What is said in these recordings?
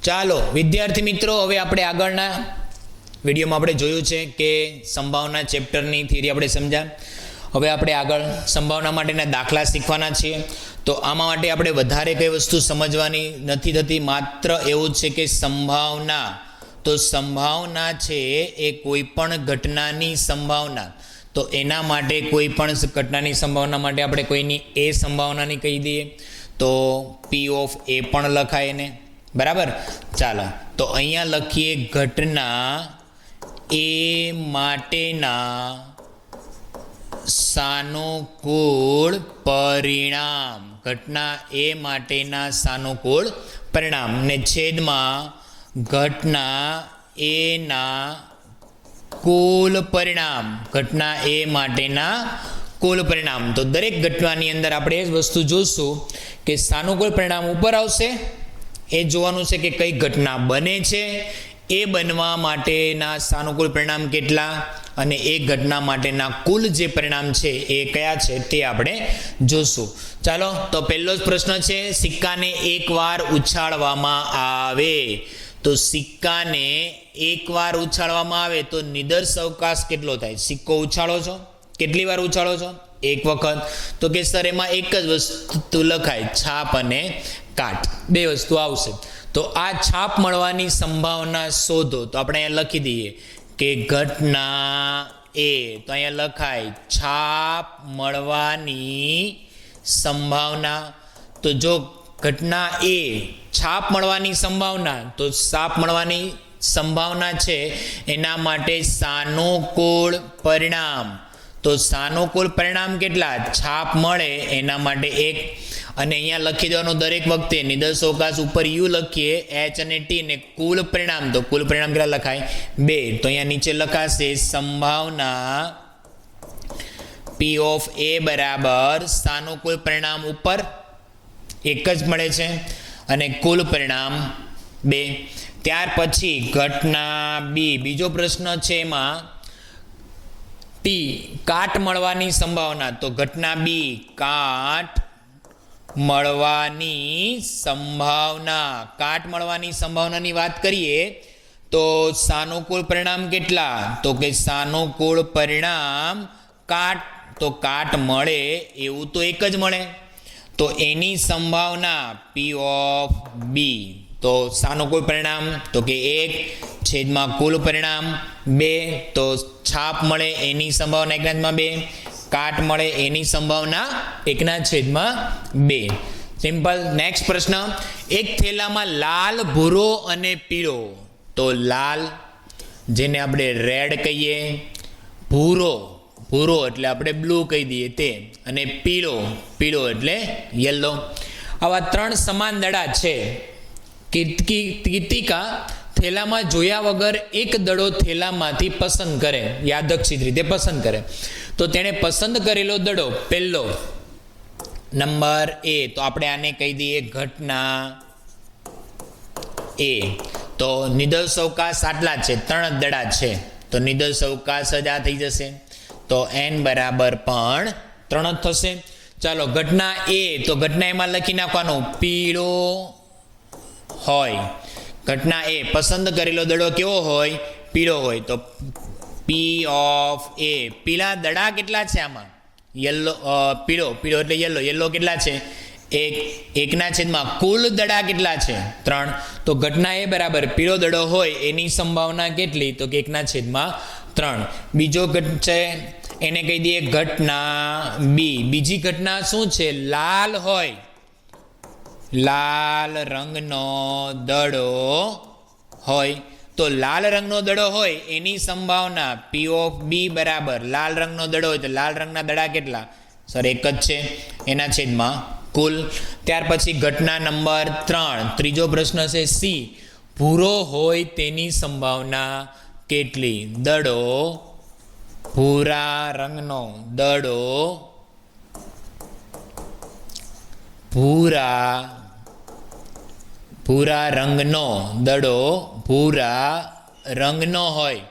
ચાલો વિદ્યાર્થી મિત્રો, હવે આપણે આગળના વિડીયોમાં આપણે જોયું છે કે સંભાવના ચેપ્ટરની થિયરી આપણે સમજ્યા. હવે આપણે આગળ સંભાવના માટેના દાખલા શીખવાના છીએ. તો આમાં માટે આપણે વધારે કઈ વસ્તુ સમજવાની નથી થતી, માત્ર એવું જ છે કે સંભાવના, તો સંભાવના છે એ કોઈ પણ ઘટનાની સંભાવના. તો એના માટે કોઈ પણ ઘટનાની સંભાવના માટે આપણે કોઈની એ સંભાવનાની કહી દઈએ તો પી ઓફ એ પણ લખાય એને, બરાબર. ચાલો તો અહીંયા લખીએ ઘટના એ માટેના સાનુકૂળ પરિણામ. ઘટના એ માટેના સાનુકૂળ પરિણામ ને છેદમાં ઘટના એના કુલ પરિણામ. ઘટના એ માટેના કુલ પરિણામ. તો દરેક ઘટનાની અંદર આપણે એ જ વસ્તુ જોશું કે સાનુકૂળ પરિણામ ઉપર આવશે. એ જોવાનું છે કે કઈ ઘટના બને છે, એ બનવા માટેના સાનુકૂળ પરિણામ કેટલા, અને એ ઘટના માટેના કુલ જે પરિણામ છે એ કયા છે તે આપણે જોશું. ચાલો તો પહેલો જ પ્રશ્ન છે, સિક્કાને એકવાર ઉછાળવામાં આવે. તો સિક્કાને એકવાર ઉછાળવામાં આવે તો નિદર્શ અવકાશ કેટલો થાય? સિક્કો ઉછાળો છો, કેટલી વાર ઉછાળો છો? એક વખત. તો કે સર એમાં એક જ વસ્તુ લખાય, છાપ અને કાટ, બે વસ્તુ આવશે. તો આ છાપ મળવાની સંભાવના શોધો. તો આપણે અહીંયા લખી દઈએ કે ઘટના એ, તો અહીંયા લખાય છાપ મળવાની સંભાવના. તો જો ઘટના એ છાપ મળવાની સંભાવના, તો છાપ મળવાની સંભાવના છે એના માટે સાનુકૂળ પરિણામ. તો સાનુકૂળ પરિણામ કેટલા? છાપ મળે એના માટે 1. અને અહીંયા લખી દેવાનું દરેક વખતે નિદર્શ અવકાશ ઉપર યુ લખીએ, એચ અને ટી, ને કુલ પરિણામ. તો કુલ પરિણામ કેટલા લખાય? 2. તો અહીંયા નીચે લખાશે સંભાવના પી ઓફ એ બરાબર સાનુકૂળ પરિણામ ઉપર 1 જ મળે છે અને કુલ પરિણામ 2. ત્યાર પછી ઘટના બી, બીજો પ્રશ્ન છે એમાં ટી કાટ મળવાની સંભાવના. તો ઘટના બી કાટ મળવાની સંભાવના, કાટ મળવાની સંભાવનાની વાત કરીએ તો સાનુકૂળ પરિણામ કેટલા? તો કે સાનુકૂળ પરિણામ કાટ, તો કાટ મળે એવું તો 1 જ મળે. તો એની સંભાવના પી ઓફ બી. તો સાનુકૂળ પરિણામ તો કે 1 છેદમાં કુલ પરિણામ 2. તો છાપ મળે એની સંભાવના 1/2, કાટ મળે એની સંભાવના 1/2. સિમ્પલ. નેક્સ્ટ પ્રશ્ન, એક થેલામાં લાલ, ભૂરો અને પીળો. તો લાલ જેને આપણે રેડ કહીએ, ભૂરો, ભૂરો એટલે આપણે બ્લુ કહી દઈએ તે, અને પીળો, પીળો એટલે યલો. આવા 3 સમાન દડા છે. કીર્તિકા થેલામાં જોયા વગર એક દડો થેલામાંથી પસંદ કરે, યાદચ્છિક રીતે પસંદ કરે. તો તેણે પસંદ કરેલો દડો પહેલો નંબર એ, તો આપણે આને કહી દઈએ ઘટના એ. તો નિદર્શ અવકાશ આટલા છે, 3 દડા છે, તો નિદર્શ અવકાશ જ આ થઈ જશે. તો n બરાબર પણ 3 જ થશે. ચાલો ઘટના એ, તો ઘટના એમાં લખી નાખવાનું પીળો હોય. ઘટના એ પસંદ કરેલો દડો કેવો હોય? પીળો હોય. તો પી ઓફ એ, પીળા દડા કેટલા છે આમાં? યલો, પીળો, પીળો એટલે યલો, યલો કેટલા છે? 1/1 કુલ દડા કેટલા છે? 3. તો ઘટના એ બરાબર પીળો દડો હોય એની સંભાવના કેટલી? તો કે 1/3. બીજો છે એને કહી દઈએ ઘટના બી. બીજી ઘટના શું છે? લાલ હોય, લાલ રંગનો દડો હોય. તો લાલ રંગનો દડો હોય એની સંભાવના પી ઓફ બી બરાબર, લાલ રંગનો દડો હોય તો લાલ રંગના દડા કેટલા? સર 1 જ છે, એના છેદમાં કુલ. ત્યાર પછી ઘટના નંબર 3, ત્રીજો પ્રશ્ન છે સી, ભૂરો હોય તેની સંભાવના કેટલી? દડો ભૂરા રંગનો, દડો ભૂરા રંગનો, દડો ભૂરા રંગનો હોય.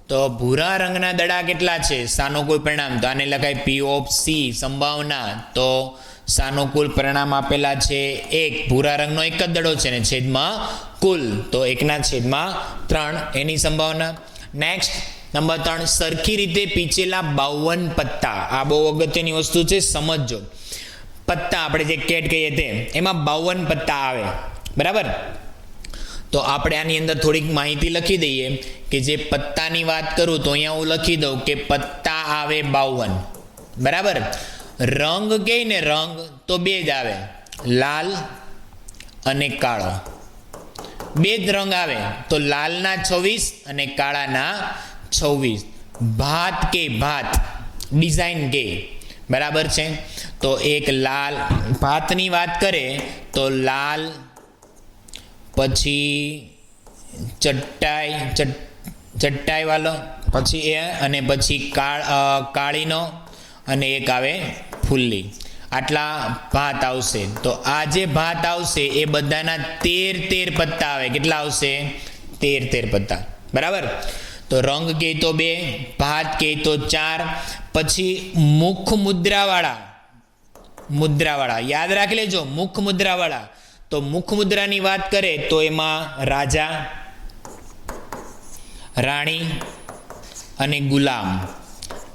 તો ભૂરા રંગના દડા કેટલા છે? સાનુકૂળ પરિણામ. તો આને લખાય પી ઓફ સી સંભાવના. તો સાનુકૂળ પરિણામ આપેલા છે 1, ભૂરા રંગનો એક જ દડો છે ને છેદમાં કુલ, તો 1/3 એની સંભાવના. નેક્સ્ટ નંબર 3, સરખી રીતે પીચેલા 52 પત્તા. આ બહુ અગત્યની વસ્તુ છે, સમજજો. પત્તા આપણે જે કેટ કહીએ તે, એમાં 52 પત્તા આવે, બરાબર. તો આપણે આની અંદર થોડીક માહિતી લખી દઈએ કે જે પત્તાની વાત કરું તો અહીંયા હું લખી દઉં કે પત્તા આવે 52, બરાબર. રંગ કહે ને રંગ, તો 2 જ આવે, લાલ અને કાળો. 2 જ રંગ આવે, તો લાલના 26 અને કાળાના 26. ભાત કે ભાત, ડિઝાઇન કે, બરાબર છે. તો એક લાલ ભાતની વાત કરે તો લાલ, પછી ચટ્ટાઈ વાળો, પછી એ, અને પછી કાળીનો, અને એક આવે ફુલ્લી. આટલા ભાત આવશે. તો આ જે ભાત આવશે એ બધાના 13 પત્તા આવે. કેટલા આવશે? 13 પત્તા, બરાબર. તો રંગ કહે તો 2, ભાત કહે તો 4. પછી મુખ મુદ્રાવાળા યાદ રાખી લેજો, મુખ મુદ્રાવાળા. તો મુખ મુદ્રાની વાત કરે તો એમાં રાજા, રાણી અને ગુલામ,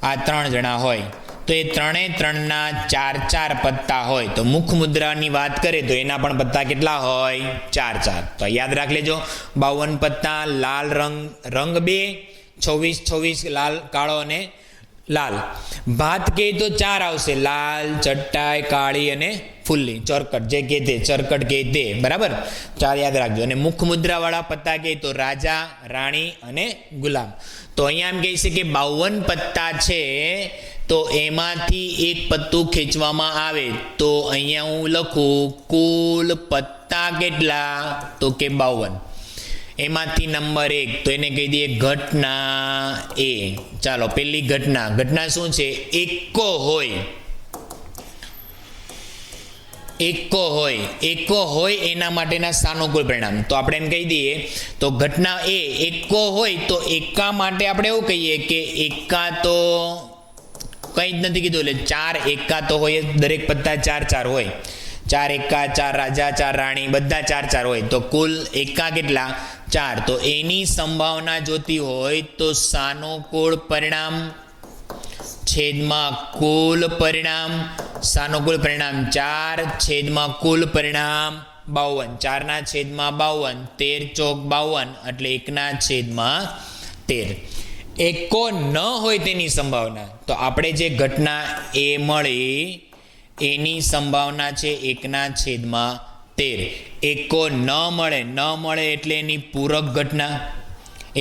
આ 3 જણા હોય. તો એ 3ના 4 પત્તા હોય. તો મુખ મુદ્રાની વાત કરે તો એના પણ પત્તા કેટલા હોય? 4. તો યાદ રાખી લેજો, 52 પત્તા. લાલ રંગ 2, 26 લાલ, કાળો અને લાલ. ભાત કહે તો 4 આવશે, લાલ, ચટ્ટાઈ, કાળી અને ફુલ્લી, ચરકટ જે કહે તે, ચરકટ કહે તે, બરાબર. 4 યાદ રાખજો. અને મુખ મુદ્રાવાળા પત્તા કહે તો રાજા, રાણી અને ગુલામ. તો અહીંયા એમ કહે છે કે 52 પત્તા છે, તો એમાંથી એક પત્તું ખેંચવામાં આવે. તો અહીંયા હું લખું કુલ પત્તા કેટલા? તો કે 52. એમાંથી નંબર 1, તો એને કહી દઈએ ઘટના એ. ચાલો, પહેલી ઘટના શું છે? એકો હોય એના માટેના સાનુકૂળ પરિણામ. તો આપણે એમ કહી દઈએ, તો ઘટના એ એકો હોય તો એકા માટે આપણે એવું કહીએ કે એકા તો કંઈ જ નથી કીધું, એટલે 4 એકા તો હોય, દરેક પત્તા 4 હોય. 4 એકા, 4 રાજા, 4 રાણી, બધા 4 હોય. તો કુલ એકા કેટલા? 4. તો એની સંભાવના જોતી હોય તો સાનુકૂળ પરિણામ છેદમાં કુલ પરિણામ. સાનુકૂળ પરિણામ 4 છેદમાં કુલ પરિણામ 52. 4/52, 13 ચોક 52, એટલે 1/13. એકો ન હોય તેની સંભાવના. તો આપણે જે ઘટના એ મળી એની સંભાવના છે 1/13. એકો ન મળે એટલે એની પૂરક ઘટના.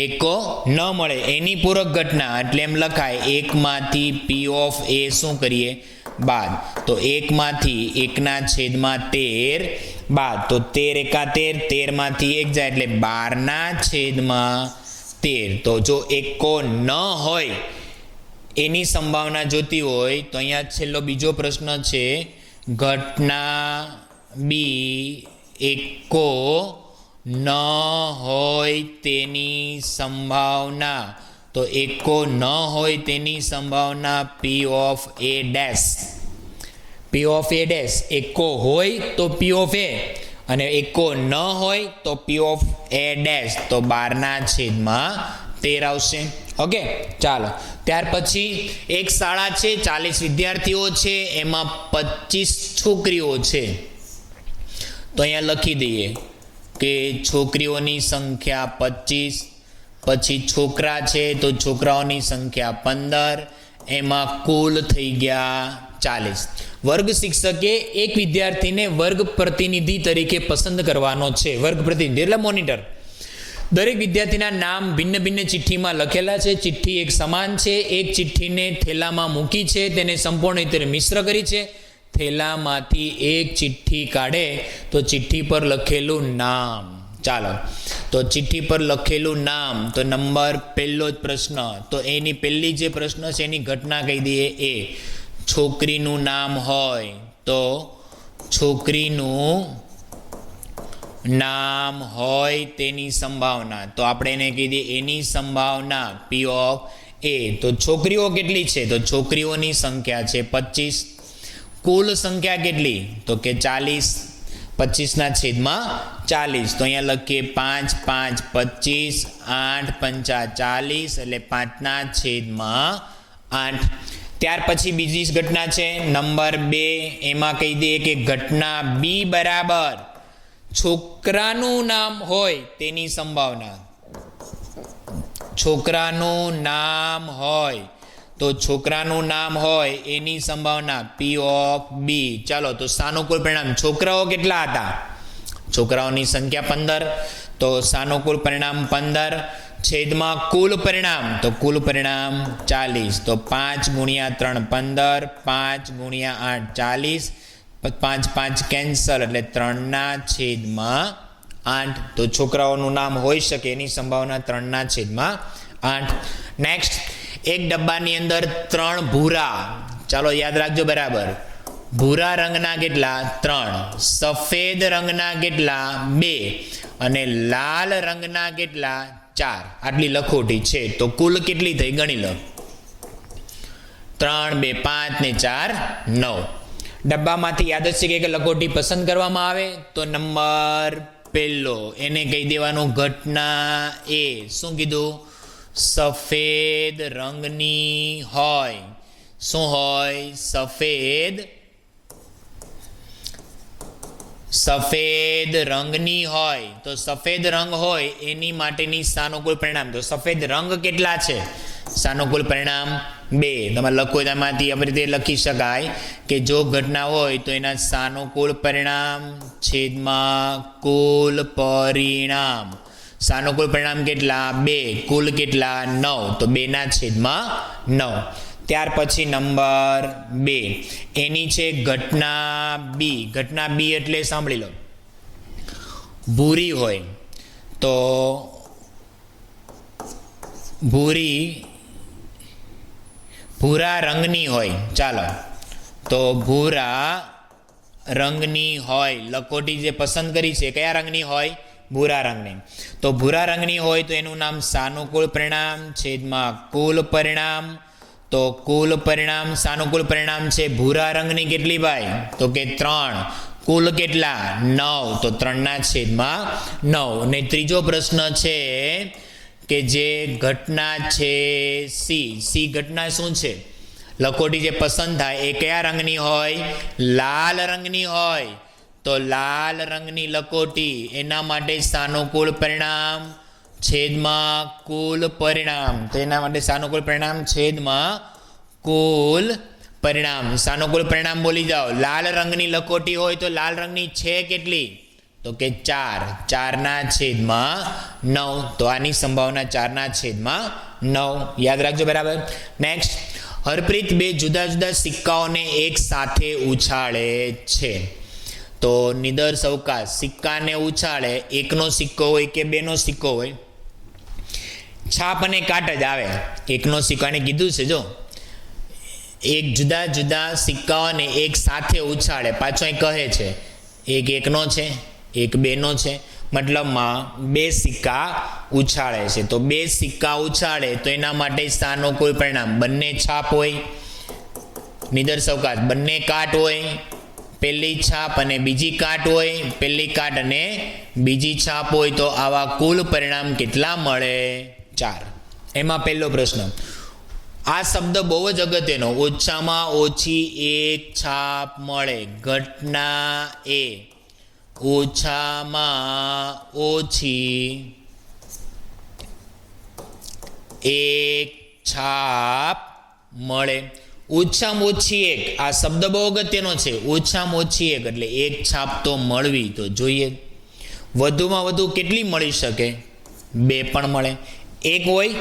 એકો ન મળે એની પૂરક ઘટના એટલે એમ લખાય 1માંથી P ઓફ A શું કરીએ? બાદ. તો 1માંથી 1/13 બાદ. તો 13 એકા 13, 13માંથી 1 જાય એટલે 12/13. તો જો એકો ન હોય એની સંભાવના જોતી હોય તો અહીંયા છેલ્લો બીજો પ્રશ્ન છે, ઘટના બી એકો ન હોય તેની સંભાવના. તો એકો ન હોય તેની સંભાવના P of A dash. P of A dash એકો હોય તો P ઓફ A, અને એકો ન હોય તો P ઓફ A ડેશ. તો 12/13 આવશે. ઓકે, ચાલો. ત્યાર પછી એક શાળા છે, 40 વિદ્યાર્થીઓ છે, એમાં 25 છોકરીઓ છે. તો અહીંયા લખી દઈએ કે છોકરીઓની સંખ્યા 25, પછી છોકરા છે તો છોકરાઓની સંખ્યા 15, એમાં કુલ થઈ ગયા 40. વર્ગ શિક્ષકે એક વિદ્યાર્થીને વર્ગ પ્રતિનિધિ તરીકે પસંદ કરવાનો છે. વર્ગ પ્રતિનિધિ એટલે મોનિટર. દરેક વિદ્યાર્થીના નામ ભિન્ન ભિન્ન ચિઠ્ઠીમાં લખેલા છે. ચિઠ્ઠી એક સમાન છે. એક ચિઠ્ઠીને થેલામાં મૂકી છે, તેને સંપૂર્ણ રીતે મિશ્ર કરી છે. થેલામાંથી એક ચિઠ્ઠી કાઢે તો ચિઠ્ઠી પર લખેલું નામ. ચાલો, તો ચિઠ્ઠી પર લખેલું નામ, તો નંબર પહેલો જ પ્રશ્ન. તો એની પહેલી જે પ્રશ્ન છે એની ઘટના કહી દઈએ એ. છોકરીનું નામ હોય તો છોકરીનું નામ હોય તેની સંભાવના. તો આપણે એને કહી દઈએ એની સંભાવના P ઓફ A. તો છોકરીઓ કેટલી છે? તો છોકરીઓની સંખ્યા છે 25. કુલ સંખ્યા કેટલી? તો કે 40. 25ના છેદમાં 40. તો અહીંયા લખીએ 5 5 25, 8 પંચા 40, એટલે 5ના છેદમાં 8. ત્યાર પછી બીજી ઘટના છે નંબર 2. એમાં કહી દઈએ કે ઘટના બી બરાબર છોકરાનું નામ હોય તેની સંભાવના. છોકરાનું નામ હોય તો છોકરાનું નામ હોય એની સંભાવના પી ઓફ બી. ચાલો, તો સાનુકૂળ પરિણામ. છોકરાઓ કેટલા હતા? છોકરાઓની સંખ્યા 15. તો સાનુકૂળ પરિણામ 15 છેદમાં કુલ પરિણામ. તો કુલ પરિણામ 40. તો 5 ગુણ્યા 3 15, 5 ગુણ્યા 8 40, 5 5 કેન્સલ, એટલે 3ના છેદમાં 8. તો છોકરાઓનું નામ હોઈ શકે એની સંભાવના 3ના છેદમાં 8. નેક્સ્ટ, એક ડબ્બાની અંદર 3 ભૂરા. ચાલો યાદ રાખજો બરાબર. ભૂરા રંગના કેટલા? 3. સફેદ રંગના કેટલા? 2. અને લાલ રંગના કેટલા? 4. આટલી લખોટી છે. તો કુલ કેટલી થઈ? ગણી લો. 3 2 5 ને 4 9. ડબ્બામાંથી યાદ છે કે લખોટી પસંદ કરવામાં આવે તો નંબર પહેલો એને કહી દેવાનું ઘટના એ. શું કીધું? સફેદ રંગની હોય. શું હોય? સફેદ રંગની હોય. તો સફેદ રંગ હોય એની માટેની સાનુકૂળ પરિણામ. તો સફેદ રંગ કેટલા છે? સાનુકૂળ પરિણામ 2. તમે લખો તેમાંથી આવી રીતે લખી શકાય કે જો ઘટના હોય તો એના સાનુકૂળ પરિણામ છેદમાં કુલ પરિણામ. સાનુકૂળ પરિણામ કેટલા? 2. કુલ કેટલા? 9. તો 2ના છેદમાં 9. ત્યાર પછી નંબર 2 એની છે ઘટના બી. ઘટના બી એટલે સાંભળી લો. ભૂરી હોય તો ભૂરા રંગની હોય. ચાલો, તો ભૂરા રંગની હોય. લખોટી જે પસંદ કરી છે કયા રંગની હોય? ભૂરા રંગની. તો ભૂરા રંગની હોય તો એનું નામ સાનુકૂળ પરિણામ છેદમાં કુલ પરિણામ. તો કુલ પરિણામ સાનુકૂળ પરિણામ છે ભૂરા રંગની કેટલી ભાઈ? તો કે 3. કુલ કેટલા? 9. તો 3ના છેદમાં 9. અને ત્રીજો પ્રશ્ન છે કે જે ઘટના છે સી. ઘટના શું છે? લખોટી જે પસંદ થાય એ કયા રંગની હોય? લાલ રંગની હોય. તો લાલ રંગની લખોટી એના માટે સાનુકૂળ પરિણામ છેદમાં કુલ પરિણામ. તો એના માટે સાનુકૂળ પરિણામ છેદમાં કુલ પરિણામ. સાનુકૂળ પરિણામ બોલી જાઓ. લાલ રંગની લખોટી હોય તો લાલ રંગની છે કેટલી? તો કે 4. 4ના છેદમાં 9. તો આની સંભાવના 4ના છેદમાં 9. યાદ રાખજો બરાબર. નેક્સ્ટ, હરપ્રીત 2 જુદા જુદા સિક્કાઓને એક સાથે ઉછાળે છે. તો નિદર સવકાશ સિક્કાને ઉછાળે. એકનો સિક્કો હોય કે બેનો સિક્કો હોય? છાપ અને કાટ જ આવે. એકનો સિક્કાને કીધું છે જો એક જુદા જુદા સિક્કાઓને એક સાથે ઉછાળે. પાછો અહીં કહે છે એક એકનો છે, એક બેનો છે. મતલબમાં 2 સિક્કા ઉછાળે છે. તો 2 સિક્કા ઉછાળે તો એના માટે સાનુકૂળ પરિણામ. બંને છાપ હોય. નિદર સવકાશ બંને કાટ હોય. પહેલી છાપ અને બીજી કાટ હોય. પહેલી કાટ અને બીજી છાપ હોય. તો આવા કુલ પરિણામ કેટલા મળે? 4. એમાં પહેલો પ્રશ્ન. આ શબ્દ બહુ જ અગત્યનો. ઓછામાં ઓછી એક છાપ મળે. ઘટના એ. ઓછામાં ઓછી એક છાપ મળે. ઓછામાં ઓછી એક. આ શબ્દ બહુ અગત્યનો છે. ઓછામાં ઓછી એક એટલે એક છાપ તો મળવી તો જોઈએ. વધુમાં વધુ કેટલી મળી શકે? 2 પણ મળે. 1 હોય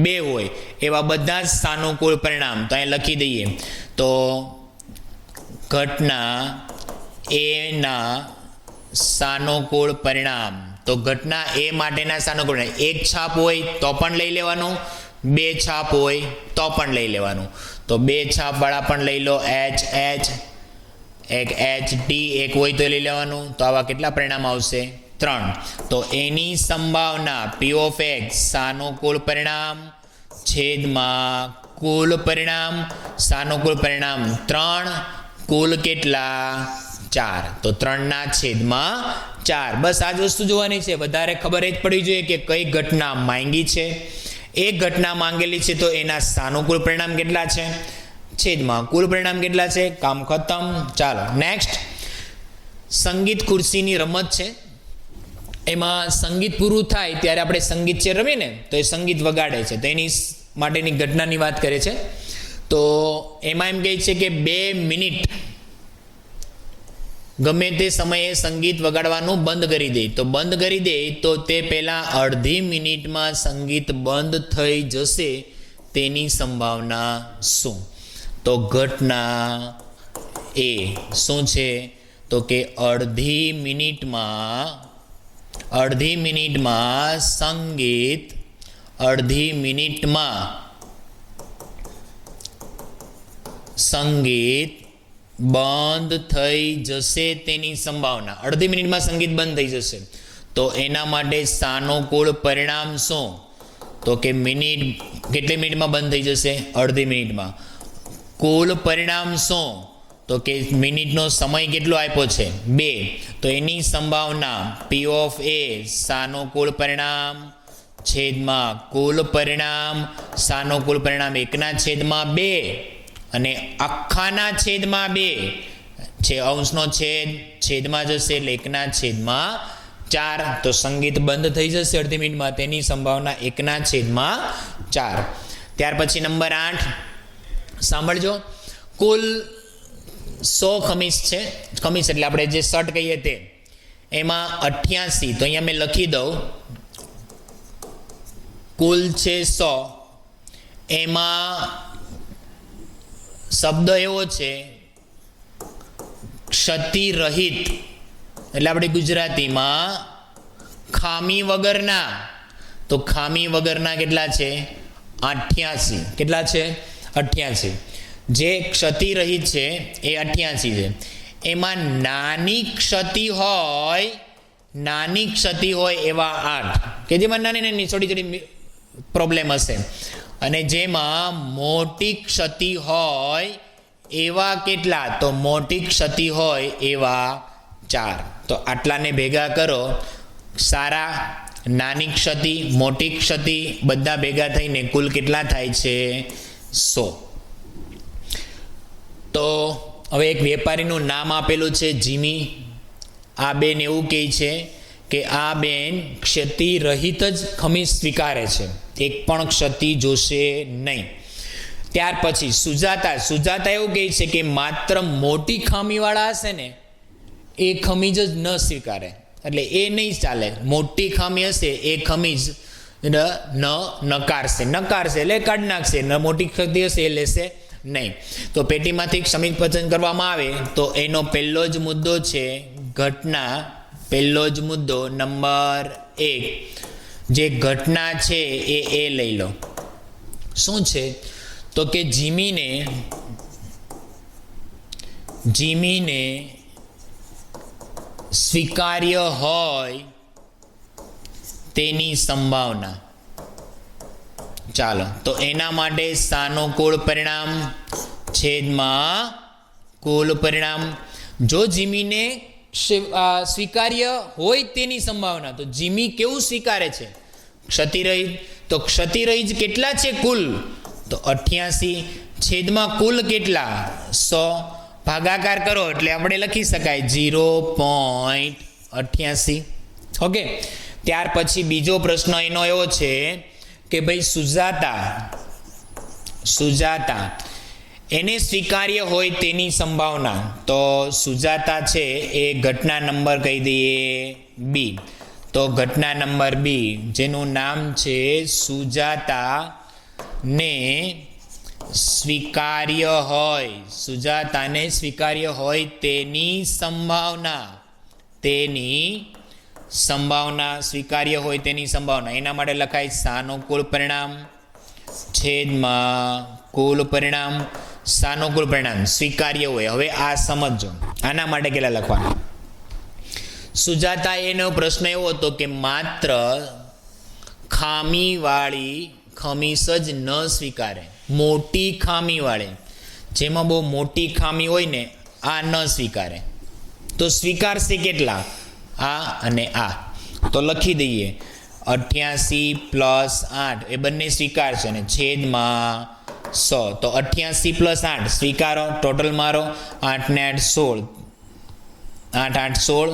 2 હોય એવા બધા જ સાનુકૂળ પરિણામ. તો અહીં લખી દઈએ. તો ઘટના એના સાનુકૂળ પરિણામ. તો ઘટના એ માટેના સાનુકૂળ પરિણામ. 1 છાપ હોય તો પણ લઈ લેવાનું. 2 છાપ હોય તો પણ લઈ લેવાનું. તો 2 છાપ વાળા પણ લઈ લો. H એક HT એક હોય તો લઈ લેવાનું. તો આવા કેટલા પરિણામ આવશે? 3. તો એની સંભાવના P of X સાનુકૂળ પરિણામ છેદમાં કુલ પરિણામ. સાનુકૂળ પરિણામ 3, કુલ કેટલા 4, તો 3/4. બસ આ જ વસ્તુ જોવાની છે. વધારે ખબર જ પડવી જોઈએ કે કઈ ઘટના માંગી છે. એક ઘટના માંગેલી છે તો એના સાનુકૂળ પરિણામ કેટલા છે, છેદમાં કુલ પરિણામ કેટલા છે. કામ ખતમ. ચાલો નેક્સ્ટ, સંગીત ખુરશીની રમત છે. એમાં સંગીત પૂરું થાય ત્યારે આપણે સંગીત છે રમીએ ને, તો એ સંગીત વગાડે છે, તો એની માટેની ઘટનાની વાત કરે છે. તો એમાં એમ કહે છે કે 2 મિનિટ ગમે તે સમયે સંગીત વગાડવાનું બંધ કરી દે. તો બંધ કરી દે તો તે પહેલાં અડધી મિનિટમાં સંગીત બંધ થઈ જશે તેની સંભાવના શું? તો ઘટના એ શું છે? તો કે અડધી મિનિટમાં સંગીત બંધ થઈ જશે તેની સંભાવના. અડધી મિનિટમાં સંગીત બંધ થઈ જશે તો એના માટે સાનુકૂળ પરિણામ શું? તો કે મિનિટ કેટલી મિનિટમાં બંધ થઈ જશે? અડધી મિનિટમાં. કુલ પરિણામ શું? તો કે મિનિટનો સમય કેટલો આપ્યો છે? 2, તો એની સંભાવના P ઓફ A સાનુકૂળ પરિણામ છેદમાં કુલ પરિણામ. સાનુકૂળ પરિણામ 1/2 અને આખાના છેદમાં 2 છે, અંશનો છેદ છેદમાં જશે એટલે 1/4. તો સંગીત બંધ થઈ જશે અડધી મિનિટમાં, તેની સંભાવના 1/4. ત્યાર પછી નંબર 8 સાંભળજો. કુલ 100 ખમીસ છે. ખમીસ એટલે આપણે જે શર્ટ કહીએ તે, એમાં 88, તો અહીંયા મેં લખી દઉં કુલ છે 100. એમાં શબ્દ એવો છે ક્ષતિરહિત, એટલે આપણે ગુજરાતીમાં ખામી વગરના. તો ખામી વગરના કેટલા છે? 88. કેટલા છે? 88. જે ક્ષતિરહિત છે એ 88 છે. એમાં નાની ક્ષતિ હોય એવા 8, કે જેમાં નાની છોટી પ્રોબ્લેમ હશે. અને જેમાં મોટી ક્ષતિ હોય એવા કેટલા? તો મોટી ક્ષતિ હોય એવા 4. તો આટલાને ભેગા કરો. સારા, નાની ક્ષતિ, મોટી ક્ષતિ બધા ભેગા થઈને કુલ કેટલા થાય છે? 100. તો હવે એક વેપારીનું નામ આપેલું છે જીમી. આ બેન એવું કહે છે કે આ બેન ક્ષતિરહિત જ ખમીસ સ્વીકારે છે, એક પણ ક્ષતિ જોશે નહીં. ત્યાર પછી સુજાતા એવું કહે છે કે માત્ર મોટી ખામીવાળા હશે ને એ ખમીજ જ ન સ્વીકારે, એટલે એ નહીં ચાલે. મોટી ખામી હશે એ ખમીજ નકારશે એટલે કાઢી નાખશે. મોટી ક્ષતિ હશે એ લેશે નહીં. તો પેટીમાંથી ખમીજ પસંદ કરવામાં આવે તો એનો પહેલો જ મુદ્દો છે ઘટના. પહેલો જ મુદ્દો નંબર 1, જે ઘટના છે એ લઈ લો. શું છે? તો કે જીમીને સ્વીકાર્ય હોય તેની સંભાવના. ચાલો, તો એના માટે સાનુકૂળ પરિણામ છેદમાં કુલ પરિણામ. જો જીમીને સ્વીકાર્ય હોય તેની સંભાવના, તો જીમી કેવું સ્વીકારે છે? ક્ષતિરહિત. તો ક્ષતિરહિત કેટલા છે કુલ? તો 88 છેદમાં કુલ કેટલા? 100. ભાગાકાર કરો એટલે આપણે લખી શકાય 0.88. ઓકે. ત્યાર પછી બીજો પ્રશ્ન એનો એવો છે કે ભાઈ સુજાતા એને સ્વીકાર્ય હોય તેની સંભાવના. તો સુજાતા છે એ ઘટના નંબર કહી દઈએ B. તો ઘટના નંબર B જેનું નામ છે સુજાતા ને સ્વીકાર્ય હોય તેની સંભાવના સ્વીકાર્ય હોય તેની સંભાવના. એના માટે લખાય સાનુકૂળ પરિણામ છેદમાં કુલ પરિણામ. સાનુકૂળ પરિણામ સ્વીકાર્ય હોય. હવે આ સમજો, આના માટે કેટલા લખવાના? સુજાતા એનો પ્રશ્ન એવો હતો કે માત્ર ખામીવાળી ખમીસ જ ન સ્વીકારે. મોટી ખામીવાળી, જેમાં બહુ મોટી ખામી હોય ને, આ ન સ્વીકારે. તો સ્વીકારશે કેટલા? આ અને આ. તો લખી દઈએ 88 + 8 એ બંને સ્વીકારશે અને છેદમાં 100. તો 88 + 8 સ્વીકારો. ટોટલ મારો 8 ને 8 16, 8 8 16,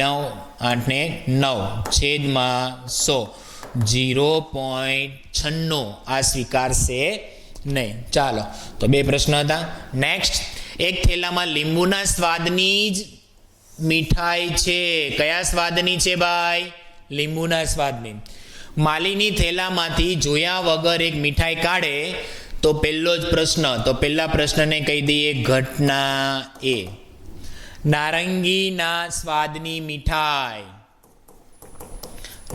9 8 ને 9 છેદમાં 100. 0.96 આ સ્વીકારશે નહીં. ચાલો, તો બે પ્રશ્ન હતા. નેક્સ્ટ, એક થેલામાં લીંબુના સ્વાદની જ મીઠાઈ છે. કયા સ્વાદની છે ભાઈ? લીંબુના સ્વાદની. માલીની થેલામાંથી જોયા વગર એક મીઠાઈ કાઢે તો પહેલો જ પ્રશ્ન. તો પહેલા પ્રશ્નને કહી દઈએ ઘટના એ. નારંગીના સ્વાદની મીઠાઈ.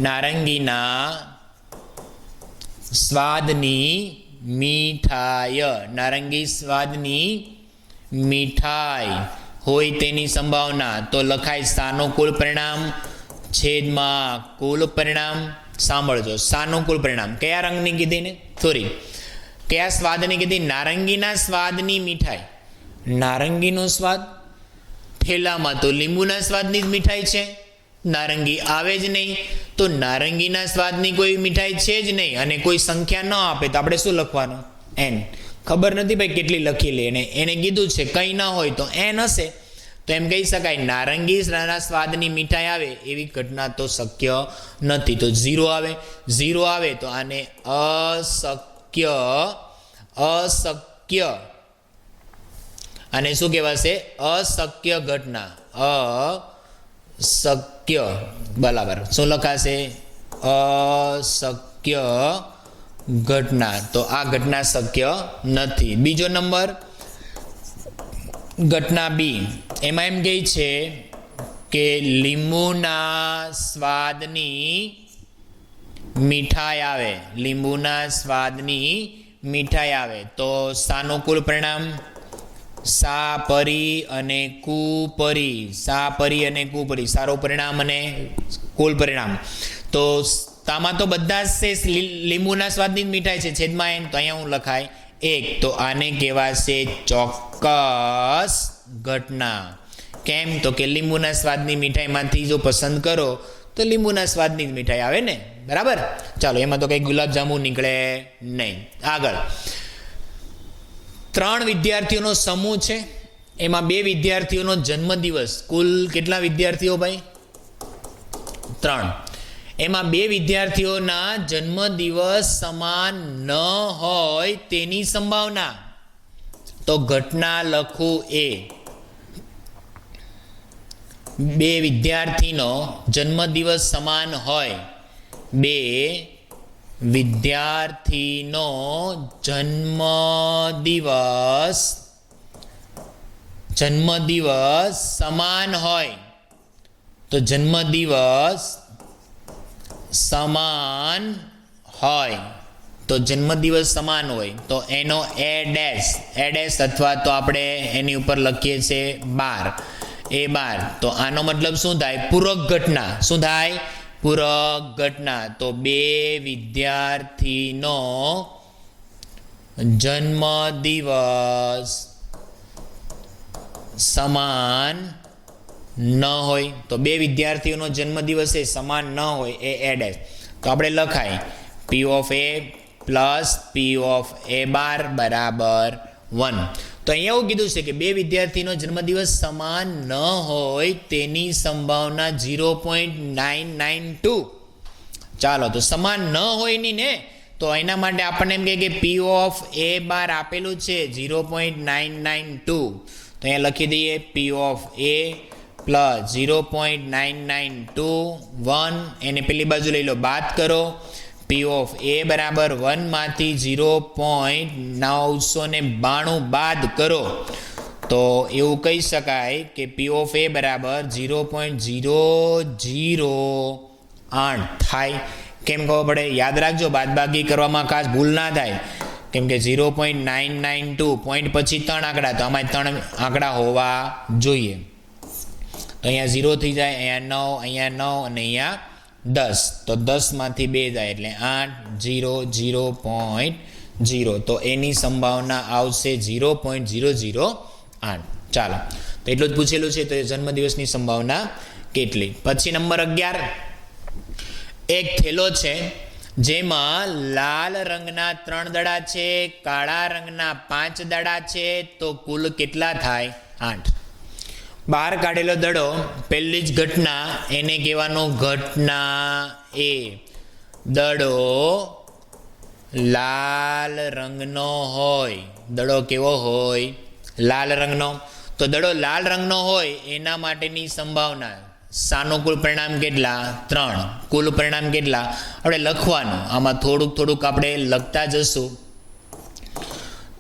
નારંગીના સ્વાદની મીઠાઈ. નારંગી સ્વાદની મીઠાઈ હોય તેની સંભાવના. તો લખાય સાનુકૂળ પરિણામ છેદમાં કુલ પરિણામ. સાંભળજો, સાનુકૂળ પરિણામ કયા રંગની કીધી ને? સોરી, કયા સ્વાદની કીધી? નારંગીના સ્વાદની મીઠાઈ. નારંગીનો સ્વાદ થેલામાં તો લીંબુના સ્વાદની જ મીઠાઈ છે. નારંગી આવે જ નહીં, તો નારંગીના સ્વાદની કોઈ મીઠાઈ છે જ નહીં. અને કોઈ સંખ્યા ન આપે તો આપણે શું લખવાનું? n. ખબર નથી ભાઈ કેટલી લખી લે. એને કીધું છે કંઈ ન હોય તો n હશે. તો એમ કહી શકાય નારંગીના સ્વાદની મીઠાઈ આવે એવી ઘટના તો શક્ય નથી. તો 0 આવે. 0 આવે તો આને અશક્ય. અશક્ય આને શું કહેવાશે? અશક્ય ઘટના. અશક્ય. બરાબર. શું લખાશે? અશક્ય ઘટના. તો આ ઘટના શક્ય નથી. બીજો નંબર, ઘટના બી. એમાં એમ કહે છે કે લીંબુના સ્વાદની મીઠાઈ આવે. લીંબુના સ્વાદની મીઠાઈ આવે તો સાનુકૂળ પરિણામ સા પરી અને કુપરી. સા પરી અને કુપરી. સારું પરિણામ અને કુલ પરિણામ. તો તામાં તો બધા જ લીંબુના સ્વાદની મીઠાઈ છે. છેદમાં n. તો અહીંયા હું લખાય 1. તો આને કહેવાશે ચોક્કસ ઘટના. કેમ? તો કે લીંબુના સ્વાદની મીઠાઈમાંથી જો પસંદ કરો તો લીંબુના સ્વાદની જ મીઠાઈ આવે ને. બરાબર. ચાલો, એમાં તો કંઈ ગુલાબજાંબુ નીકળે નહીં. આગળ, 3 વિદ્યાર્થીઓનો સમૂહ છે. એમાં 2 વિદ્યાર્થીઓનો જન્મદિવસ. કુલ કેટલા વિદ્યાર્થીઓ ભાઈ? 3. એમાં 2 વિદ્યાર્થીઓના જન્મદિવસ સમાન ન હોય તેની સંભાવના. તો ઘટના લખું એ. 2 વિદ્યાર્થીનો જન્મદિવસ સમાન હોય. 2 વિદ્યાર્થીનો જન્મદિવસ સમાન હોય. તો જન્મદિવસ સમાન હોય. તો જન્મદિવસ સમાન હોય તો એનો એ ડેશ અથવા તો આપણે એની ઉપર લખીએ છીએ 12. A12. તો આનો મતલબ શું થાય? પૂરક ઘટના. શું થાય? પૂરક ઘટના. તો 2 વિદ્યાર્થીનો જન્મદિવસ સમાન ન હોય. તો 2 વિદ્યાર્થીઓનો જન્મદિવસ એ સમાન ન હોય એ ડેશ. તો આપણે લખાય P of A plus P of A12 બરાબર 1. તો અહીંયા એવું કીધું છે કે 2 વિદ્યાર્થીનો જન્મદિવસ સમાન ન હોય તેની સંભાવના 0.992. ચાલો, તો સમાન ન હોય ની ને, તો એના માટે આપણને એમ કહે કે P of A12 આપેલું છે 0.992. તો અહીંયા લખી દઈએ P of A પ્લસ 0.992 1. એને પેલી બાજુ લઈ લો, બાદ કરો. P of A બરાબર 1 માંથી 0.992 બાદ કરો તો એવું કહી શકાય કે P of A બરાબર 0.008 થાય. કેમ ખબર પડે? યાદ રાખજો, બાદબાકી કરવામાં ખાસ ભૂલ ના થાય. કેમ કે 0.992 પોઈન્ટ પછી 3 આંકડા, તો આમાં 3 આંકડા હોવા જોઈએ. તો અહીંયા 0 થઈ જાય, અહીંયા 9, અહીંયા 9 અને અહીંયા 10. તો 10 માંથી 2 જાય એટલે 8, 0, 0.0. તો એની સંભાવના આવશે 0.008. ચાલો, તો એટલું જ પૂછેલું છે. તો એ જન્મદિવસની સંભાવના કેટલી. પછી નંબર 11, એક થેલો છે જેમાં લાલ રંગના 3 દડા છે, કાળા રંગના 5 દડા છે, તો કુલ કેટલા થાય? 8. બહાર કાઢેલો દડો પહેલી જ ઘટના, એને કહેવાનું ઘટના એ. દડો લાલ રંગનો હોય. દડો કેવો હોય? લાલ રંગનો. તો દડો લાલ રંગનો હોય એના માટેની સંભાવના, સાનુકૂળ પરિણામ કેટલા? 3. કુલ પરિણામ કેટલા? આપણે લખવાનું, આમાં થોડુંક આપણે લખતા જશું.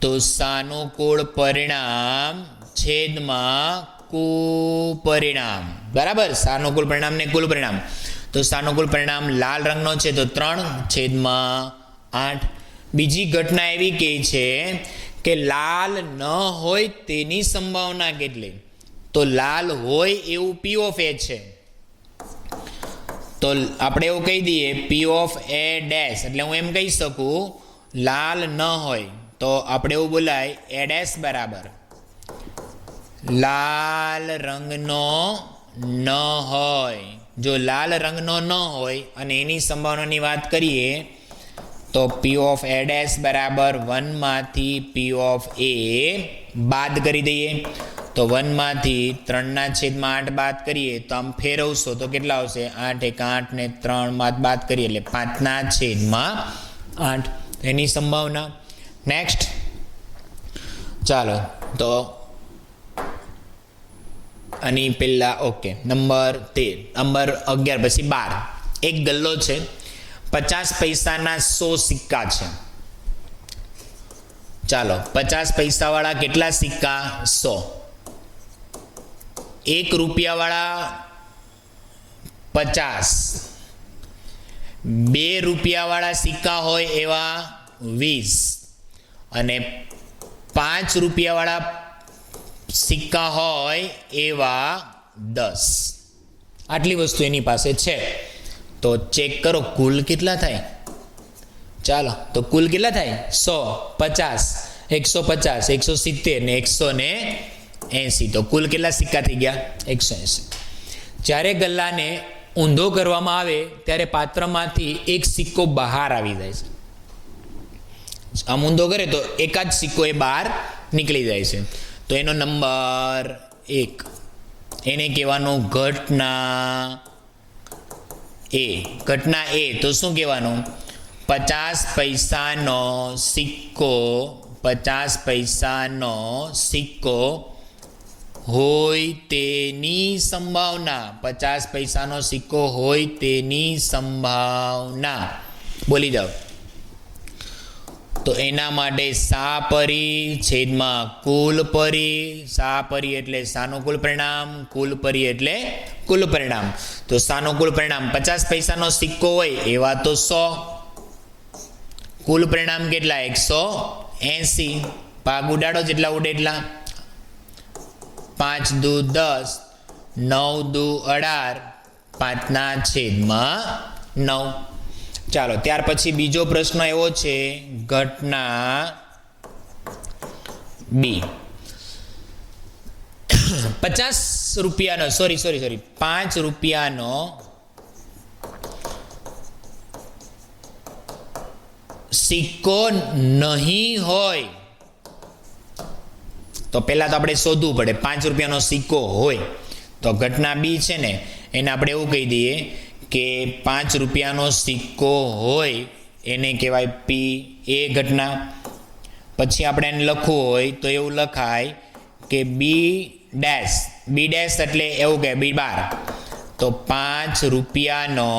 તો સાનુકૂળ પરિણામ છેદમાં કુપરિણામ, બરાબર. સાનુકૂળ પરિણામ ને કુલ પરિણામ. તો સાનુકૂળ પરિણામ લાલ રંગનો છે તો 3/8. બીજી ઘટના એવી કહે છે કે લાલ ન હોય તેની સંભાવના કેટલી? તો લાલ હોય એવું P of A છે, તો આપણે એવું કહી દઈએ P of A ડેશ, એટલે હું એમ કહી શકું લાલ ન હોય તો આપણે એવું બોલાય A ડેશ બરાબર લાલ રંગનો ન હોય. જો લાલ રંગનો ન હોય અને એની સંભાવનાની વાત કરીએ તો P of A ડેશ બરાબર 1 માંથી P of A બાદ કરી દઈએ. તો 1 માંથી 3/8 બાદ કરીએ તો આમ ફેરવશો તો કેટલા આવશે? 8 × 8 ને 3 બાદ કરીએ એટલે 5/8 એની સંભાવના. નેક્સ્ટ ચાલો, તો આની પહેલા ઓકે નંબર 13, નંબર 11 પછી 12. એક ગલ્લો છે, 50 પૈસાના 100 સિક્કા છે. ચાલો, 50 પૈસાવાળા કેટલા સિક્કા? 100. 1 રૂપિયાવાળા 50, 2 રૂપિયાવાળા સિક્કા હોય એવા 20 અને 5 રૂપિયાવાળા સિક્કા હોય એવા 10. આટલી વસ્તુ એની પાસે છે. તો ચેક કરો કુલ કેટલા થાય. ચાલો, તો કુલ કેટલા થાય? 100, 50, 150, 170 ને 180. તો કુલ કેટલા સિક્કા થઈ ગયા? 180. જ્યારે ગલ્લાને ઊંધો કરવામાં આવે ત્યારે પાત્રમાંથી એક સિક્કો બહાર આવી જાય છે. આમ ઊંધો કરે તો એકાદ સિક્કો એ બહાર નીકળી જાય છે. તો એનો નંબર 1, એને કહેવાનું ઘટના એ. ઘટના એ તો શું કહેવાનું? 50 પૈસાનો સિક્કો, 50 પૈસાનો સિક્કો હોય તેની સંભાવના. 50 પૈસાનો સિક્કો હોય તેની સંભાવના. બોલી જાઓ. તો એના માટે સાપરી છેદમાં કુલ પરી. સાપરી એટલે સાનુકૂળ પરિણામ, કુલ પરી એટલે કુલ પરિણામ. તો સાનુકૂળ પરિણામ 50 પૈસાનો સિક્કો હોય એવા તો 100. કુલ પરિણામ કેટલા? 180. ભાગ ઉડાડો જેટલા ઉડે એટલા. 5 દુ 10, 9 દુ 18, 5/9. ચાલો, ત્યાર પછી બીજો પ્રશ્ન એવો છે, ઘટના બી. 50 રૂપિયાનો 5 રૂપિયાનો સિક્કો નહીં હોય તો પહેલા તો આપણે શોધવું પડે 5 રૂપિયાનો સિક્કો હોય. તો ઘટના બી છે ને એને આપણે એવું કહી દઈએ કે 5 રૂપિયાનો સિક્કો હોય એને કહેવાય પી એ ઘટના. પછી આપણે એને લખવું હોય તો એવું લખાય કે બી ડેશ એટલે એવું કે બી બાર. તો 5 રૂપિયાનો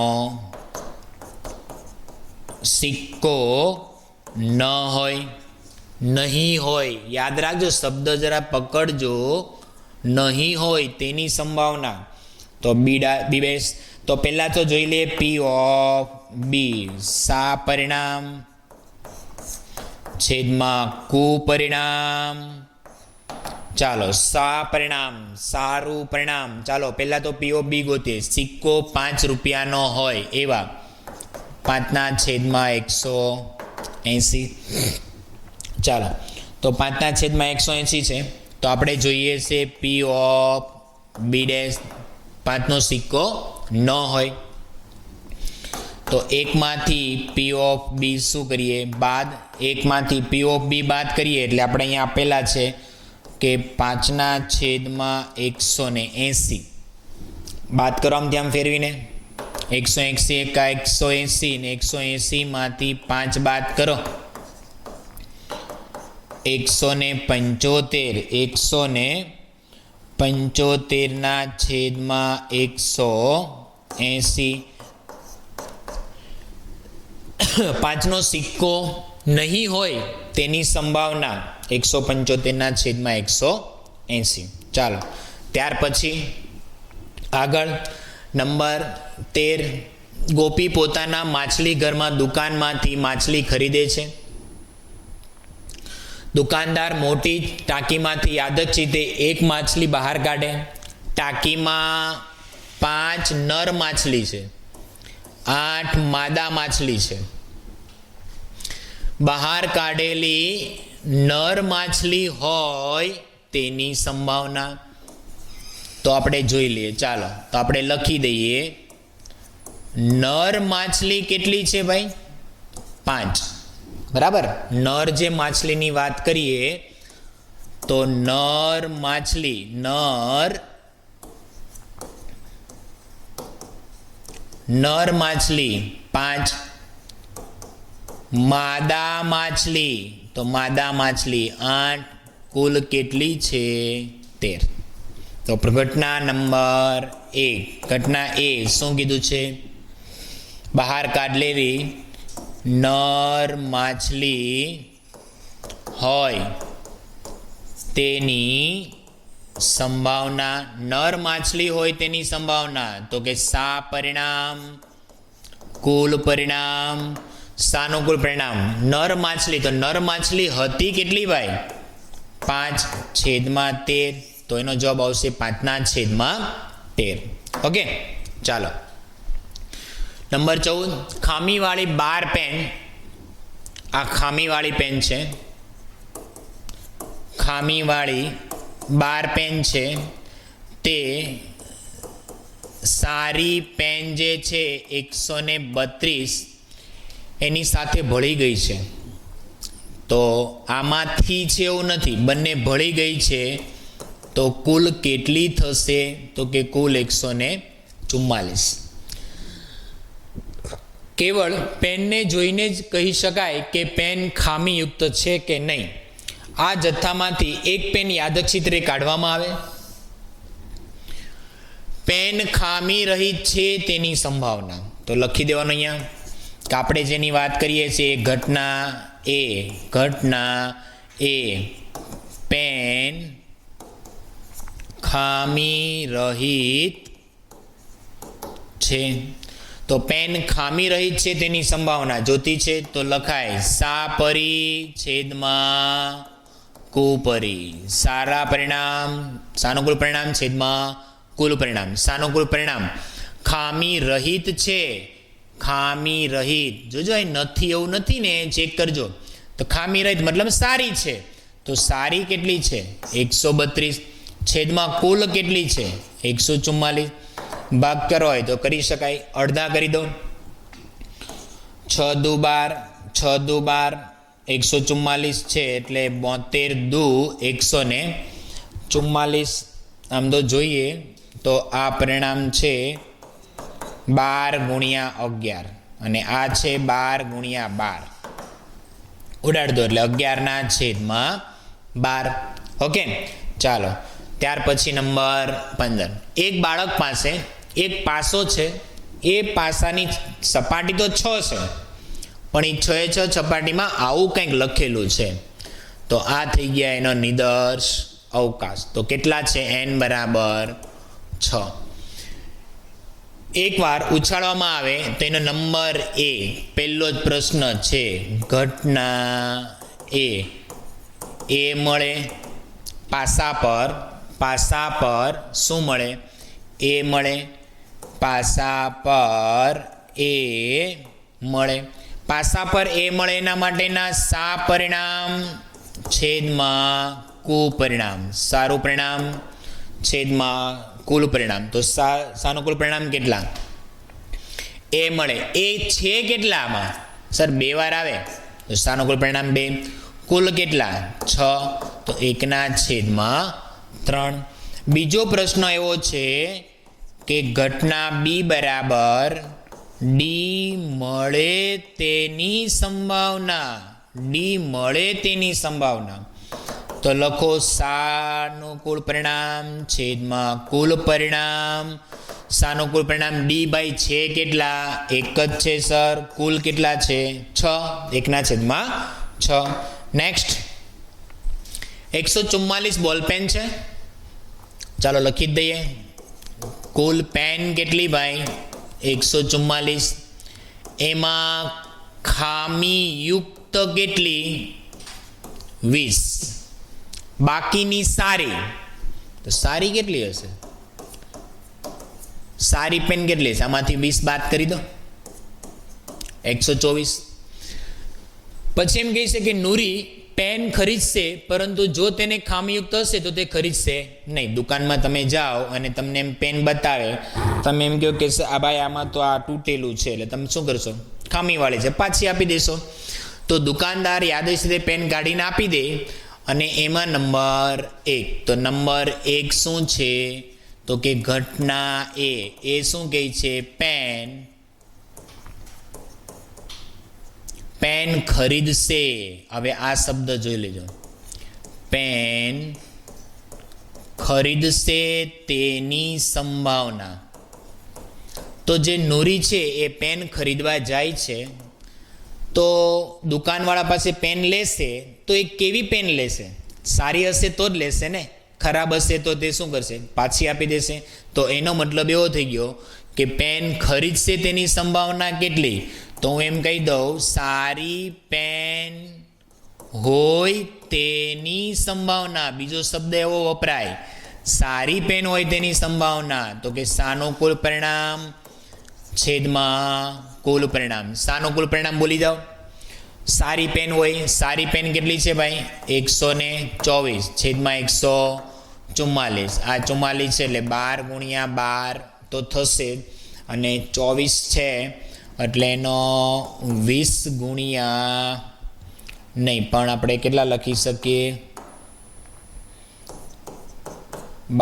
સિક્કો ન હોય, નહીં હોય. યાદ રાખજો, શબ્દ જરા પકડજો. નહીં હોય તેની સંભાવના. તો બી બેસ. તો પહેલાં તો જોઈ લઈએ પી ઓફ બી. સા પરિણામ છેદમાં કુપરિણામ. ચાલો, સા પરિણામ સારું પરિણામ. ચાલો પહેલાં તો પી ઓફ બી ગોતીએ. સિક્કો 5 રૂપિયાનો હોય એવા 5/180. ચાલો, તો 5/180 છે તો આપણે જોઈએ છે પી ઓફ બી ડેશ 5નો સિક્કો ન હોય તો એકમાંથી પી ઓફ બી શું કરીએ બાદ, એકમાંથી પી ઓફ બી બાદ કરીએ એટલે આપણે અહીંયા આપેલા છે કે 5/180 બાદ કરો આમ ત્યાં ફેરવીને 180 એકા 180 ને 180 માંથી 5 બાદ કરો 175 175/180 5નો સિક્કો નહીં હોય તેની સંભાવના 175/180. ચાલો ત્યાર પછી આગળ નંબર 13, ગોપી પોતાના માછલી ઘરમાં દુકાનમાંથી માછલી ખરીદે છે. દુકાનદાર મોટી ટાંકીમાંથી યાદચ્છિકે એક માછલી બહાર કાઢે. ટાંકીમાં 5 નર માછલી છે, 8 માદા માછલી છે. બહાર કાઢેલી નર માછલી હોય તેની સંભાવના તો આપણે જોઈ લઈએ. ચાલો તો આપણે લખી દઈએ નર માછલી કેટલી છે ભાઈ 5, બરાબર. નર જે માછલીની વાત કરીએ તો નર માછલી 5, માદા માછલી તો માદા માછલી 8, કુલ કેટલી છે 13. તો ઘટના નંબર 1, ઘટના એ શું કીધું છે બહાર કાઢેલી નર માછલી હોય તેની સંભાવના, નર માછલી હોય તેની સંભાવના તો કે સા પરિણામ કુલ પરિણામ સાનુકૂળ પરિણામ. નર માછલી તો નર માછલી હતી કેટલી ભાઈ 5/13 તો એનો જવાબ આવશે 5/13. ઓકે ચાલો નંબર 14, ખામીવાળી 12 પેન. આ ખામીવાળી પેન છે, ખામીવાળી 12 પેન છે તે સારી પેન જે છે 132 એની સાથે ભળી ગઈ છે. તો આમાંથી છે એવું નથી, બંને ભળી ગઈ છે તો કુલ કેટલી થશે તો કે કુલ 144. કેવળ પેનને જોઈને જ કહી શકાય કે પેન ખામીયુક્ત છે કે નહીં. આ જથ્થામાંથી એક પેન યાદચ્છિકે કાઢવામાં આવે. પેન ખામી રહિત છે તેની સંભાવના તો લખી દેવાનું અહીંયા કે આપણે જેની વાત કરીએ છીએ ઘટના એ પેન ખામી રહિત છે. તો પેન ખામી રહિત છે તેની સંભાવના જોતી છે તો લખાય સા પરી છેદમાં કુપરી. સારા પરિણામ સાનુકૂળ પરિણામ છેદમાં કુલ પરિણામ. સાનુકૂળ પરિણામ ખામી રહિત છે, ખામી રહિત જોજો અહીં નથી એવું નથી ને, ચેક કરજો. તો ખામી રહિત મતલબ સારી છે તો સારી કેટલી છે 132 છેદમાં કુલ કેટલી છે 144. ભાગ કરો હોય તો કરી શકાય, અડધા કરી દો. 6 દુ 12, 6 દુ 12 144 છે એટલે 72 દુ 144. આમ તો જોઈએ તો આ પરિણામ છે 12/11 અને આ છે 12/12. ઉડાડ દો એટલે 11/12. ઓકે ચાલો ત્યાર પછી નંબર 15, એક બાળક પાસે એક પાસો છે. એ પાસાની સપાટી તો 6 છે પણ એ 6 સપાટીમાં આવું કંઈક લખેલું છે તો આ થઈ ગયા એનો નિદર્શ અવકાશ. તો કેટલા છે n બરાબર 6. એકવાર ઉછાળવામાં આવે તો એનો નંબર એ પહેલો જ પ્રશ્ન છે ઘટના એ મળે પાસા પર શું મળે એ મળે, પાસા પર એ મળે. પાસા પર એ મળે એના માટેના સા પરિણામ છેદમાં કુપરિણામ, સારું પરિણામ છેદમાં કુલ પરિણામ. તો સાનુકૂળ પરિણામ કેટલા? એ મળે. એ છે કેટલામાં? સર 2 વાર આવે તો સાનુકૂળ પરિણામ 2. કુલ કેટલા? 6. તો 1/3. બીજો પ્રશ્ન એવો છે કે ઘટના બી બરાબર ડી મળે તેની સંભાવના, ડી મળે તેની સંભાવના. તો લખો સાનુકૂળ પરિણામ છેદમાં કુલ પરિણામ. સાનુકૂળ પરિણામ ડી બાય છે કેટલા? 1 જ છે સર. કુલ કેટલા છે? 6. 1/6. નેક્સ્ટ 144 બોલપેન છે. ચાલો લખી જ દઈએ. કુલ પેન કેટલી ભાઈ? 144. એમાં ખામીયુક્ત કેટલી? 20. બાકીની સારી, તો સારી કેટલી હશે? સારી પેન કેટલી હશે? આમાંથી 20 બાદ કરી દો, 124. પછી એમ કહે છે કે નૂરી પેન ખરીદશે, પરંતુ જો તેને ખામીયુક્ત હશે તો તે ખરીદશે નહીં. દુકાનમાં તમે જાઓ અને તમને એમ પેન બતાવે, તમે એમ કહો કે આ ભાઈ આમાં તો આ તૂટેલું છે, એટલે તમે શું કરશો? ખામીવાળી છે, પાછી આપી દેશો. તો દુકાનદાર યાદચ્છિક પેન કાઢીને આપી દે અને એમાં નંબર 1. તો નંબર 1 શું છે? તો કે ઘટના એ શું કહે છે? પેન ખરીદશે. હવે આ શબ્દ જોઈ લેજો, પેન ખરીદશે તેની સંભાવના. તો જે નૂરી છે એ પેન ખરીદવા જાય છે, તો દુકાનવાળા પાસે પેન લેશે, તો એ કેવી પેન લેશે? સારી હશે તો જ લેશે ને. ખરાબ હશે તો તે શું કરશે? પાછી આપી દેશે. તો એનો મતલબ એવો થઈ ગયો કે પેન ખરીદશે તેની સંભાવના કેટલી? તો હું એમ કહી દઉં, સારી પેન હોય તેની સંભાવના. બીજો શબ્દ એવો વપરાય, સારી પેન હોય તેની સંભાવના. તો કે સાનુકૂળ પરિણામ છેદમાં કુલ પરિણામ. સાનુકૂળ પરિણામ બોલી જાઓ. સારી પેન હોય, સારી પેન કેટલી છે ભાઈ? 124 છેદમાં 144. આ 44 છે એટલે 12 ગુણ્યા 12 તો થશે, અને 24 છે એટલે એનો 20 ગુણ્યા નહીં, પણ આપણે કેટલા લખી શકીએ?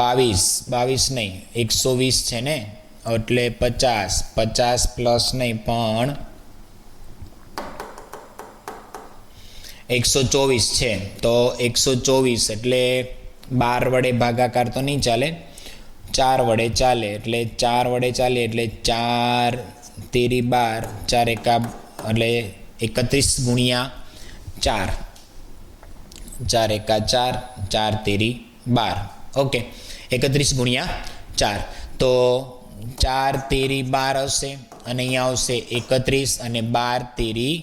22 નહીં, 120 છે ને, એટલે 50 પ્લસ નહીં પણ 124 છે. તો 124 એટલે 12 વડે ભાગાકાર તો નહીં ચાલે, 4 વડે ચાલે. એટલે 4 વડે ચાલે એટલે 4 તેરી 12, 4 એકા એટલે 31 ગુણ્યા 4, 4 એકા 4, 4 તેરી 12. ઓકે, 31 ગુણ્યા 4. તો 4 તેરી 12 હશે, અને અહીંયા આવશે 31, અને 12 તેરી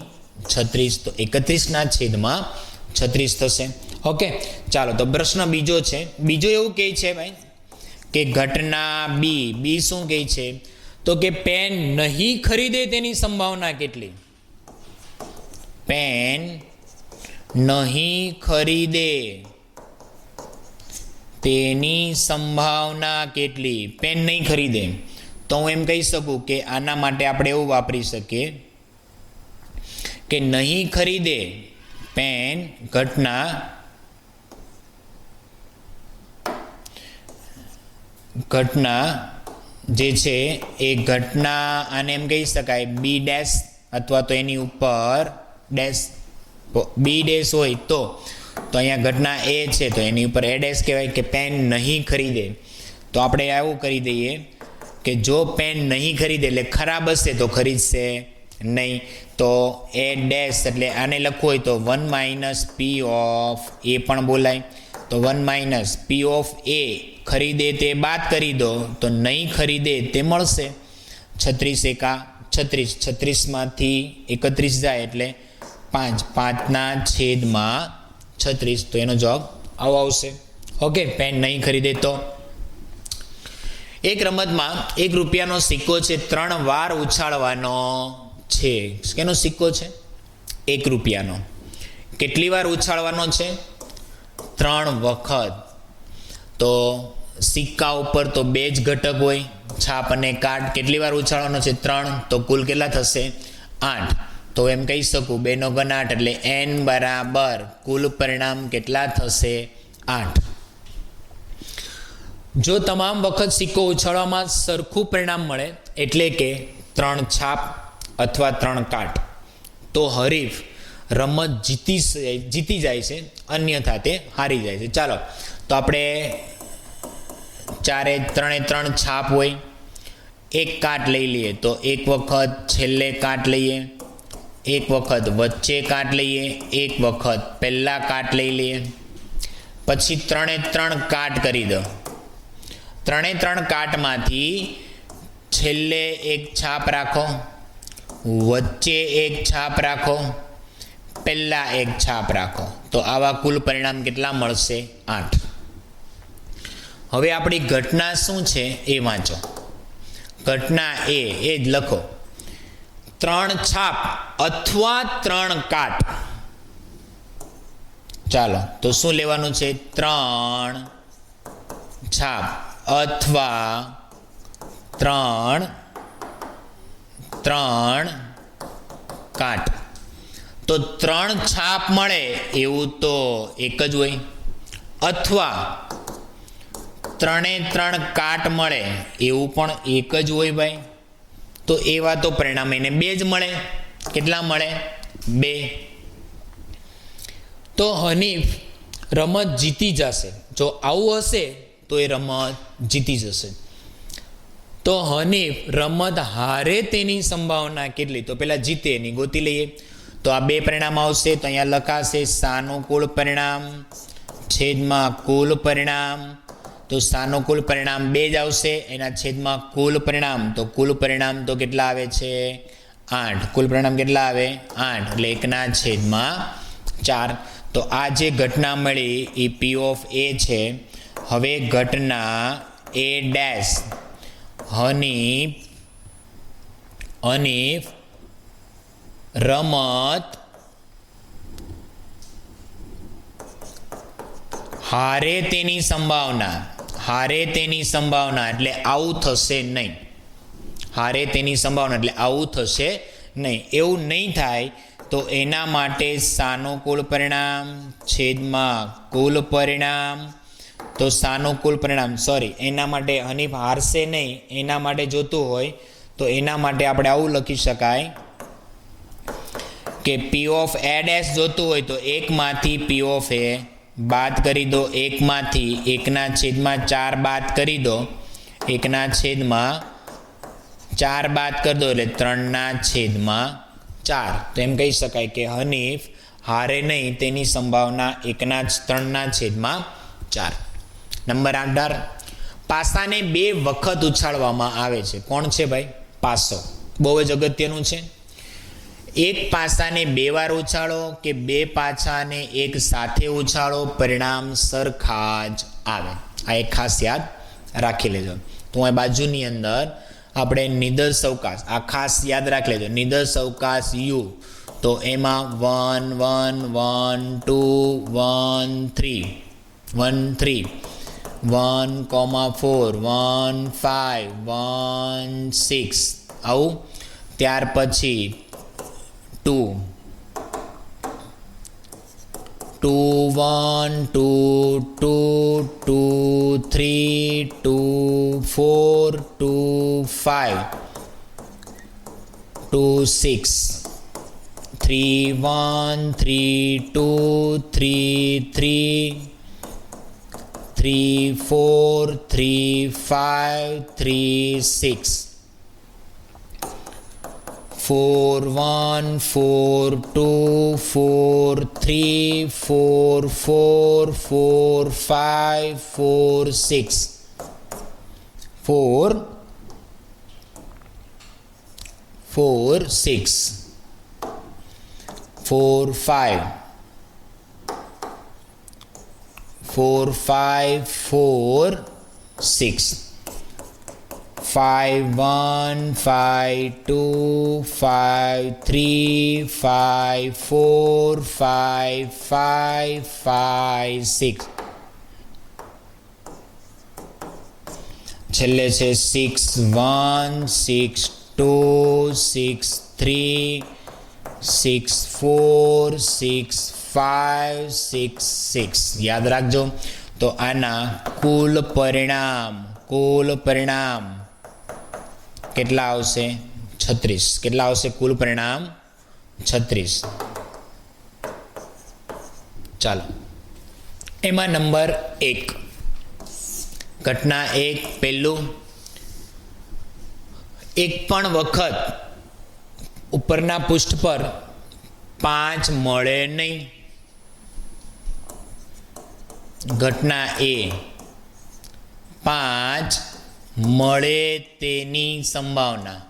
36. તો 31/36 થશે. ઓકે, ચાલો તો પ્રશ્ન બીજો છે. બીજો એવું કહે છે ભાઈ કે ઘટના બી શું કહે છે? તો કે પેન નહીં ખરીદે તેની સંભાવના કેટલી? પેન નહીં ખરીદે તેની સંભાવના કેટલી? પેન નહીં ખરીદે તો હું એમ કહી શકું કે આના માટે આપણે એવું વાપરી શકીએ કે નહીં ખરીદે પેન ઘટના જે છે એ ઘટના, આને એમ કહી શકાય બી ડેશ, અથવા તો એની ઉપર ડેશ, બી ડેશ હોય તો અહીંયા ઘટના એ છે તો એની ઉપર એ ડેશ કહેવાય કે પેન નહીં ખરીદે. તો આપણે આવું કરી દઈએ કે જો પેન નહીં ખરીદે એટલે ખરાબ હશે તો ખરીદશે નહીં. તો એ ડેશ એટલે આને લખવું હોય તો 1 - પી ઓફ એ પણ બોલાય. તો 1 - પી ઓફ એ ખરીદે તે બાદ કરી દો તો નહીં ખરીદે તે મળશે. 36 એકા 36, 36માંથી 31 જાય એટલે 5, 5/36. તો એનો જવાબ આવો આવશે. ઓકે, પેન નહીં ખરીદે તો. એક રમતમાં 1 રૂપિયાનો સિક્કો છે, 3 વાર ઉછાળવાનો છે. કેનો સિક્કો છે? 1 રૂપિયાનો. કેટલી વાર ઉછાળવાનો છે? 3 વખત, તો સિક્કા ઉપર તો 2 જ ઘટક હોય, છાપ અને કાટ. કેટલી વાર ઉછાળવાનો છે? 3. તો કુલ કેટલા થશે? 8. તો એમ કહી શકું 2 નો ઘન 8 એટલે n બરાબર કુલ પરિણામ કેટલા થશે? 8. જો તમામ વખત સિક્કો ઉછાળવામાં સરખું પરિણામ મળે, એટલે કે 3 છાપ અથવા 3 કાટ, તો હરીફ રમત જીતી જાય છે, અન્યથા તે હારી જાય છે. ચાલો, તો આપણે 3 છાપ હોય, 1 કાટ લઈ લઈએ, તો 1 વખત છેલ્લે કાટ લઈએ, 1 વખત વચ્ચે કાટ લઈએ, 1 વખત પહેલા કાટ લઈ લઈએ. પછી 3 કાટ કરી દો. 3 કાટમાંથી છેલ્લે 1 છાપ રાખો, વચ્ચે 1 છાપ રાખો, પહેલા 1 છાપ રાખો. તો આવા કુલ પરિણામ કેટલા મળશે? 8. હવે આપણી ઘટના શું છે એ વાંચો. ઘટના એ જ લખો, 3 છાપ અથવા 3 કાટ. ચાલો, તો શું લેવાનું છે? 3 છાપ અથવા 3 કાટ. તો 3 છાપ મળે એવું તો એક જ હોય, અથવા 3 કાટ મળે એવું પણ એક જ હોય ભાઈ. તો એવા તો પરિણામ એને 2 જ મળે. કેટલા મળે? 2. તો હનીફ રમત જીતી જશે. જો આવું હશે તો એ રમત જીતી જશે. તો હનીફ રમત હારે તેની સંભાવના કેટલી? તો પહેલાં જીતે એની ગોતી લઈએ. તો આ 2 પરિણામ આવશે, તો અહીંયા લખાશે સાનુકૂળ પરિણામ છેદમાં કુલ પરિણામ. તો સાનુકૂળ પરિણામ 2 જ આવશે, એના છેદમાં કુલ પરિણામ. તો કુલ પરિણામ તો કેટલા આવે છે? 8. કુલ પરિણામ કેટલા આવે? 8. એટલે 1/4. તો આ જે ઘટના મળી એ P of A છે. હવે ઘટના A ડેશ હનીફ રમત હારે તેની સંભાવના એટલે આવું થશે નહીં. હારે તેની સંભાવના એટલે આવું થશે નહીં. એવું નહીં થાય તો એના માટે સાનુકૂળ પરિણામ છેદમાં કુલ પરિણામ. તો સાનુકૂળ પરિણામ એના માટે હનીફ હારશે નહીં, એના માટે જોતું હોય તો એના માટે આપણે આવું લખી શકાય કે P of A ડેશ જોતું હોય તો 1માંથી P of A બાદ કરી દો, 1માંથી 1/4 બાદ કરી દો, 1/4 બાદ કરી દો એટલે 3/4. તો એમ કહી શકાય કે હનીફ હારે નહીં તેની સંભાવના 3/4. નંબર 18, પાસાને 2 વખત ઉછાળવામાં આવે છે. કોણ છે ભાઈ? પાસો. બહુ જ અગત્યનું છે. એક પાસાને 2 વાર ઉછાળો કે 2 પાસાને એક સાથે ઉછાળો, પરિણામ સરખા જ આવે. આ એક ખાસ યાદ રાખી લેજો. તો આ બાજુની અંદર આપણે નિદર્શ અવકાશ આ ખાસ યાદ રાખી લેજો. નિદર્શ અવકાશ U, તો એમાં 1 1 1 2 1 3 1 3 1,4 1 5 1 6 આવું. ત્યાર પછી 2 2 1 2 2 2 3 2 4 2 5 2 6 3 1 3 2 3 3 3 4 3 5 3 6 4 1 4 2 4 3 4 4 4 5 4 6 4 4 6 4 5 4 5 4 6 5 1 5 2 5 3 5 4 5 5 5 6 છેલ્લે છે 6 1 6 2 6 3 6 4 6 5 6 6 યાદ રાખજો. તો આના કુલ પરિણામ કેટલા આવશે? 36. કેટલા આવશે કુલ પરિણામ? 36. ચાલો, એમાં નંબર 1, ઘટના 1, પહેલું, એક પણ વખત ઉપરના પૃષ્ઠ પર 5 મળે નહીં. ઘટના એ 5 મળે તેની સંભાવના.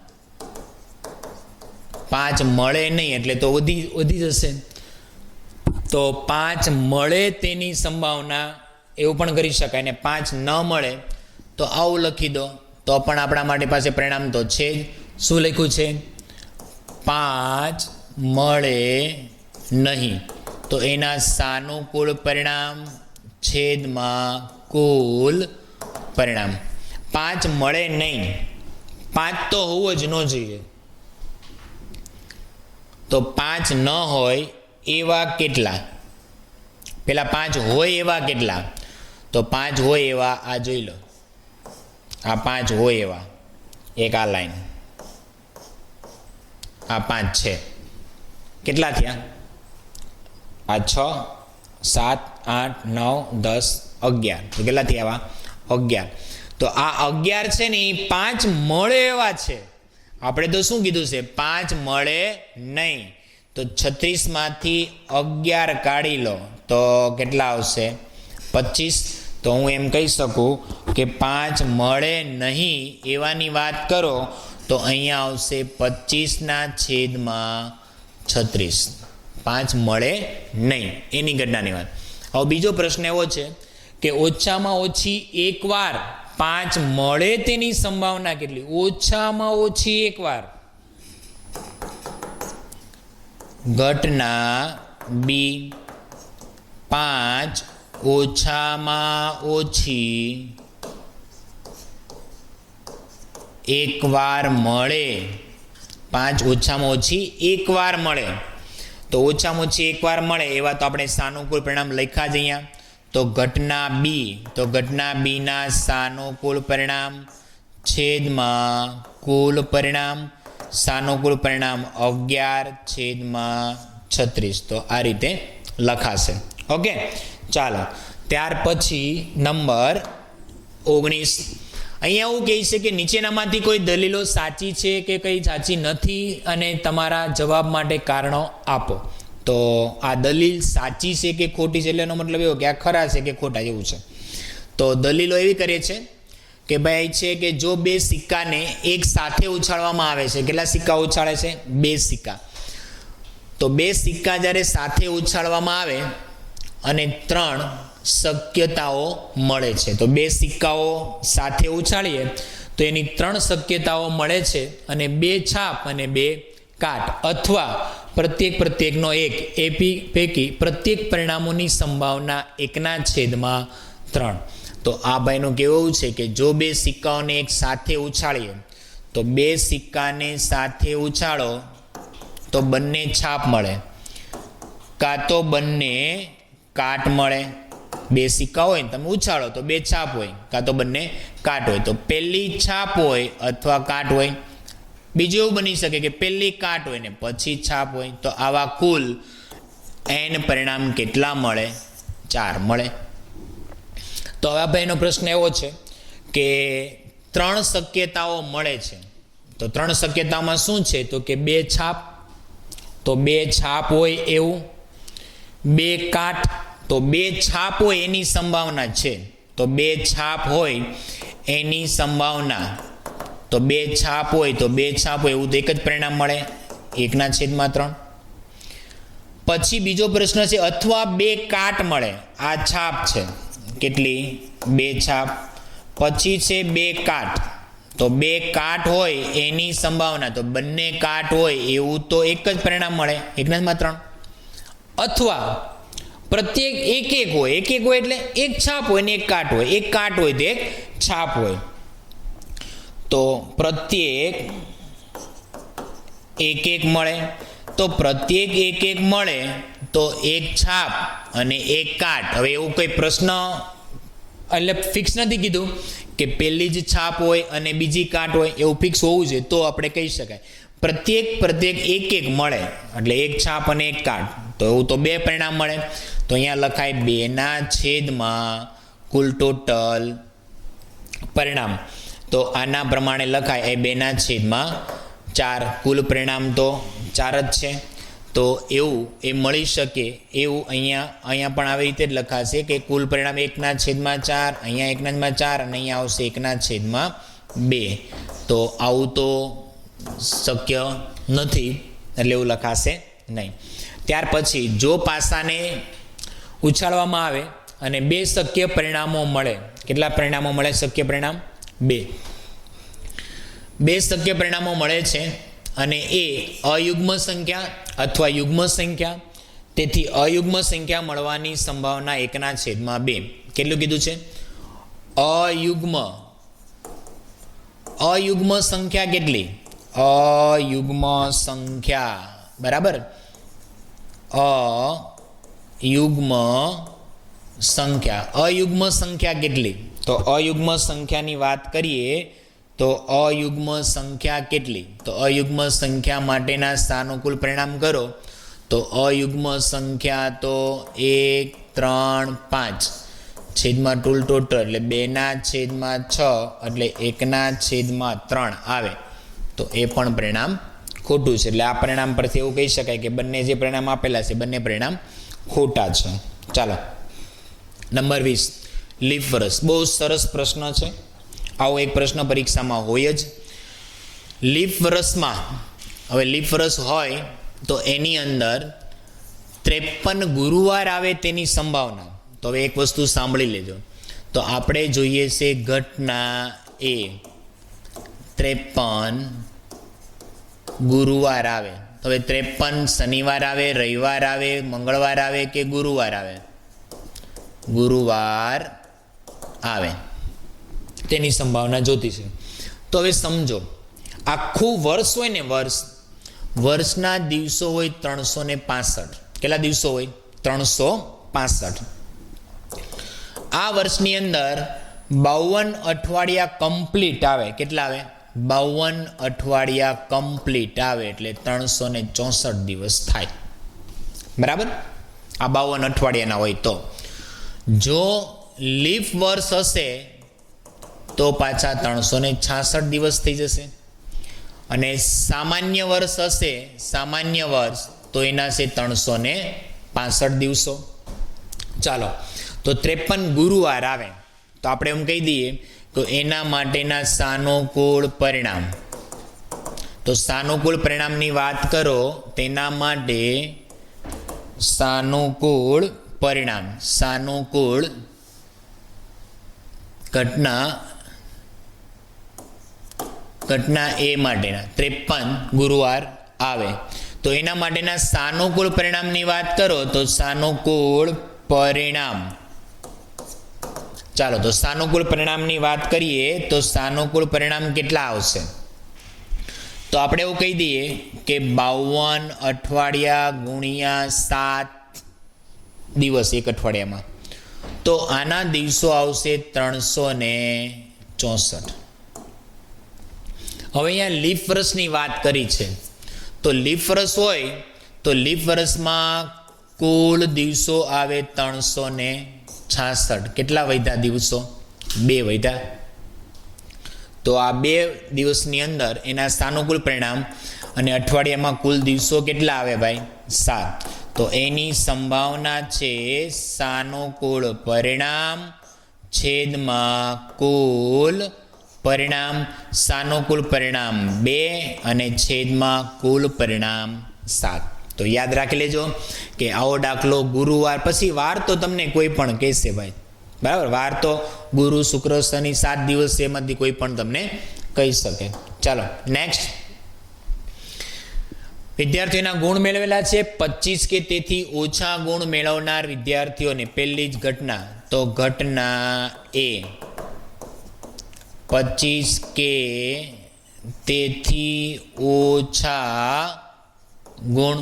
5 મળે નહીં એટલે તો વધી જશે. તો 5 મળે તેની સંભાવના એવું પણ કરી શકાય, ને 5 ન મળે તો આવું લખી દો, તો પણ આપણા માટે પાસે પરિણામ તો છે જ. શું લખ્યું છે? 5 મળે નહીં, તો એના સાનુકૂળ પરિણામ છેદમાં કુલ પરિણામ. 5 મળે નહીં, 5 તો હોવો જ ન જોઈએ. તો 5 ન હોય એવા કેટલા? પેલા 5 હોય એવા કેટલા? તો 5 હોય એવા આ જોઈ લો, આ 5 હોય એવા, એક આ લાઈન, આ 5 છે. કેટલા થયા? આ 6 7 8 9 10 11. તો કેટલા થયા? 11. તો આ 11 છે ને એ 5 મળે એવા છે. આપણે તો શું કીધું છે? 5 મળે નહીં. તો 36 માંથી 11 કાઢી લો તો કેટલા આવશે? 25. તો હું એમ કહી શકું કે 5 મળે નહીં એવાની વાત કરો તો અહીંયા આવશે 25/36. 5 મળે નહીં એની ઘટનાની વાત. હવે બીજો પ્રશ્ન એવો છે કે ઓછામાં ઓછી એકવાર 5 મળે તેની સંભાવના કેટલી? ઓછામાં ઓછી એકવાર. ઘટના બી 5 ઓછામાં ઓછી એકવાર મળે. 5 ઓછામાં ઓછી એકવાર મળે. તો ઓછામાં ઓછી એકવાર મળે એવા તો આપણે સાનુકૂળ પરિણામ લખ્યા જ અહીંયા. તો ઘટના બી, તો ઘટના બીના સાનુકૂળ પરિણામ છેદમાં કુલ પરિણામ. સાનુકૂળ પરિણામ 11/36. તો આ રીતે લખાશે. ઓકે, ચાલો. ત્યાર પછી નંબર 19. અહીંયા એવું કહે છે કે નીચેનામાંથી કોઈ દલીલો સાચી છે કે કઈ સાચી નથી અને તમારા જવાબ માટે કારણો આપો. તો આ દલીલ સાચી છે કે ખોટી છે એટલે એનો મતલબ એવો કે આ ખરા છે કે ખોટા એવું છે. તો દલીલો એવી કરે છે કે ભાઈ છે કે જો 2 સિક્કાને એક સાથે ઉછાળવામાં આવે છે. કેટલા સિક્કા ઉછાળે છે? 2 સિક્કા. તો 2 સિક્કા જ્યારે સાથે ઉછાળવામાં આવે અને 3 શક્યતાઓ મળે છે. તો 2 સિક્કાઓ સાથે ઉછાળીએ તો એની 3 શક્યતાઓ મળે છે, અને 2 છાપ અને 2 કાટ, અથવા પ્રત્યેકનો એક. એ પૈકી પ્રત્યેક પરિણામોની સંભાવના 1/3. તો આ ભાઈનું કહેવું છે કે જો 2 સિક્કાઓને એક સાથે ઉછાળીએ તો 2 સિક્કાને સાથે ઉછાળો તો બંને છાપ મળે, કાં તો બંને કાટ મળે. 2 સિક્કા હોય ને તમે ઉછાળો તો 2 છાપ હોય, કાં તો બંને કાટ હોય. તો પહેલી છાપ હોય અથવા કાટ હોય. બીજું એવું બની શકે કે પહેલી કાટ હોય ને પછી છાપ હોય. તો આવા કુલ n પરિણામ કેટલા મળે? 4 મળે. તો હવે ભાઈનો પ્રશ્ન એવો છે કે 3 શક્યતાઓ મળે છે. તો 3 શક્યતામાં શું છે? તો કે 2 છાપ, તો 2 છાપ હોય એવું. 2 કાટ, તો 2 છાપ હોય એની સંભાવના છે. તો 2 છાપ હોય એની સંભાવના. તો 2 છાપ હોય તો 2 છાપ હોય એવું તો એક જ પરિણામ મળે, 1/3. પછી બીજો પ્રશ્ન છે અથવા 2 કાટ મળે. આ છાપ છે કેટલી? 2 છાપ. પછી છે 2 કાટ, તો બે કાટ હોય એની સંભાવના, તો બંને કાટ હોય એવું તો એક જ પરિણામ મળે, 1/3. અથવા પ્રત્યેક એક એક હોય એટલે એક છાપ હોય ને એક કાટ હોય, એક કાટ હોય તો એક છાપ હોય. તો પ્રત્યેક એક એક મળે, તો પ્રત્યેક એક એક મળે તો એક છાપ અને એક કાટ. હવે એવું કંઈ પ્રશ્ન એટલે ફિક્સ નથી કીધું કે પહેલી જ છાપ હોય અને બીજી કાટ હોય, એવું ફિક્સ હોવું જોઈએ તો આપણે કહી શકાય. પ્રત્યેક એક એક મળે એટલે એક છાપ અને એક કાટ, તો એવું તો બે પરિણામ મળે. તો અહીંયા લખાય 2/, કુલ ટોટલ પરિણામ. તો આના પ્રમાણે લખાય એ 2/4, કુલ પરિણામ તો 4 જ છે. તો એવું એ મળી શકે એવું અહીંયા પણ આવી રીતે જ લખાશે કે કુલ પરિણામ 1/4, અહીંયા 1/4 અને અહીંયા આવશે 1/2. તો આવું તો શક્ય નથી, એટલે એવું લખાશે નહીં. ત્યાર પછી જો પાસાને ઉછાળવામાં આવે અને 2 શક્ય પરિણામો મળે. કેટલા પરિણામો મળે? શક્ય પરિણામ 2. 2 શક્ય પરિણામો મળે છે અને એ અયુગ્મ સંખ્યા અથવા યુગ્મ સંખ્યા. તેથી અયુગ્મ સંખ્યા મળવાની સંભાવના 1/2. કેટલું કીધું છે? અયુગ્મ સંખ્યા કેટલી? અયુગ્મ સંખ્યા, બરાબર. અયુગ્મ સંખ્યા કેટલી? તો અયુગ્મ સંખ્યાની વાત કરીએ તો અયુગ્મ સંખ્યા કેટલી? તો અયુગ્મ સંખ્યા માટેના સાનુકૂળ પરિણામ કરો તો અયુગ્મ સંખ્યા તો 1, 3, 5 છેદમાં ટોટલ એટલે 2/6 એટલે 1/3 આવે. તો એ પણ પરિણામ ખોટું છે. એટલે આ પરિણામ પરથી એવું કહી શકાય કે બંને જે પરિણામ આપેલા છે બંને પરિણામ ખોટા છે. ચાલો નંબર 20, લીપ વર્ષ. બહુ સરસ પ્રશ્ન છે. આવો એક પ્રશ્ન પરીક્ષામાં હોય જ. લીપ વર્ષમાં, હવે લીપ વર્ષ હોય તો એની અંદર 53 ગુરુવાર આવે તેની સંભાવના. તો હવે એક વસ્તુ સાંભળી લેજો. તો આપણે જોઈએ છે ઘટના એ 53 ગુરુવાર આવે. તો હવે 53 શનિવાર આવે, રવિવાર આવે, મંગળવાર આવે કે ગુરુવાર આવે? ગુરુવાર આવે તેની સંભાવના જોતી છે. તો હવે સમજો આખું વર્ષ હોય ને, વર્ષના દિવસો હોય 365. કેટલા દિવસો હોય? 365. આ વર્ષની અંદર 52 અઠવાડિયા કમ્પ્લીટ આવે. કેટલા આવે? 52 અઠવાડિયા કમ્પ્લીટ આવે એટલે 364 દિવસ થાય, બરાબર. આ 52 અઠવાડિયાના હોય તો જો લીપ વર્ષ હશે તો પાછા 366 દિવસ થઈ જશે. અને સામાન્ય વર્ષ હશે, સામાન્ય વર્ષ તો એના છે 365 દિવસો. ચાલો તો 53 ગુરુવાર આવે તો આપણે એમ કહી દઈએ તો એના માટેના સાનુકૂળ પરિણામ. તો સાનુકૂળ પરિણામની વાત કરો તેના માટે સાનુકૂળ પરિણામ, સાનુકૂળ ઘટના એ માટેના 53 ગુરુવાર આવે તો એના માટેના સાનુકૂળ પરિણામની વાત કરો તો સાનુકૂળ પરિણામ. ચાલો તો સાનુકૂળ પરિણામની વાત કરીએ તો સાનુકૂળ પરિણામ કેટલા આવશે? તો આપણે એવું કહી દઈએ કે 52 અઠવાડિયા ગુણ્યા 7 દિવસ એક અઠવાડિયામાં. તો આના દિવસો આવશે 364. હવે અહીંયા લીપ વર્ષની વાત કરી છે તો લીપ વર્ષ હોય તો લીપ વર્ષમાં કુલ દિવસો આવે 366. કેટલા વધ્યા દિવસો? 2 વધ્યા. તો આ 2 દિવસની અંદર એના સાનુકૂળ પરિણામ અને અઠવાડિયામાં કુલ દિવસો કેટલા આવે ભાઈ? 7. તો એની સંભાવના છે સાનુકૂળ પરિણામ છેદમાં કુલ પરિણામ. સાનુકૂળ પરિણામ 2 અને છેદમાં કુલ પરિણામ 7. તો યાદ રાખી લેજો કે આવો દાખલો ગુરુવાર, પછી વાર તો તમને કોઈ પણ કહેશે ભાઈ, બરાબર. વાર તો ગુરુ, શુક્ર, શનિ 7 દિવસ એમાંથી કોઈ પણ તમને કહી શકે. ચાલો નેક્સ્ટ. વિદ્યાર્થીઓના ગુણ મેળવેલા છે. 25 કે તેથી ઓછા ગુણ મેળવનાર વિદ્યાર્થીઓને પહેલી જ ઘટના, તો ઘટના એ 25 કે તેથી ઓછા ગુણ,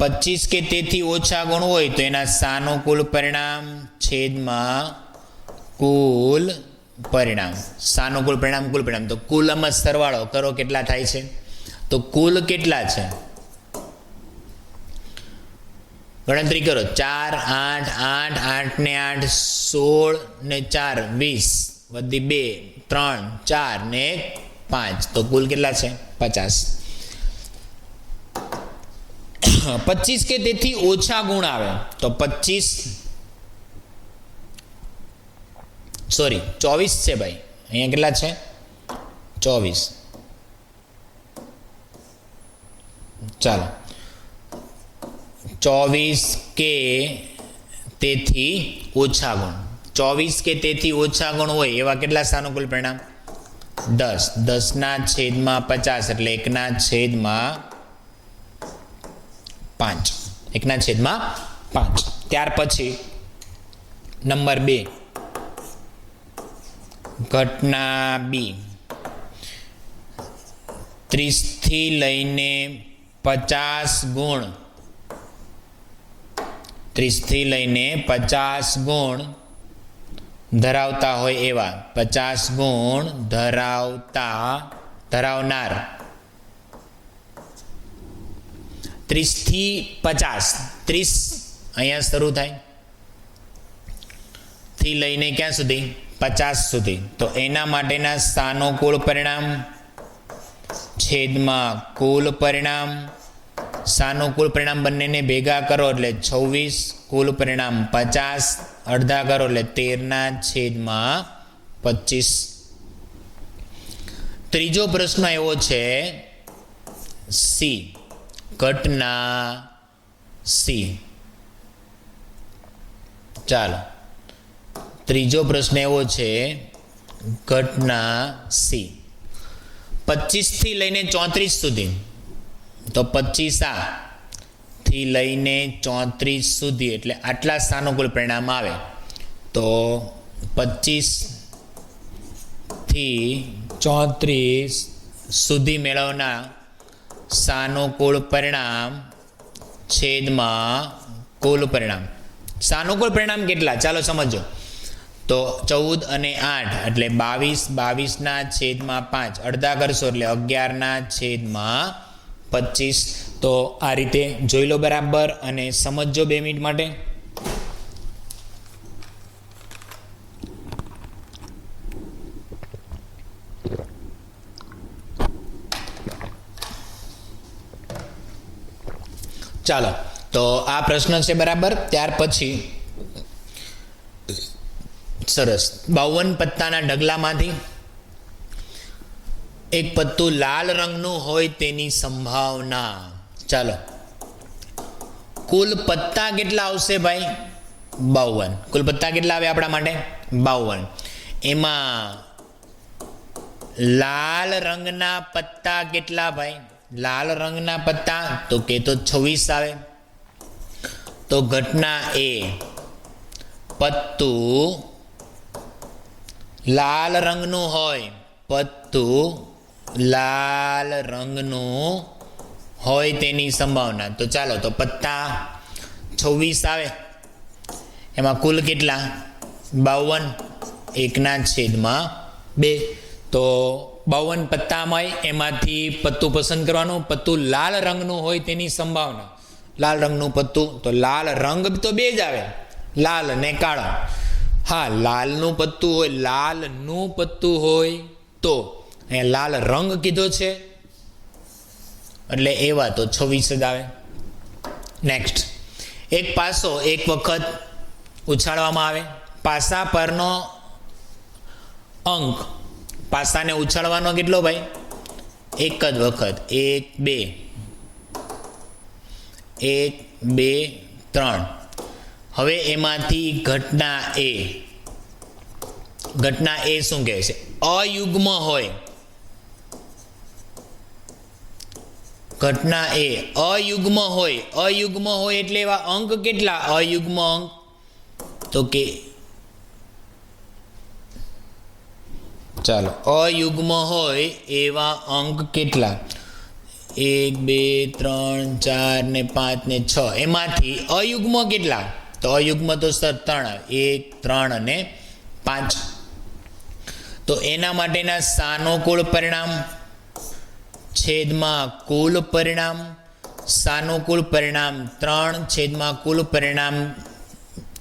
25 કે તેથી ઓછા ગુણ હોય તો એના સાનુકૂળ પરિણામ છેદમાં કુલ પરિણામ. સાનુકૂળ પરિણામ કુલ પરિણામ, તો કુલમાં સરવાળો કરો કેટલા થાય છે, તો કુલ કેટલા છે ગણતરી કરો. 4 8 8 8 ને 8 16 ને 4 20 વધી 2 3 4 ને 5, તો કુલ કેટલા છે 50. 25 કે તેથી ઓછા ગુણ આવે તો 24 છે ભાઈ, અહીંયા કેટલા છે 24. ચાલો 24 કે તેથી ઓછા ગુણ, 24 કે તેથી ઓછા ગુણ હોય એવા કેટલા સાનુકૂળ પરિણામ 10, 10 ના છેદમાં 50 એટલે 1 ના છેદમાં 5, 1 ના છેદમાં 5. ત્યાર પછી નંબર 2 ઘટના બી, 30 થી લઈને 50 ગુણ, 30 થી લઈને 50 ગુણ ધરાવતા હોય એવા, 50 ગુણ ધરાવનાર 30 થી 50, 30 અહીંયા શરૂ થાય થી લઈને ક્યાં સુધી 50 સુધી, તો એના માટેના સાનુકૂળ પરિણામ છેદમાં કુલ પરિણામ. સાનુકૂળ પરિણામ બંનેને ભેગા કરો એટલે 26, કુલ પરિણામ 50, અડધા કરો એટલે 13 ના છેદમાં 25. ત્રીજો પ્રશ્ન એવો છે સી, ઘટના સી. ચાલો ત્રીજો પ્રશ્ન એવો છે ઘટના સી, 25 થી લઈને 34 સુધી, તો 25 થી લઈને 34 સુધી એટલે આટલા સાનુકૂળ પરિણામ આવે, તો 25 થી 34 સુધી મેળવનાર સાનુકૂળ પરિણામ છેદમાં કુલ પરિણામ. સાનુકૂળ પરિણામ કેટલા ચાલો સમજો, તો 14 અને 8 એટલે 22, 22 ના છેદમાં 5, અડધા કરશો એટલે 11 ના છેદમાં 25. તો આ રીતે જોઈ લો બરાબર અને સમજો 2 મિનિટ માટે. ચાલો તો આ પ્રશ્ન છે બરાબર. ત્યાર પછી સરસ 52 પત્તાના ઢગલામાંથી એક પત્તું લાલ રંગનું હોય તેની સંભાવના. ચાલો કુલ પત્તા કેટલા આવશે ભાઈ 52, કુલ પત્તા કેટલા આવે આપણા માટે 52. એમાં લાલ રંગના પત્તા કેટલા ભાઈ, લાલ રંગના પત્તા તો કે તો 26 આવે. તો ઘટના એ પત્તું લાલ રંગનું હોય, પત્તું લાલ રંગનું હોય તેની સંભાવના. તો ચાલો તો પત્તા 26 આવે, એમાં કુલ કેટલા 52, 1 ના છેદમાં 2. તો 52 પત્તામાં એમાંથી પત્તું પસંદ કરવાનું, પત્તું લાલ રંગનું હોય તેની સંભાવના. લાલ રંગનું પત્તું, તો લાલ રંગ તો 2 જ આવે, લાલ ને કાળો. હા લાલનું પત્તું હોય, લાલનું પત્તું હોય તો અહીંયા લાલ રંગ કીધો છે એટલે એવા તો 26 જ આવે. નેક્સ્ટ, એક પાસો એક વખત ઉછાળવામાં આવે, પાસા પરનો અંક, પાસાને ઉછાળવાનો કેટલો ભાઈ એક જ વખત, 1 2 3. હવે એમાંથી ઘટના એ શું કહે છે, અયુગ્મ હોય ઘટના એ અયુગ્મ હોય એટલે એવા અંક કેટલા? અયુગ્મ અંક તો કે ચાલો અયુગ્મ હોય એવા અંક કેટલા? 1 2 3 4 ને 5 ને 6 એમાંથી અયુગ્મ કેટલા? તો અયુગ્મ તો સર 3 1 3 અને 5. તો એના માટેના સાનુકૂળ પરિણામ છેદમાં કુલ પરિણામ, સાનુકૂળ પરિણામ 3 છેદમાં કુલ પરિણામ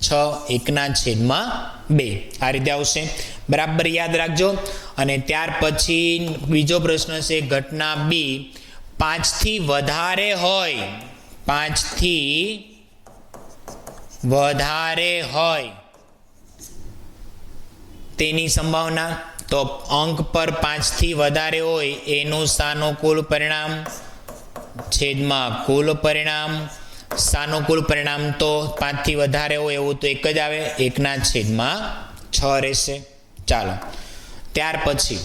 6 1/2 આ રીતે આવશે. બરાબર યાદ રાખજો. અને ત્યાર પછી બીજો પ્રશ્ન છે ઘટના બી 5 થી વધારે હોય, 5 થી વધારે હોય તેની સંભાવના. તો અંક પર 5 થી વધારે હોય એનું સાનુકૂળ પરિણામ છેદમાં કુલ પરિણામ. સાનુકૂળ પરિણામ તો 5 થી વધારે હોય એવું તો એક જ આવે, 1/6 રહેશે. ચાલો ત્યાર પછી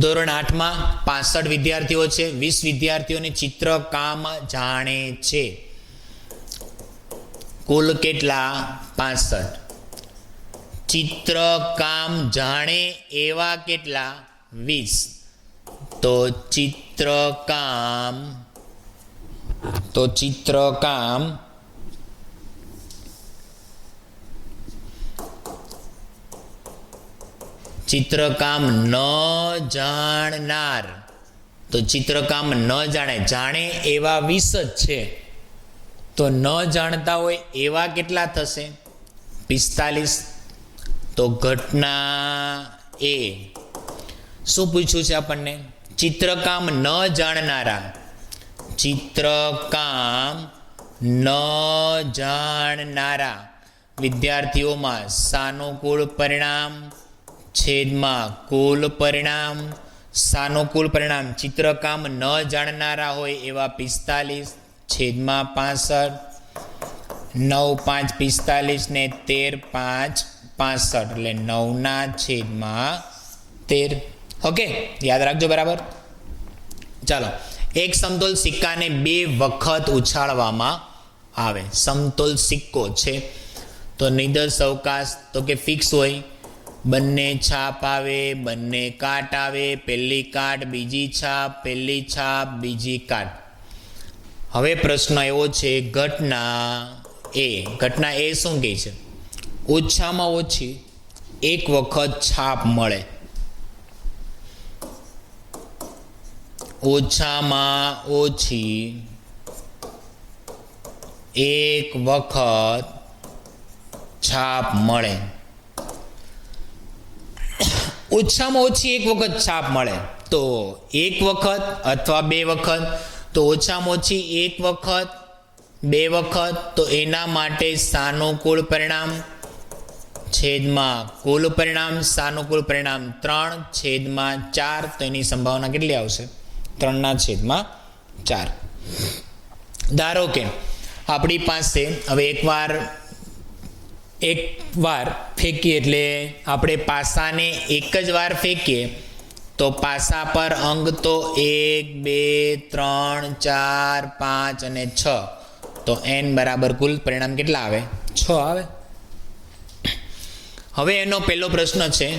ધોરણ 8માં 65 વિદ્યાર્થીઓ છે. 20 વિદ્યાર્થીઓને ચિત્રકામ જાણે છે. કુલ કેટલા? 65. ચિત્રકામ જાણે એવા કેટલા? 20. તો ચિત્રકામ ન જાણનાર. તો ચિત્રકામ ન જાણે એવા 20 જ છે. તો ન જાણતા હોય એવા કેટલા થશે? 45. તો ઘટના એ શું પૂછ્યું છે આપણને? ચિત્રકામ ન જાણનારા, ચિત્રકામ ન જાણનારા વિદ્યાર્થીઓમાં સાનુકૂળ પરિણામ છેદમાં કુલ પરિણામ. સાનુકૂળ પરિણામ ચિત્રકામ ન જાણનારા હોય એવા 45 છેદમાં 65. 9 5 45 ને 13 5 65 એટલે 9/13. ઓકે યાદ રાખજો. બરાબર. ચાલો એક સમતોલ સિક્કાને 2 વખત ઉછાળવામાં આવે. સમતોલ સિક્કો છે તો નિદર્શ અવકાશ તો કે ફિક્સ હોય. બંને છાપ આવે, બંને કાટ આવે, પહેલી કાટ બીજી છાપ, પહેલી છાપ બીજી કાટ. હવે પ્રશ્ન એવો છે ઘટના એ શું કહે છે? ઓછામાં ઓછી એક વખત છાપ મળે. ઓછામાં ઓછી એક વખત છાપ મળે. ઓછામાં ઓછી એક વખત છાપ મળે તો એક વખત અથવા 2 વખત. તો ઓછામાં ઓછી એક વખત 2 વખત તો એના માટે સાનુકૂળ પરિણામ છેદમાં કુલ પરિણામ. સાનુકૂળ પરિણામ 3/4. તો એની સંભાવના કેટલી આવશે? 3/4. ધારો કે આપણી પાસે હવે એકવાર ફેંકીએ એટલે આપણે પાસાને એક જ વાર ફેંકીએ તો પાસા પર અંક તો 1 2 3 4 5 અને 6. તો n બરાબર કુલ પરિણામ કેટલા આવે? 6 આવે. હવે એનો પહેલો પ્રશ્ન છે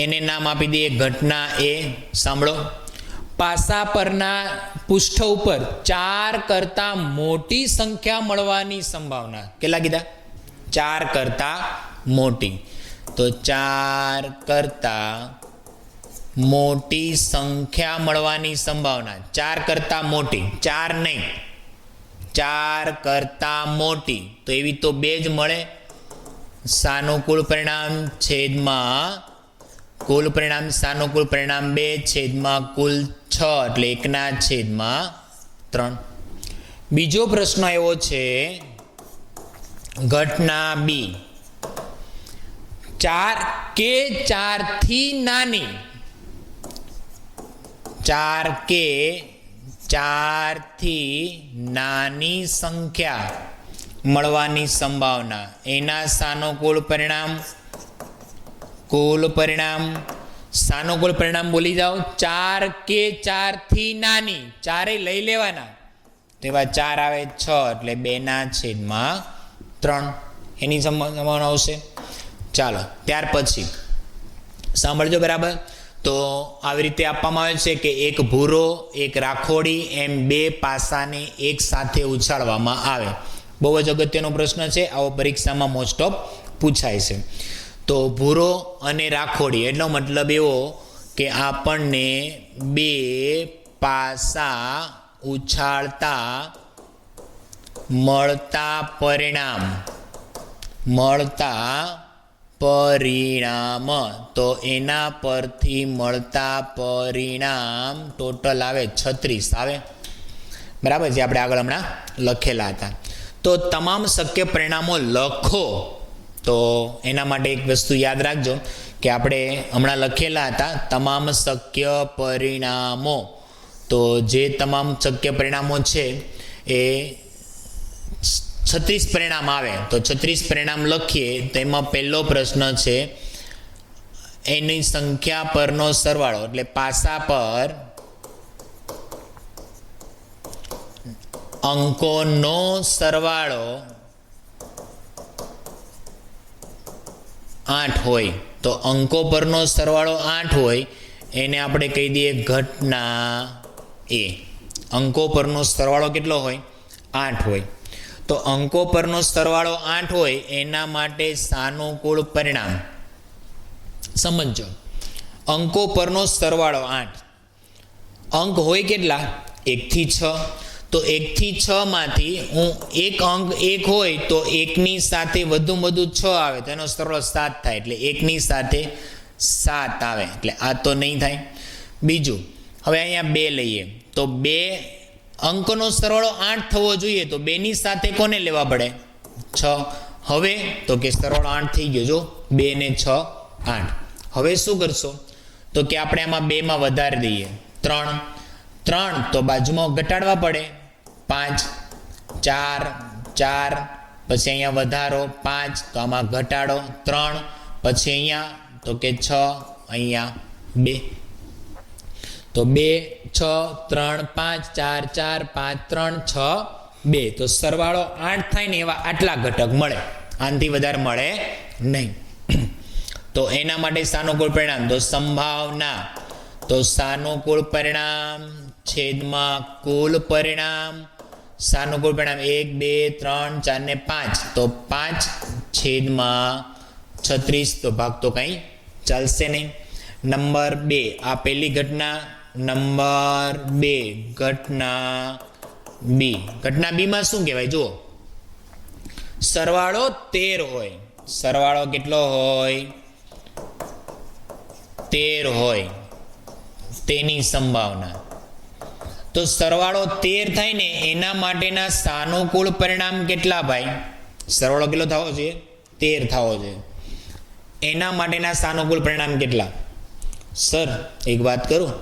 એને નામ આપી દઈએ ઘટના એ. સાંભળો. પાસા પરના પૃષ્ઠ ઉપર 4 કરતાં મોટી સંખ્યા મળવાની સંભાવના. કેટલા કીધા? 4 કરતાં મોટી. તો 4 કરતાં મોટી સંખ્યા મળવાની સંભાવના. 4 કરતાં મોટી, 4 નહીં, 4 કરતાં મોટી. તો એવી તો 2 જ મળે. સાનુકૂળ પરિણામ છેદમાં કુલ પરિણામ. સાનુકૂળ પરિણામ 2 છેદમાં કુલ 6 એટલે 1/3. બીજો પ્રશ્ન એવો છે ઘટના બી 4 કે 4 થી નાની. 4 કે 4 થી નાની સંખ્યા મળવાની સંભાવના. એના સાનુકૂળ પરિણામ કુલ પરિણામ સાનુકૂળ પરિણામ બોલી જાઓ. 4 કે 4થી નાની, ચારે લઈ લેવાના, તો એવા 4 આવે 6, એટલે 2/3 એની સંભાવના આવશે. ચાલો ત્યાર પછી સાંભળજો બરાબર. તો આવી રીતે આપવામાં આવે છે કે એક ભૂરો, એક રાખોડી, એમ 2 પાસાને એક સાથે ઉછાળવામાં આવે. બહુ જ અગત્યનો પ્રશ્ન છે, આવો પરીક્ષામાં મોસ્ટ ઓફ પૂછાય છે. તો ભૂરો અને રાખોડી એટલો મતલબ એવો કે આપણને 2 પાસા ઉછાળતા મળતા પરિણામ, તો એના પરથી મળતા પરિણામ ટોટલ આવે 36 આવે, બરાબર, જે આપણે આગળ હમણાં લખેલા હતા. તો તમામ શક્ય પરિણામો લખો. તો એના માટે એક વસ્તુ યાદ રાખજો કે આપણે હમણાં લખેલા હતા તમામ શક્ય પરિણામો. તો જે તમામ શક્ય પરિણામો છે એ 36 પરિણામ આવે. તો 36 પરિણામ લખીએ તો એમાં પહેલો પ્રશ્ન છે એની સંખ્યા પરનો સરવાળો, એટલે પાસા પર અંકોનો સરવાળો 8 હોય. તો અંકો પરનો સરવાળો 8 હોય એને આપણે કહી દઈએ ઘટના એ. અંકો પરનો સરવાળો કેટલો હોય? 8 હોય. તો અંકો પરનો સરવાળો 8 હોય એના માટે સાનુકૂળ પરિણામ સમજો. અંકો પરનો સરવાળો 8, અંક હોય કેટલા? 1 થી 6. તો 1 થી 6 માંથી હું એક અંક 1 હોય તો 1ની સાથે વધુમાં વધુ 6 આવે તો એનો સરવાળો 7 થાય, એટલે 1ની સાથે 7 આવે, એટલે આ તો નહીં થાય. બીજું, હવે અહીંયા 2 લઈએ તો 2 અંકનો સરવાળો 8 થવો જોઈએ, તો 2ની સાથે કોને લેવા પડે? 6. હવે તો કે સરવાળો 8 થઈ ગયો, જો 2 ને 6 8. હવે શું કરશો? તો કે આપણે આમાં 2માં વધારી દઈએ 3, તો બાજુમાં ઘટાડવા પડે 5, 4, 4, પછી અહીંયા વધારો 5, તો આમાં ઘટાડો 3, પછી અહીંયા તો કે 6, અહીંયા 2. તો 2, 6, 3, 5, 4, 4, 5, 3, 6, 2. તો સરવાળો 8 થાય ને એવા આટલા ઘટક મળે, આનાથી વધારે મળે નહીં. તો એના માટે સાનુકૂળ પરિણામ, તો સંભાવના, તો સાનુકૂળ પરિણામ છેદમાં કુલ પરિણામ. સાનુકૂળ પરિણામ 1, 2, 3, 4 ને 5, તો 5 છેદમાં 36, તો ભાગ તો કંઈ ચાલશે નહીં. નંબર 2 આ પહેલી ઘટના. નંબર 2 ઘટના બી. ઘટના બીમાં શું કહેવાય? જુઓ, સરવાળો 13 હોય. સરવાળો કેટલો હોય? 13 હોય તેની સંભાવના. તો સરવાળો 13 થાય ને એના માટેના સાનુકૂળ પરિણામ કેટલા ભાઈ? સરવાળો કેટલો થવો જોઈએ? 13 થવો જોઈએ. એના માટેના સાનુકૂળ પરિણામ કેટલા? સર એક વાત કરું,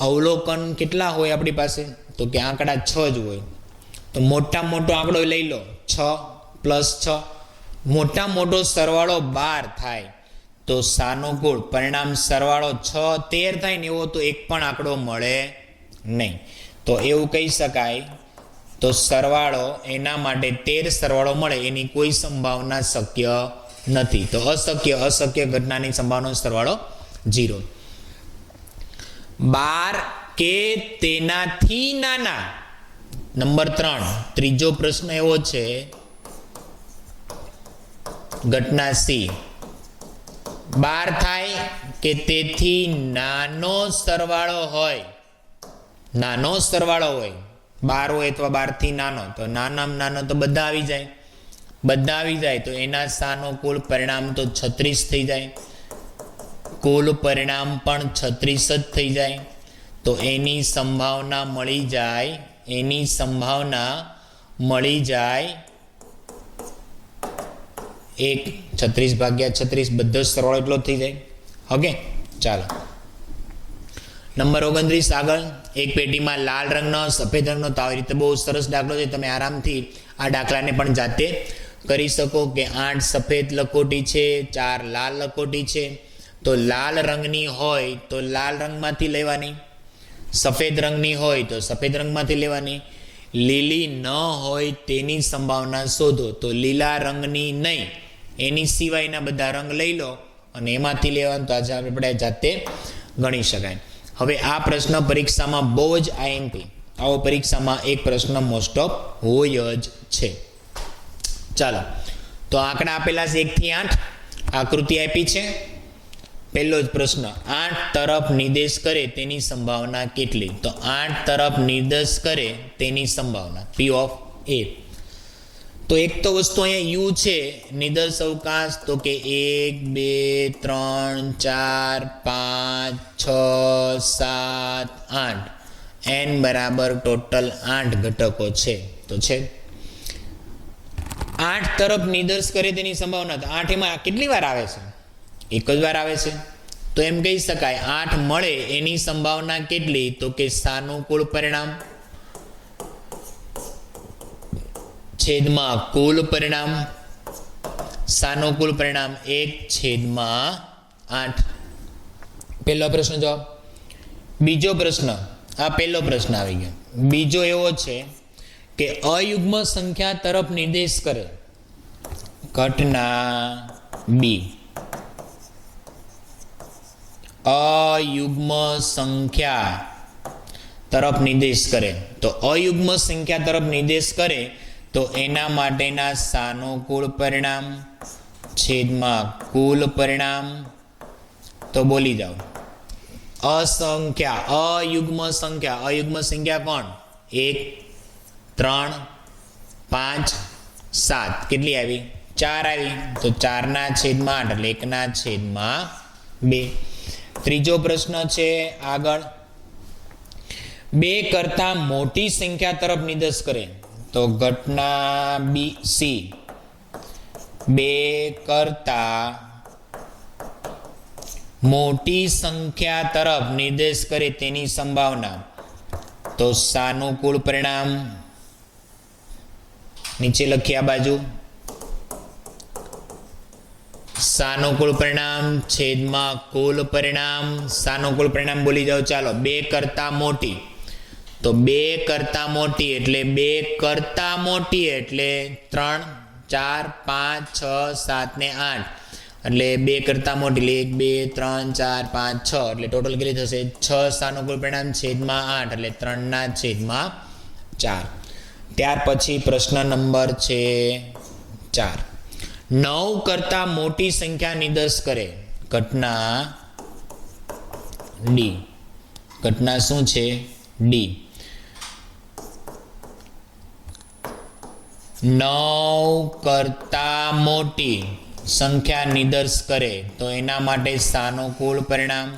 અવલોકન કેટલા હોય આપણી પાસે? તો કે આંકડા 6 જ હોય. તો મોટા મોટો આંકડો લઈ લો 6 + 6, મોટા મોટો સરવાળો 12 થાય. તો સાનુકૂળ પરિણામ સરવાળો 6, 13 થાય ને એવો તો એક પણ આંકડો મળે નહીં. તો એવું કહી શકાય, તો સરવાળો એના માટે 13 સરવાળો મળે એની કોઈ સંભાવના શક્ય નથી. તો અશક્ય ઘટનાની સંભાવનાનો સરવાળો 0. 12 કે તેનાથી નાના. નંબર 3 ત્રીજો પ્રશ્ન એવો છે, ઘટના સી. 12 થાય કે તેથી નાનો સરવાળો હોય. નાનો સરવાળો હોય 12 હોય અથવા 12 થી નાનો, તો નાનામાં નાનો તો બધા આવી જાય. બધા આવી જાય તો એના સાનુકૂળ પરિણામ તો 36 થઈ જાય. કુલ પરિણામ પણ 36 જ થઈ જાય. તો એની સંભાવના મળી જાય. એની સંભાવના મળી જાય 1. 36/36 બધો સરવાળો એટલો થઈ જાય. ઓકે, ચાલો નંબર 29 આગળ. એક પેટીમાં લાલ રંગનો, સફેદ રંગનો. તો આવી રીતે બહુ સરસ દાખલો છે, તમે આરામથી આ દાખલાને પણ જાતે કરી શકો કે 8 સફેદ લખોટી છે, 4 લાલ લખોટી છે. તો લાલ રંગની હોય તો લાલ રંગમાંથી લેવાની, સફેદ રંગની હોય તો સફેદ રંગમાંથી લેવાની, લીલી ન હોય તેની સંભાવના શોધો તો લીલા રંગની નહીં, એની સિવાયના બધા રંગ લઈ લો અને એમાંથી લેવાનું, તો આજે આપણે જાતે ગણી શકાય. હવે આ પ્રશ્ન પરીક્ષામાં બહુ જ આઈએમપી, આવો પરીક્ષામાં એક પ્રશ્ન મોસ્ટ ઓફ હોય જ છે. ચાલો, તો આંકડા આપેલા છે 1 થી 8, આકૃતિ આપી છે. પહેલો જ પ્રશ્ન, 8 તરફ નિર્દેશ કરે તેની સંભાવના કેટલી? તો 8 તરફ નિર્દેશ કરે તેની સંભાવના P of A. તો એક તો વસ્તુ અહીંયા યુ છે, નિર્દેશ અવકાશ, તો કે 1 2 3 4 5 6 7 8 n બરાબર ટોટલ 8 ઘટકો છે. તો છે 8 તરફ નિર્દેશ કરે તેની સંભાવના, તો 8 એમાં કેટલી વાર આવે છે? એક જ વાર આવે છે. તો એમ કહી શકાય 8 મળે એની સંભાવના કેટલી? તો કે સાનુકૂળ પરિણામ છેદમાં કુલ પરિણામ, સાનુકૂળ પરિણામ 1/8. પહેલો પ્રશ્ન જવાબ. બીજો પ્રશ્ન, આ પહેલો પ્રશ્ન આવી ગયો. બીજો એવો છે કે અયુગ્મ સંખ્યા તરફ નિર્દેશ કરે ઘટના બી. અયુગ્મ સંખ્યા તરફ નિર્દેશ કરે, તો અયુગ્મ સંખ્યા તરફ નિર્દેશ કરે તો એના માટેના સાનુકૂળ પરિણામ છેદમાં કુલ પરિણામ. તો બોલી જાઓ, અસંખ્યા અયુગ્મ સંખ્યા, અયુગ્મ સંખ્યા કોણ? 1 3 5 7, કેટલી આવી? 4 આવી. તો 4/8 એટલે 1/2. ત્રીજો પ્રશ્ન છે આગળ, 2 કરતા મોટી સંખ્યા તરફ નિર્દેશ કરે, તો ઘટના બી સી. 2 કરતા મોટી સંખ્યા તરફ નિર્દેશ કરે તેની સંભાવના, તો સાનુકૂળ પરિણામ નીચે લખી આ બાજુ, સાનુકૂળ પરિણામ છેદમાં કુલ પરિણામ. સાનુકૂળ પરિણામ બોલી જાઓ. ચાલો, 2 કરતા મોટી, તો 2 કરતા મોટી એટલે 2 કરતા મોટી એટલે 3 4 5 6 7 ને 8, એટલે 2 કરતા મોટી એટલે 1 2 3 4 5 6, એટલે ટોટલ કેટલી થશે? 6 સાનુકૂળ પરિણામ છેદમાં 8 એટલે 3/4. ત્યાર પછી પ્રશ્ન નંબર છે 4, 9 કરતા મોટી સંખ્યા નિર્દેશ કરે ઘટના ડી. ઘટના શું છે? ડી. 9 કરતા મોટી સંખ્યા નિર્દેશ કરે તો એના માટે સાનુકૂળ પરિણામ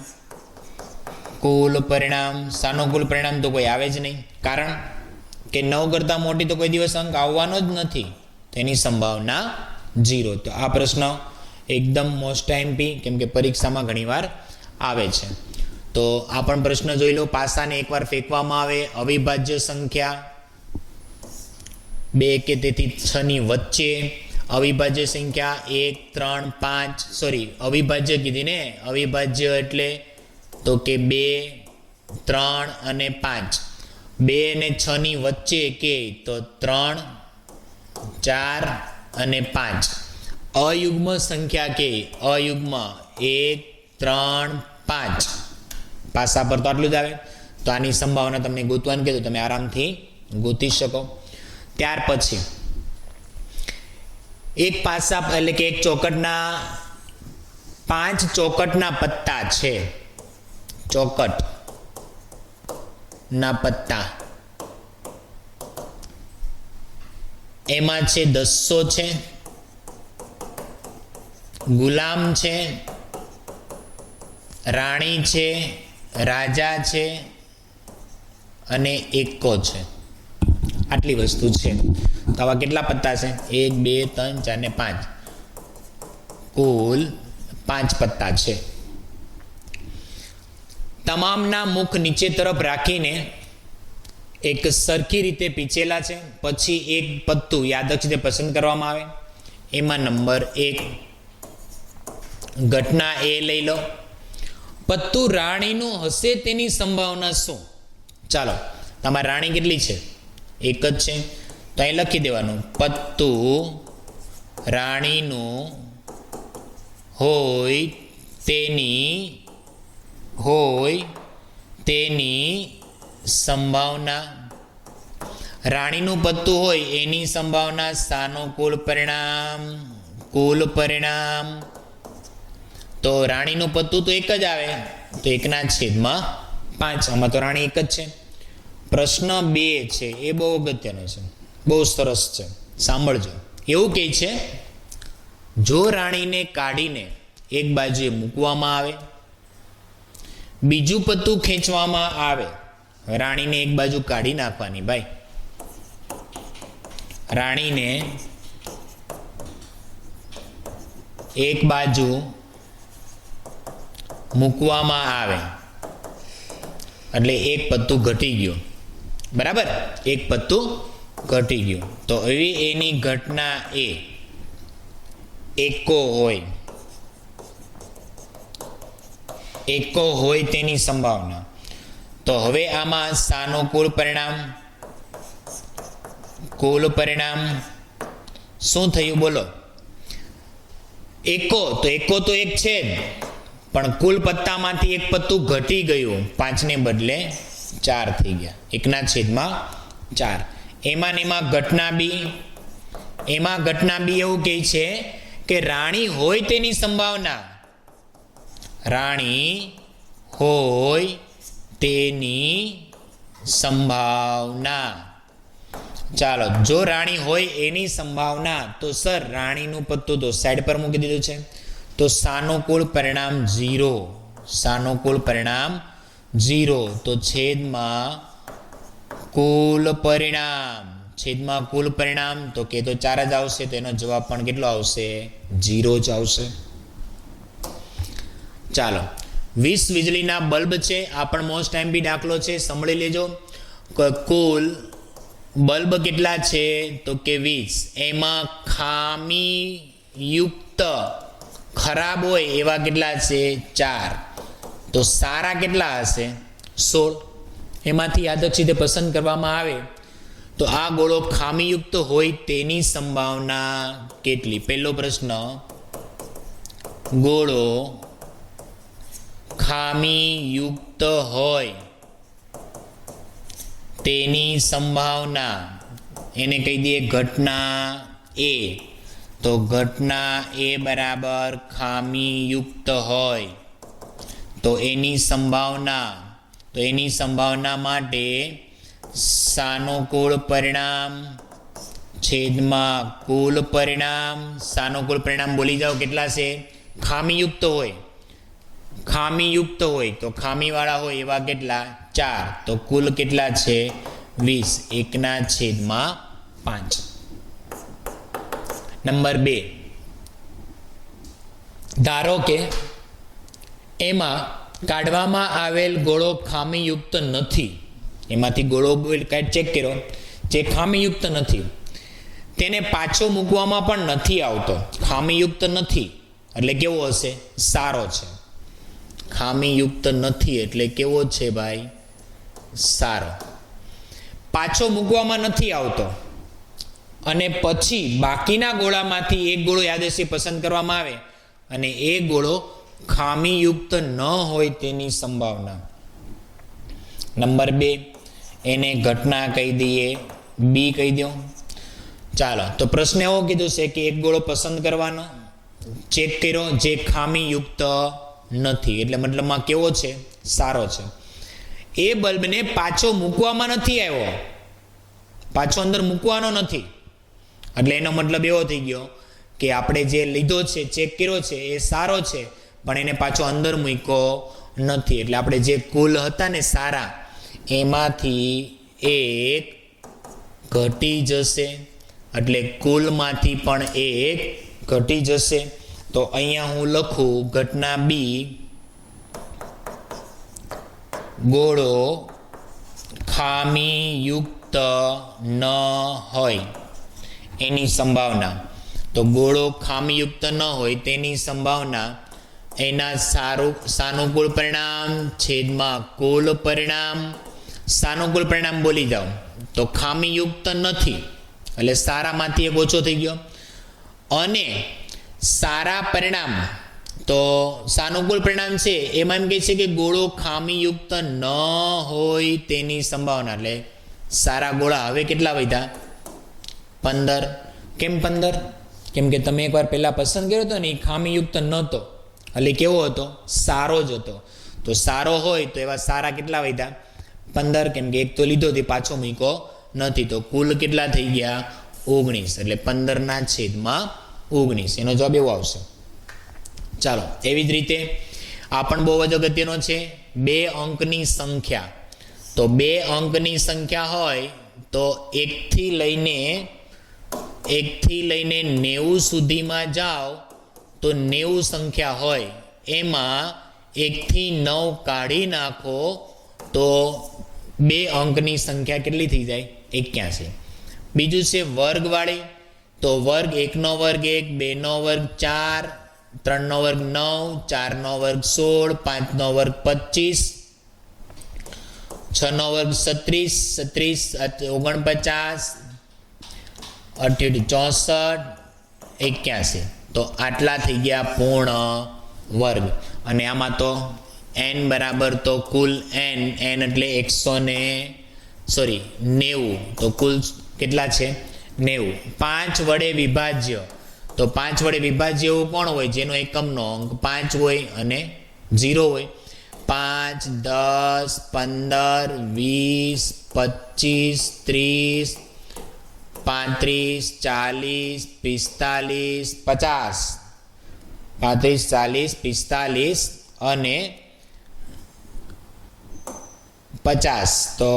કુલ પરિણામ. સાનુકૂળ પરિણામ તો કોઈ આવે જ નહીં, કારણ કે 9 કરતા મોટી તો કોઈ દિવસ અંક આવવાનો જ નથી, તેની સંભાવના 0. તો આ પ્રશ્ન એકદમ મોસ્ટ એમપી, કેમ કે પરીક્ષામાં ઘણીવાર આવે છે. તો આ પણ પ્રશ્ન જોઈ લો. પાસાને એકવાર ફેંકવામાં આવે, અવિભાજ્ય સંખ્યા 2 કે તેથી 6 ની વચ્ચે, અવિભાજ્ય સંખ્યા 1 3 5, સોરી અવિભાજ્ય કીધી ને, અવિભાજ્ય એટલે તો કે 2 3 અને 5, 2 અને 6 ની વચ્ચે કે તો 3 4 અને 5. અયુગ્મ સંખ્યા કે અયુગ્મ 1 3 5, પાસા પર તો આટલું જ આવે. તો આની સંભાવના તમને ગોતવાનું કીધું, તમે આરામથી ગોતી શકો. ત્યાર પછી એક પાસા એટલે કે એક ચોકટના 5 ચોકટના પત્તા છે, ચોકટ ના પત્તા એમાં છે 200 છે, ગુલામ છે, રાણી છે, રાજા છે અને એકો છે. આટલી વસ્તુ છે. તો આવા કેટલા પત્તા છે? 1 2 3 4 ને 5, કુલ 5 પત્તા છે. તમામના મુખ નીચે તરફ રાખીને એક સરખી રીતે પીંચેલા છે. પછી એક પત્તું યાદચ્છિક રીતે પસંદ કરવામાં આવે. એમાં નંબર 1 ઘટના એ લઈ લો. પત્તું રાણીનું હશે તેની સંભાવના શું? ચાલો, તમારે રાણી કેટલી છે? એક જ છે. તો અહીં લખી દેવાનું, પત્તું રાણીનું હોય તેની સંભાવના. રાણીનું પત્તું હોય એની સંભાવના સાનુકૂળ પરિણામ, કુલ પરિણામ. તો રાણીનું પત્તું તો એક જ આવે, તો 1/5. આમાં તો રાણી એક જ છે. પ્રશ્ન 2 છે એ બહુ અગત્યનો છે, બહુ સરસ છે, સાંભળજો. એવું કહે છે, જો રાણીને કાઢીને એક બાજુએ મૂકવામાં આવે, બીજું પત્તું ખેંચવામાં આવે. રાણીને એક બાજુ કાઢી નાખવાની ભાઈ. રાણીને એક બાજુ મૂકવામાં આવે એટલે એક પત્તું ઘટી ગયું, બરાબર? એક પત્તું ઘટી ગયું. તો એવી એની ઘટના એકો હોય તેની સંભાવના. તો હવે આમાં સાનુકૂળ પરિણામ, કુલ પરિણામ શું થયું બોલો? એકો તો એક છે જ, પણ કુલ પત્તામાંથી એક પત્તું ઘટી ગયું, 5 ને બદલે 4 થઈ ગયા, 1/4. એમાં ને એમાં ઘટના બી એવું કહે છે કે રાણી હોય તેની સંભાવના. રાણી હોય તેની સંભાવના. ચાલો, જો રાણી હોય એની સંભાવના, તો સર રાણીનું પત્તું તો સાઈડ પર મૂકી દીધું છે, તો સાનુકૂળ પરિણામ 0. સાનુકૂળ પરિણામ 0. તો છેદમાં કુલ પરિણામ તો કે તો 4 જ આવશે. તો એનો જવાબ પણ કેટલો આવશે? 0 જ આવશે. ચાલો, 20 વીજળીના બલ્બ છે. આ પણ મોસ્ટ ટાઈમ દાખલો છે, સાંભળી લેજો. કુલ બલ્બ કેટલા છે? તો કે 20. એમાં ખામીયુક્ત, ખરાબ હોય એવા કેટલા છે? 4. તો સારા કેટલા હશે? 16. એમાંથી યાદચ્છિક રીતે પસંદ કરવામાં આવે તો આ ગોળો ખામીયુક્ત હોય તેની સંભાવના કેટલી? પહેલો પ્રશ્ન, ગોળો ખામીયુક્ત હોય તેની સંભાવના, એને કહી દઈએ ઘટના એ. તો ઘટના એ બરાબર ખામીયુક્ત હોય તો એની સંભાવના માટે સાનુકૂળ પરિણામ છેદમાં કુલ પરિણામ. સાનુકૂળ પરિણામ બોલી જાઓ કેટલા છે? ખામીયુક્ત હોય તો ખામીવાળા હોય એવા કેટલા? 4. તો કુલ કેટલા છે? 20. 1/5. નંબર 2, ધારો કે એમાં કાઢવામાં આવેલ ગોળો ખામીયુક્ત નથી. એમાંથી ગોળો ચેક કર્યો, જે ખામીયુક્ત નથી, તેને પાછો મૂકવામાં પણ નથી આવતો. ખામીયુક્ત નથી એટલે કેવો હશે? સારો છે. ખામીયુક્ત નથી એટલે કેવો છે ભાઈ? સારો. પાછો મૂકવામાં નથી આવતો અને પછી બાકીના ગોળામાંથી એક ગોળો યાદચ્છિક પસંદ કરવામાં આવે અને એ ગોળો ખામીયુક્ત ન હોય તેની સંભાવના. નંબર 2, એને ઘટના કહી દઈએ, બી કહી દો. ચાલો, તો પ્રશ્ન એવો કીધું છે કે એક ગોળો પસંદ કરવાનો, ચેક કર્યો, જે ખામીયુક્ત નથી, એટલે મતલબમાં કેવો છે? સારો છે. એ બલ્બને પાછો મૂકવામાં નથી આવ્યો, પાછો અંદર મૂકવાનો નથી, એટલે એનો મતલબ એવો થઈ ગયો કે આપણે જે લીધો છે, ચેક કર્યો છે, એ સારો છે, પણ એને પાછો અંદર મૂક્યો નથી. એટલે આપણે જે કુલ હતા ને સારા, એમાંથી એક ઘટી જશે, એટલે કુલમાંથી પણ એક ઘટી જશે. તો અહીંયા હું લખું ઘટના બી, ગોળો ખામીયુક્ત ન હોય એની સંભાવના. તો ગોળો ખામીયુક્ત ન હોય તેની સંભાવના એના સાનુકૂળ પરિણામ છેદમાં કુલ પરિણામ. સાનુકૂળ પરિણામ બોલી જાઓ તો ખામીયુક્ત નથી એટલે સારામાંથી એક ઓછો થઈ ગયો. અને સારા પરિણામ તો સાનુકૂળ પરિણામ છે એમાં એમ કહે છે કે ગોળો ખામીયુક્ત ન હોય તેની સંભાવના. એટલે સારા ગોળા હવે કેટલા વધ્યા? 15. કેમ 15? કેમ કે તમે એકવાર પહેલાં પસંદ કર્યો હતો ને એ ખામીયુક્ત નહોતો એટલે કેવો હતો? સારો જ હતો. તો સારો હોય તો એવા સારા કેટલા વધ્યા? 15. કેમ કે એક તો લીધો તે પાછો મૂક્યો નથી તો કુલ કેટલા થઈ ગયા? 19. એટલે 15/19 એનો જવાબ એવો આવશે. ચાલો એવી જ રીતે આ પણ બહુ જ અગત્યનો છે. 2 અંકની સંખ્યા. તો 2 અંકની સંખ્યા હોય તો 1 થી લઈને 90 સુધીમાં જાઓ તો 90 સંખ્યા હોય એમાં 1 થી 9 કાઢી નાખો તો 2 અંકની સંખ્યા કેટલી થઈ જાય? 81. બીજું છે વર્ગવાળી. તો વર્ગ 1 નો વર્ગ 1, 2 નો વર્ગ 4, 3 નો વર્ગ 9, 4 નો વર્ગ 16, 5 નો વર્ગ 25, 6 નો વર્ગ 36, 49, 64, 81. તો આટલા થઈ ગયા પૂર્ણ વર્ગ. અને આમાં તો n બરાબર તો કુલ n એટલે 90. તો કુલ કેટલા છે? 90. 5 વડે વિભાજ્ય. તો 5 વડે વિભાજ્ય એવું કોણ હોય જેનો એકમનો અંક 5 હોય અને 0 હોય? 5, 10, 15, 20, 25, 30, 35, 40, 45, 50. 35, 40, 45 અને 50. તો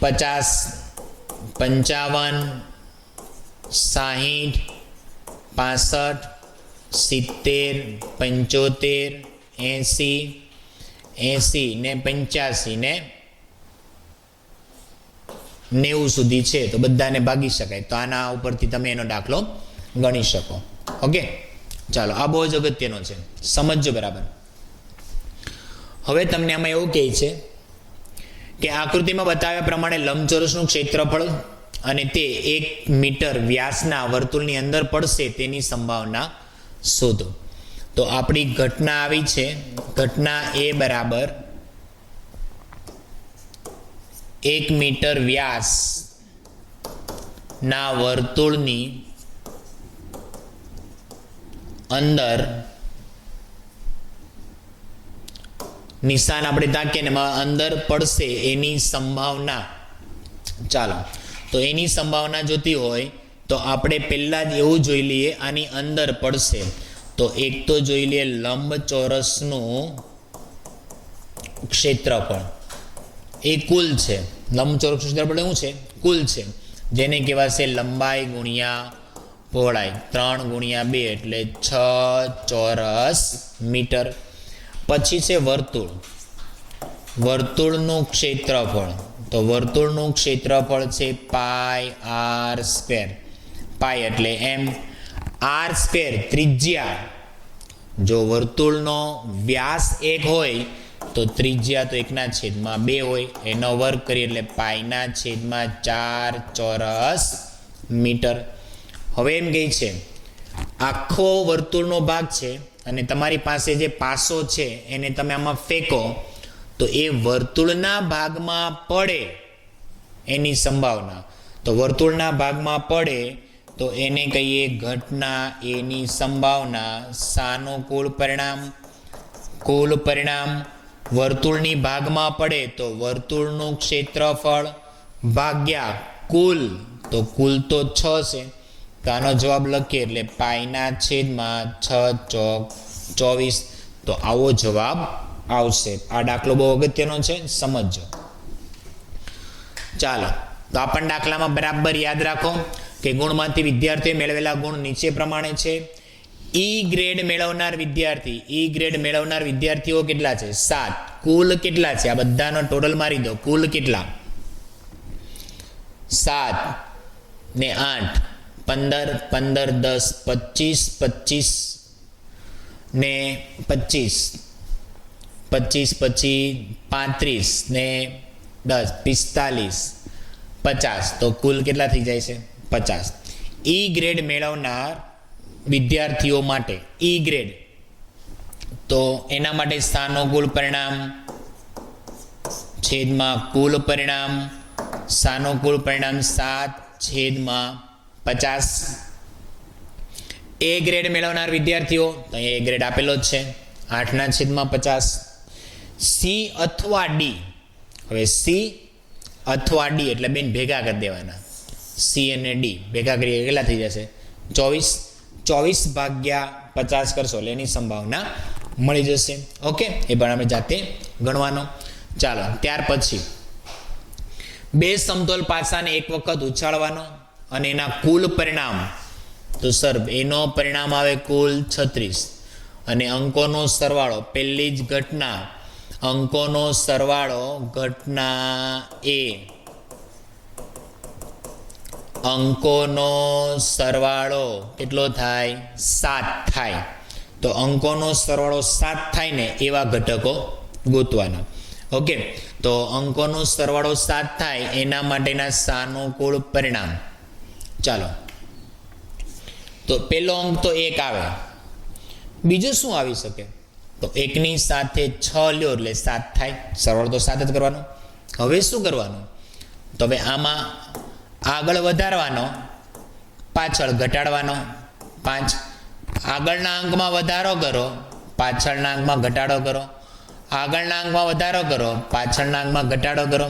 50, 55, 60, 65, 70, 75, 80 ને 85 ને 90 સુધી છે તો બધાને ભાગી શકાય. તો આના ઉપરથી તમે એનો દાખલો ગણી શકો. ઓકે ચાલો આ બહુ જ અગત્યનો છે, સમજજો બરાબર. હવે તમને આમાં એવું કહે છે કે આકૃતિમાં બતાવ્યા પ્રમાણે લંબચોરસનું ક્ષેત્રફળ અને તે 1 મીટર વ્યાસના વર્તુળની અંદર પડશે તેની સંભાવના શોધો. તો આપણી ઘટના આવી છે. ઘટના એ બરાબર 1 મીટર વ્યાસ ના વર્તુળની અંદર નિશાન આપણે તાકીએ ને અંદર પડશે એની સંભાવના. ચાલો તો એની સંભાવના જોતી હોય તો આપણે પહેલા જ એવું જોઈ લઈએ આની અંદર પડશે. તો એક તો જોઈ લઈએ લંબચોરસનું ક્ષેત્રફળ. એ કુલ છે. લંબચોરસ ક્ષેત્રફળ શું છે? કુલ છે. જેને કહેવાશે લંબાઈ ગુણ્યા પહોળાઈ. 3 ગુણ્યા 2 એટલે 6 ચોરસ મીટર. પછી છે વર્તુળ. વર્તુળનું ક્ષેત્રફળ. તો વર્તુળનું ક્ષેત્રફળ છે પાઈ આર સ્ક્વેર. પાઈ એટલે એમ. આર સ્ક્વેર ત્રિજ્યા. જો વર્તુળનો વ્યાસ 1 હોય તો ત્રિજ્યા તો 1/2 હોય. એનો વર્ગ કરીએ એટલે પાઈના છેદમાં 4 ચોરસ મીટર. હવે એમ કહે છે આખો વર્તુળનો ભાગ છે અને તમારી પાસે જે પાસો છે એને તમે આમાં ફેંકો તો એ વર્તુળના ભાગમાં પડે એની સંભાવના. તો વર્તુળના ભાગમાં પડે તો એને કહીએ ઘટના એની સંભાવના. સાનુકૂળ પરિણામ, કુલ પરિણામ. વર્તુળની ભાગમાં પડે તો વર્તુળનું ક્ષેત્રફળ ભાગ્યા કુલ. તો કુલ તો 6 છે તો આનો જવાબ લખીએ એટલે પાઈના છેદમાં 6 ચોક 24. તો આવો જવાબ આવશે. આ દાખલો બહુ અગત્યનો છે, સમજજો. ચાલો તો આ પણ દાખલામાં બરાબર યાદ રાખો કે ગુણમાંથી વિદ્યાર્થીએ મેળવેલા ગુણ નીચે પ્રમાણે છે. ઈ ગ્રેડ મેળવનાર વિદ્યાર્થીઓ કેટલા છે? 7. કુલ કેટલા છે? આ બધાનો ટોટલ મારી દો. કુલ કેટલા? 7 ને 8 15, 15, 10, 25, 25, ને 25, 25 પછી 35 ને 10, 45, 50, તો કુલ કેટલા થઈ જાય છે? 50. ઈ ગ્રેડ મેળવનાર વિદ્યાર્થીઓ માટે ઈ ગ્રેડ, તો એના માટે સાનુકૂળ પરિણામ છેદમાં કુલ પરિણામ, સાનુકૂળ પરિણામ 7/50. એ ગ્રેડ મેળવનાર વિદ્યાર્થીઓ, તો એ ગ્રેડ આપેલો જ છે 8/50. સી અથવા ડી, હવે સી અથવા ડી એટલે બેન ભેગા કરી દેવાના. સી અને ડી ભેગા કરીએ કેટલા થઈ જશે? 24/50 કરશો એટલે એની સંભાવના મળી જશે. ઓકે, એ પણ આપણે જાતે ગણવાનો. ચાલો, ત્યાર પછી બે સમતોલ પાસાને એક વખત ઉછાળવાનો અને એના કુલ પરિણામ, તો સર એનો પરિણામ આવે કુલ 36 અને અંકોનો સરવાળો, પહેલી જ ઘટના અંકોનો સરવાળો ઘટના એ, અંકોનો સરવાળો કેટલો થાય? 7 થાય. તો અંકોનો સરવાળો 7 થાય ને એવા ઘટકો ગોતવાના. ઓકે, તો અંકોનો સરવાળો 7 થાય એના માટેના સાનુકૂળ પરિણામ. ચાલો, તો પહેલો અંક તો 1 આવે, બીજું શું આવી શકે? તો 1ની સાથે 6 લ્યો એટલે 7 થાય. સરવાળો તો 7 જ કરવાનો. હવે શું કરવાનું? તો હવે આમાં આગળ વધારવાનો, પાછળ ઘટાડવાનો. 5 આગળના અંકમાં વધારો કરો, પાછળના અંકમાં ઘટાડો કરો. આગળના અંકમાં વધારો કરો, પાછળના અંકમાં ઘટાડો કરો.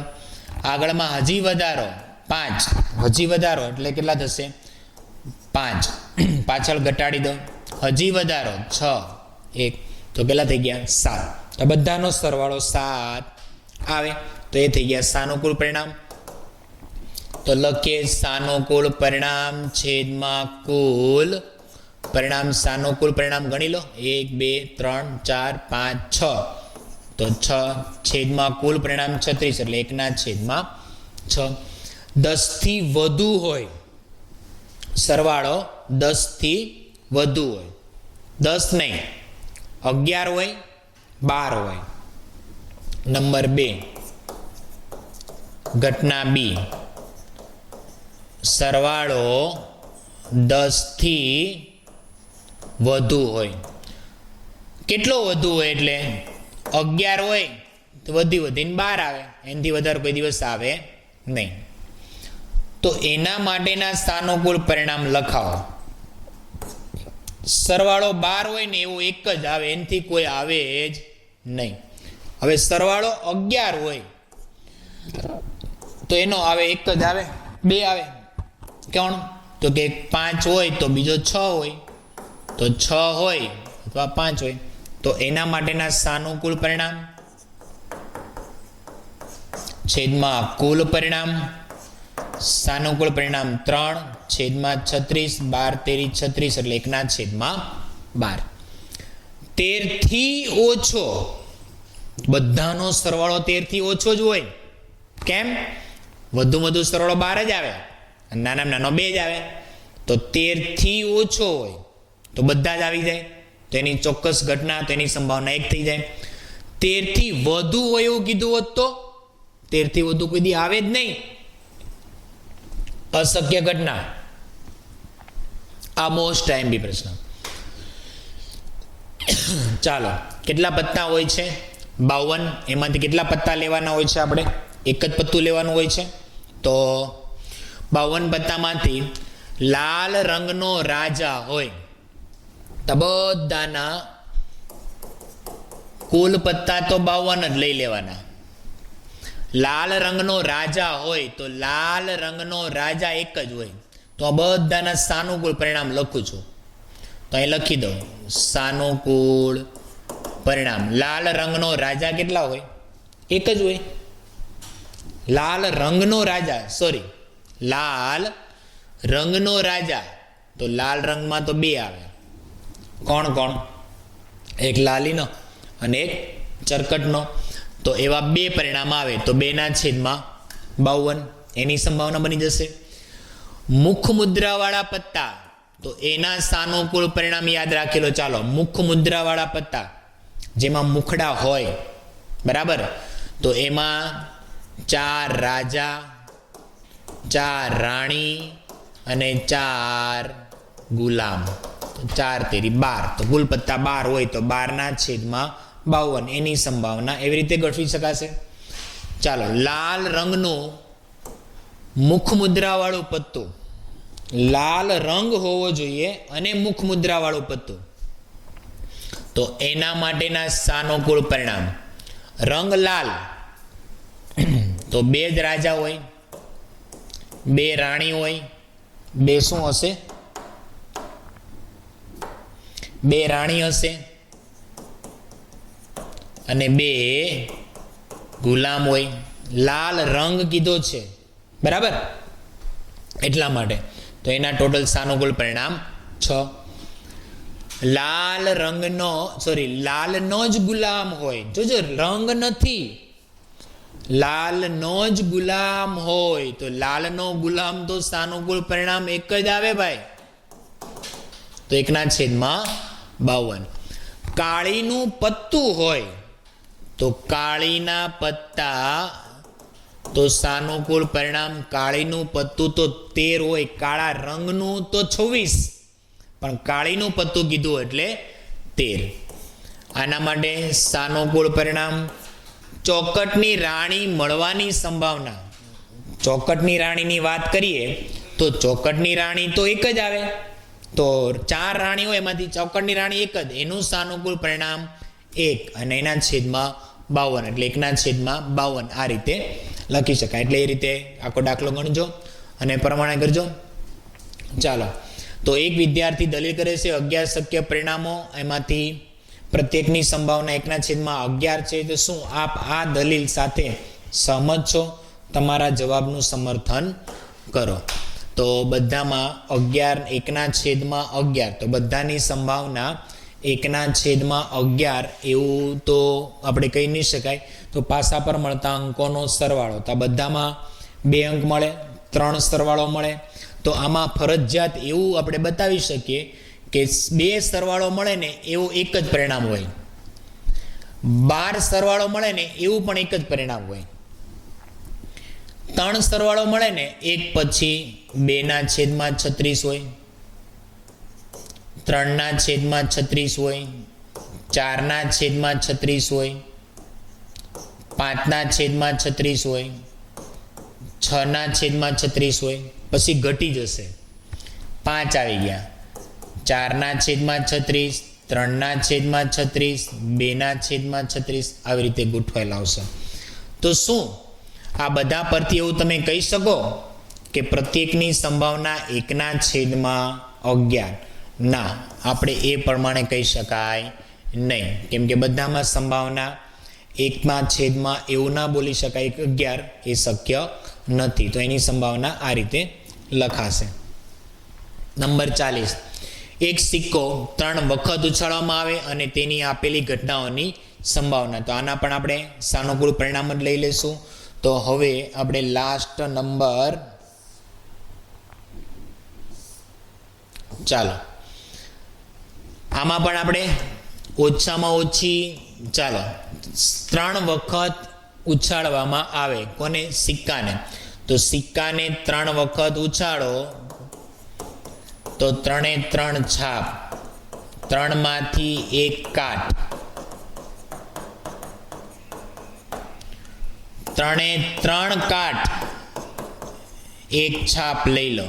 આગળમાં હજી વધારો 5, હજી વધારો એટલે કેટલા થશે? 5. પાછળ ઘટાડી દો, હજી વધારો 6, 1, તો કેટલા થઈ ગયા? 7. તો બધાનો સરવાળો 7 આવે, તો એ થઈ ગયા સાનુકૂળ પરિણામ. તો લખીએ સાનુકૂળ પરિણામ છેદમાં કુલ પરિણામ. સાનુકૂળ પરિણામ ગણી લો, 1, 2, 3, 4, 5, 6, તો 6 છેદમાં કુલ પરિણામ 36 એટલે 1/6. 10 થી વધુ હોય સરવાળો, 10 થી વધુ હોય, 10 નહીં 11 હોય, 12 હોય. નંબર 2, ઘટના બી, સરવાળો 10 થી વધુ હોય. કેટલો વધુ હોય? એટલે 11 હોય તો વધીને 12 આવે, એનાથી વધારે કોઈ દિવસ આવે નહીં. તો એના માટેના સાનુકૂળ પરિણામ લખાવો. સરવાળો 12 હોય ને એવું એક જ આવે, એનાથી કોઈ આવે જ નહીં. હવે સરવાળો 11 હોય તો એનો આવે એક જ આવે, 2 આવે. કોણ? તો કે 5 હોય તો બીજો 6 હોય, તો 6 હોય અથવા 5 હોય. તો એના માટેના સાનુકૂળ પરિણામ છેદમાં કુલ પરિણામ. સાનુકૂળ પરિણામ 3 છેદમાં 36, 12 તેરી 36 એટલે 1/12. 13 થી ઓછો, બધાનો સરવાળો 13 થી ઓછો જ હોય. કેમ? વધુ સરવાળો 12 જ આવે, નાનામાં નાનો 2 જ આવે. તો 13 થી ઓછો હોય તો બધા જ આવી જાય, તો એની ચોક્કસ ઘટના, તો એની સંભાવના 1 થઈ જાય. 13 થી વધુ હોય એવું કીધું હોત તો 13 થી વધુ કોઈ દી આવે જ નહીં, અશક્ય ઘટના. આ મોસ્ટ ટાઈમ બી પ્રશ્ન. ચાલો, કેટલા પત્તા હોય છે? 52. એમાંથી કેટલા પત્તા લેવાના હોય છે? આપણે એક જ પત્તું લેવાનું હોય છે. તો 52 પત્તામાંથી લાલ રંગનો રાજા હોય તો બધાના કુલ પત્તા તો 52 જ લઈ લેવાના. લાલ રંગનો રાજા હોય તો લાલ રંગનો રાજા એક જ હોય, તો આ બધાના સાનુકૂળ પરિણામ લખું છું. તો અહીં લખી દઉં સાનુકૂળ પરિણામ. લાલ રંગનો રાજા કેટલા હોય? એક જ હોય. લાલ રંગનો રાજા, સોરી, લાલ રંગનો રાજા, તો લાલ રંગમાં તો 2 આવે. કોણ કોણ? એક લાલીનો અને એક ચરકટનો. તો એવા 2 પરિણામ આવે, તો 2/52 એની સંભાવના બની જશે. મુખ મુદ્રાવાળા પત્તા તો એના સાનુકૂળ પરિણામ યાદ રાખેલો. ચાલો, મુખ મુદ્રાવાળા પત્તા જેમાં મુખડા હોય, બરાબર, તો એમાં 4 રાજા, 4 રાણી અને 4 ગુલામ. 4 તેરી 12, તો કુલ પત્તા 12 હોય તો 12/52 એની સંભાવના એવી રીતે ગોઠવી શકાશે. ચાલો, લાલ રંગનું મુખ મુદ્રાવાળું પત્તું, લાલ રંગ હોવો જોઈએ અને મુખ મુદ્રાવાળું પત્તું, તો એના માટેના સાનુકૂળ પરિણામ. રંગ લાલ તો 2 જ રાજા હોય, 2 રાણી હોય, 2 શું હશે? 2 રાણી હશે અને 2 ગુલામ હોય. લાલ રંગ કીધો છે, બરાબર, એટલા માટે. તો એના ટોટલ સાનુકૂળ પરિણામ 6. લાલ રંગનો લાલનો જ ગુલામ હોય, જોજો રંગ નથી, લાલનો જ ગુલામ હોય તો લાલનો ગુલામ તો સાનુકૂળ પરિણામ 1 જ આવે ભાઈ, તો 1/52. કાળીનું પત્તું હોય તો કાળીના પત્તા તો સાનુકૂળ પરિણામ, કાળીનું પત્તું તો 13 હોય, કાળા રંગનું તો 26, પણ કાળીનું પત્તું કીધું એટલે 13. આના માટે સાનુકૂળ પરિણામ. ચોકટની રાણી મળવાની સંભાવના. ચોકટની રાણીની વાત કરીએ તો ચોકટની રાણી તો 1 જ આવે, તો 4 રાણી હોય એમાંથી ચોકટની રાણી 1 જ, એનું સાનુકૂળ પરિણામ 1 અને એના છેદમાં 52, એટલે 1/52 આ રીતે લખી શકાય. એટલે એ રીતે આખો દાખલો ગણજો અને પ્રમાણે કરજો. ચાલો, તો એક વિદ્યાર્થી દલીલ કરે છે 11 શક્ય પરિણામો, એમાંથી પ્રત્યેકની સંભાવના 1/11 છે. તો શું આપ આ દલીલ સાથે સહમત છો? તમારા જવાબનું સમર્થન કરો. તો બધામાં 1/11, તો બધાની સંભાવના 1/11 એવું તો આપણે કહી નહીં શકાય. તો પાસા પર મળતા અંકોનો સરવાળો, તો બધામાં 2 અંક મળે, 3 સરવાળો મળે. તો આમાં ફરજિયાત એવું આપણે બતાવી શકીએ કે 2 સરવાળો મળે ને એવું 1 જ પરિણામ હોય, 12 સરવાળો મળે ને એવું પણ 1 જ પરિણામ હોય, 3 સરવાળો મળે ને એક પછી 2/36 હોય, 3/36 હોય, 4/36 હોય, 5/36 હોય, 6/36 હોય, પછી ઘટી જશે, 5 આવી ગયા, 4/36, 3/36, 2/36 આવી રીતે ગોઠવાયેલા આવશે. તો શું આ બધા પરથી એવું તમે કહી શકો કે પ્રત્યેકની સંભાવના 1/11? ના, આપણે એ પ્રમાણે કહી શકાય નહીં, કેમ કે બધામાં સંભાવના 1/, એવું ના બોલી શકાય 11, એ શક્ય નથી. તો એની સંભાવના આ રીતે લખાશે. નંબર 40, એક સિક્કો 3 વખત ઉછાળવામાં આવે અને તેની આપેલી ઘટનાઓની સંભાવના. તો આના પણ આપણે સાનુકૂળ પરિણામ જ લઈ લેશું. તો હવે આપણે લાસ્ટ નંબર, ચાલો આમાં પણ આપણે ઓછામાં ઓછી, ચાલો 3 વખત ઉછાળવામાં આવે. કોને? સિક્કાને. તો સિક્કાને 3 વખત ઉછાળો તો 3 છાપ, 3માંથી 1 કાટ, 3 કાટ, 1 છાપ લઈ લો.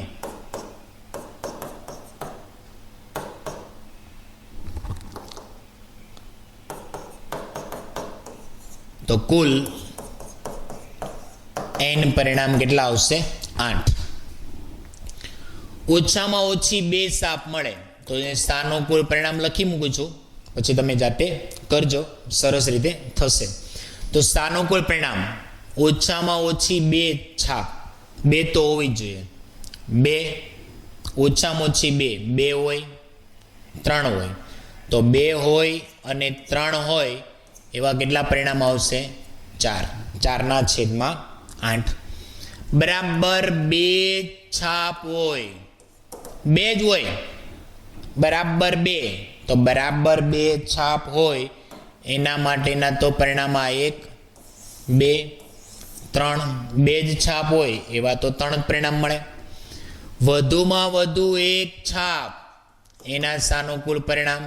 તો કુલ n પરિણામ કેટલા આવશે? 8. ઓછામાં ઓછી 2 સાપ મળે તો એ સાનુકૂળ પરિણામ લખી મૂકું છું, પછી તમે જાતે કરજો, સરસ રીતે થશે. તો સાનુકૂળ પરિણામ ઓછામાં ઓછી 2 છાપ, 2 તો હોવી જ જોઈએ, 2 ઓછામાં ઓછી 2 હોય, 3 હોય, તો 2 હોય અને 3 હોય એવા કેટલા પરિણામ આવશે? 4. 4/8 બરાબર 2 છાપ હોય, 2 જ હોય બરાબર 2, તો બરાબર 2 છાપ હોય એના માટેના તો પરિણામ આ 1, 2, 3, 2 જ છાપ હોય એવા તો 3 જ પરિણામ મળે. વધુમાં વધુ 1 છાપ એના સાનુકૂળ પરિણામ.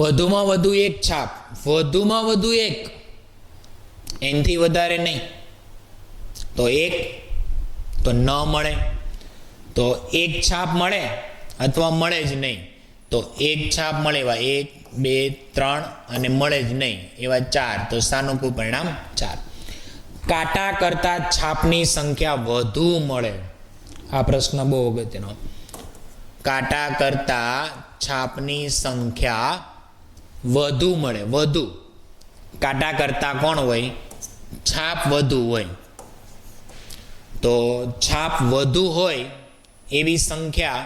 વધુમાં વધુ 1 છાપ, વધુમાં વધુ 1, એનથી વધારે નહીં. તો 1 તો ન મળે, તો 1 છાપ મળે અથવા મળે જ નહીં. તો 1 છાપ મળે એવા 1, 2, 3 અને મળે જ નહીં એવા 4, તો સાનુકૂળ પરિણામ 4. કાંટા કરતા છાપની સંખ્યા વધુ મળે. આ પ્રશ્ન બહુ અગત્યનો. કાંટા કરતા છાપની સંખ્યા વધુ મળે. વધુ કાંટા કરતા કોણ હોય? છાપ વધુ હોય. તો છાપ વધુ હોય એવી સંખ્યા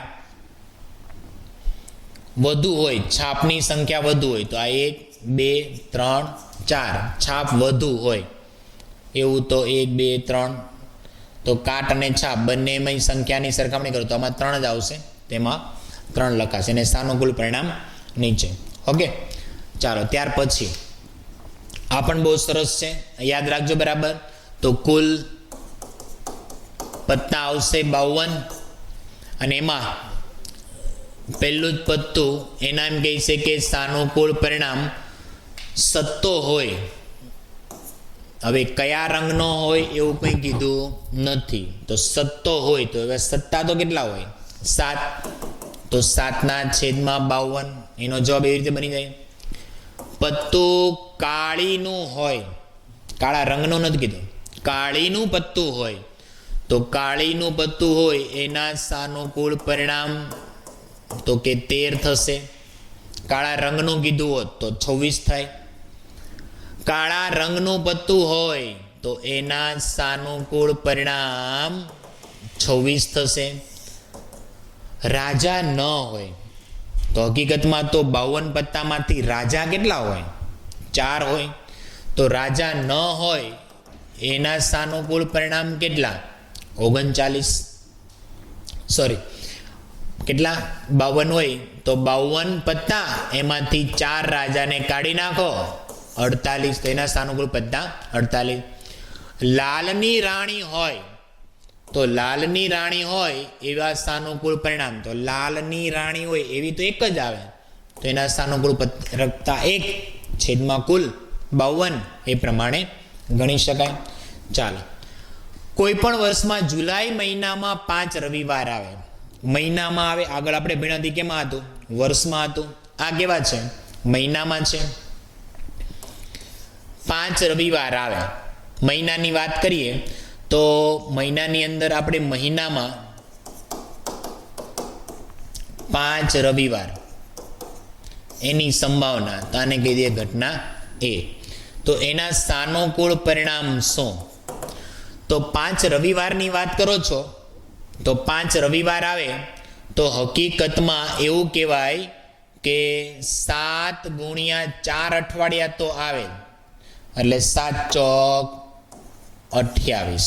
વધુ હોય, છાપની સંખ્યા વધુ હોય તો આ 1, 2, 3, 4 છાપ વધુ હોય એવું તો 1, 2, 3, તો કાટ અને છાપ બંનેમાં સંખ્યાની સરખામણી કરો તો આમાં 3 જ આવશે, તેમાં 3 લખાશે અને સાનુકૂળ પરિણામ નીચે. ઓકે, ચાલો ત્યાર પછી આ પણ બહુ સરસ છે, યાદ રાખજો બરાબર. તો કુલ પત્તા આવશે 52 અને એમાં પહેલું જ પત્તું એના એમ કહે છે કે સાનુકૂળ પરિણામ સત્તો હોય. હવે કયા રંગનો હોય એવું કંઈ કીધું નથી, તો સત્તો હોય તો હવે સત્તા તો કેટલા હોય? 7, તો 7/52 એનો જવાબ એવી રીતે બની જાય. પત્તું કાળીનું હોય, કાળા રંગનું નથી કીધું, કાળીનું પત્તું હોય તો કાળીનું પત્તું હોય એના સાનુકૂળ પરિણામ તો કે 13 થશે. કાળા રંગનું કીધું હોત તો 26 થાય. કાળા રંગનું પત્તું હોય તો એના સાનુકૂળ પરિણામ 26 થશે. રાજા ન હોય તો હકીકતમાં તો 52 પત્તામાંથી રાજા કેટલા હોય? 4 હોય. તો રાજા ન હોય એના સાનુકૂળ પરિણામ કેટલા? 39. સોરી, કેટલા? 52 હોય તો 52 પત્તા એમાંથી 4 રાજાને કાઢી નાખો, 48, તો એના સાનુકૂળ પત્તા 48. લાલની રાણી હોય તો લાલની રાણી હોય એવા સાનુકૂળ પરિણામ, તો લાલની રાણી હોય એવી તો એક જ આવે, તો એના સાનુકૂળ પત્તા 1 કુલ 52 એ પ્રમાણે ગણી શકાય. ચાલો, કોઈ પણ વર્ષમાં જુલાઈ મહિનામાં 5 રવિવાર આવે. મહિનામાં આવે, આગળ આપણે ભણ્યા હતી કેમાં હતું? વર્ષમાં હતું. આ કેવા છે? મહિનામાં છે. 5 રવિવાર આવે. મહિનાની વાત કરીએ તો મહિનાની અંદર આપણે મહિનામાં 5 રવિવાર એની સંભાવના, તો આને કહી દઈએ ઘટના એ. તો એના સાનુકૂળ પરિણામ શું? તો 5 રવિવારની વાત કરો છો તો 5 રવિવાર આવે તો હકીકતમાં એવું કહેવાય કે 7 × 4 અઠવાડિયા તો આવે, એટલે 7 ચોક 28.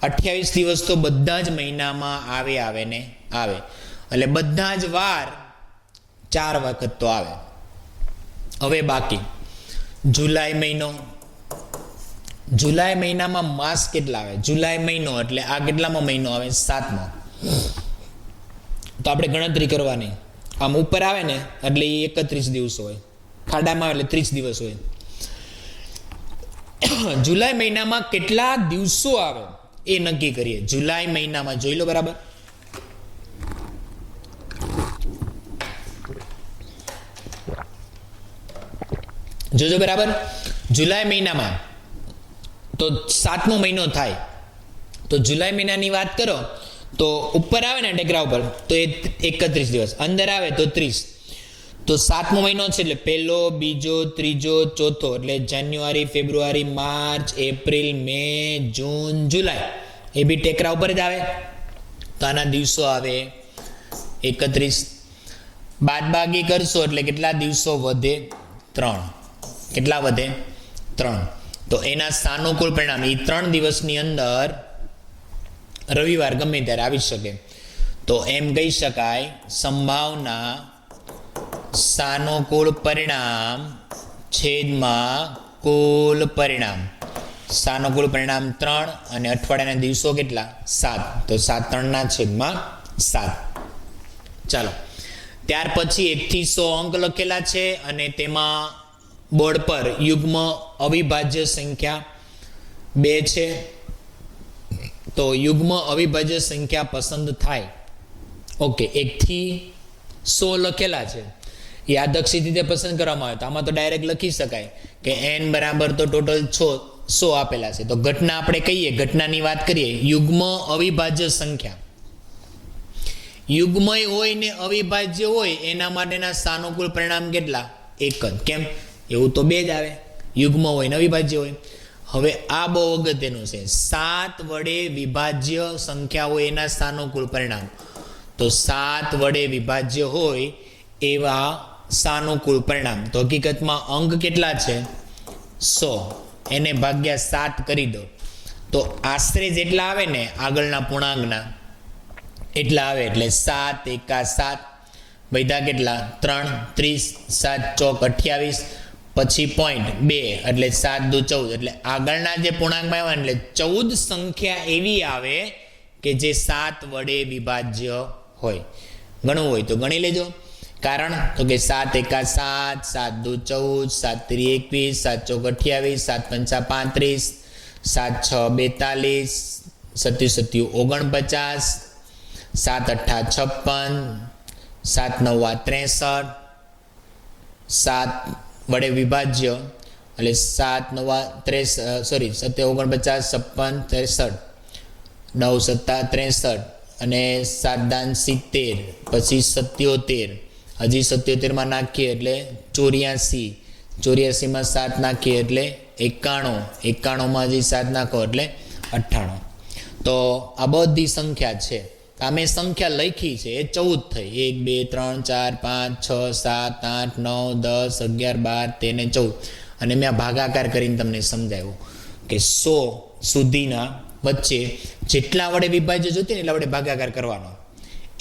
28 દિવસ તો બધા જ મહિનામાં આવે ને આવે, એટલે બધા જ વાર 4 વખત તો આવે. હવે બાકી જુલાઈ મહિનો, જુલાઈ મહિનામાં માસ કેટલા આવે? જુલાઈ મહિનો એટલે આ કેટલામો મહિનો આવે? 7મો. તો આપણે ગણતરી કરવાની, આમ ઉપર આવે ને એટલે એ 31 દિવસ હોય, ખાડામાં આવે એટલે 30 દિવસ હોય. જુલાઈ મહિનામાં કેટલા દિવસો આવે એ નક્કી કરીએ. જુલાઈ મહિનામાં જોઈ લો બરાબર. જોજો બરાબર. જુલાઈ મહિનામાં તો 7મો મહિનો થાય, તો જુલાઈ મહિનાની વાત કરો તો ઉપર આવે ને ટેકરા ઉપર તો એ 31 દિવસ, અંદર આવે તો 30. તો 7મો મહિનો છે એટલે 1, 2, 3, 4, એટલે જાન્યુઆરી, ફેબ્રુઆરી, માર્ચ, એપ્રિલ, મે, જૂન, જુલાઈ એ બી ટેકરા ઉપર જ આવે. તો આના દિવસો આવે 31. બાદબાકી કરશો એટલે કેટલા દિવસો વધે? 3. કેટલા વધે? 3. તો એના સાનુકૂળ પરિણામ એ 3 દિવસની અંદર રવિવાર ગમે ત્યારે આવી શકે. તો એમ કહી શકાય સંભાવના સાનુકૂળ પરિણામ છેદમાં કુલ પરિણામ. સાનુકૂળ પરિણામ 3 અને અઠવાડિયાના દિવસો કેટલા? 7. તો 7 3 છેદમાં 7. ચાલો, ત્યાર પછી 1 થી 100 અંક લખેલા છે અને તેમાં બોર્ડ પર યુગ્મ અવિભાજ્ય સંખ્યા 2 છે. તો યુગ્મ અવિભાજ્ય સંખ્યા પસંદ થાય. ઓકે, 1 થી 100 લખેલા છે. યાદક્ષિત રીતે પસંદ કરવામાં આવે તો આમાં તો ડાયરેક્ટ લખી શકાય કે n બરાબર તો ટોટલ 100 આપેલા છે. તો ઘટના આપણે કહીએ, ઘટનાની વાત કરીએ, યુગ્મ અવિભાજ્ય સંખ્યા. યુગ્મય હોય ને અવિભાજ્ય હોય એના માટેના સાનુકૂળ પરિણામ કેટલા? 1 જ. કેમ? એવું તો 2 જ આવે, યુગ્મ હોય ને અવિભાજ્ય હોય. હવે આ બહુ અગત્યનું છે. 7 વડે વિભાજ્ય સંખ્યા હોય એના સાનુકૂળ પરિણામ. તો 7 વડે વિભાજ્ય હોય એવા સાનુકૂળ પરિણામ. તો હકીકતમાં અંક કેટલા છે? 100. એને ભાગ્યા 7 કરી દો તો આશરે જેટલા આવે ને આગળના પૂર્ણાંકના એટલા આવે. એટલે 7 એકા 7 વૈધા કેટલા? 3 30 7 ચોક 28 પછી પોઈન્ટ 2 એટલે 7 દુ 14. એટલે આગળના જે પૂર્ણાંકમાં આવે એટલે 14 સંખ્યા એવી આવે કે જે 7 વડે વિભાજ્ય હોય. ગણવું હોય તો ગણી લેજો. કારણ તો કે 7 એકા 7 7 દુ 14 7 ત્રી 21 7 ચોક 28 7 પંચા 35 7 6 42 7 7 49 7 અઠ્ઠા 56 7 નવા 63 7 વડે વિભાજ્ય એટલે 7 નવા 49 56 9 સત્તા 63 અને 7 દાન 70 પછી 77 હજી 77 માં નાખીએ એટલે 84 84 માં 7 નાખીએ એટલે 91 91 માં હજી 7 નાખો એટલે 98. તો આ બધી સંખ્યા છે. અમે સંખ્યા લખી છે એ 14 થઈ. 1 2 3 4 5 6 7 8 9 10 11 12 13 ને 14. અને મેં આ ભાગાકાર કરીને તમને સમજાવ્યું કે 100 સુધીના વચ્ચે જેટલા વડે વિભાજ્ય જોતી ને એટલા વડે ભાગાકાર કરવાનો.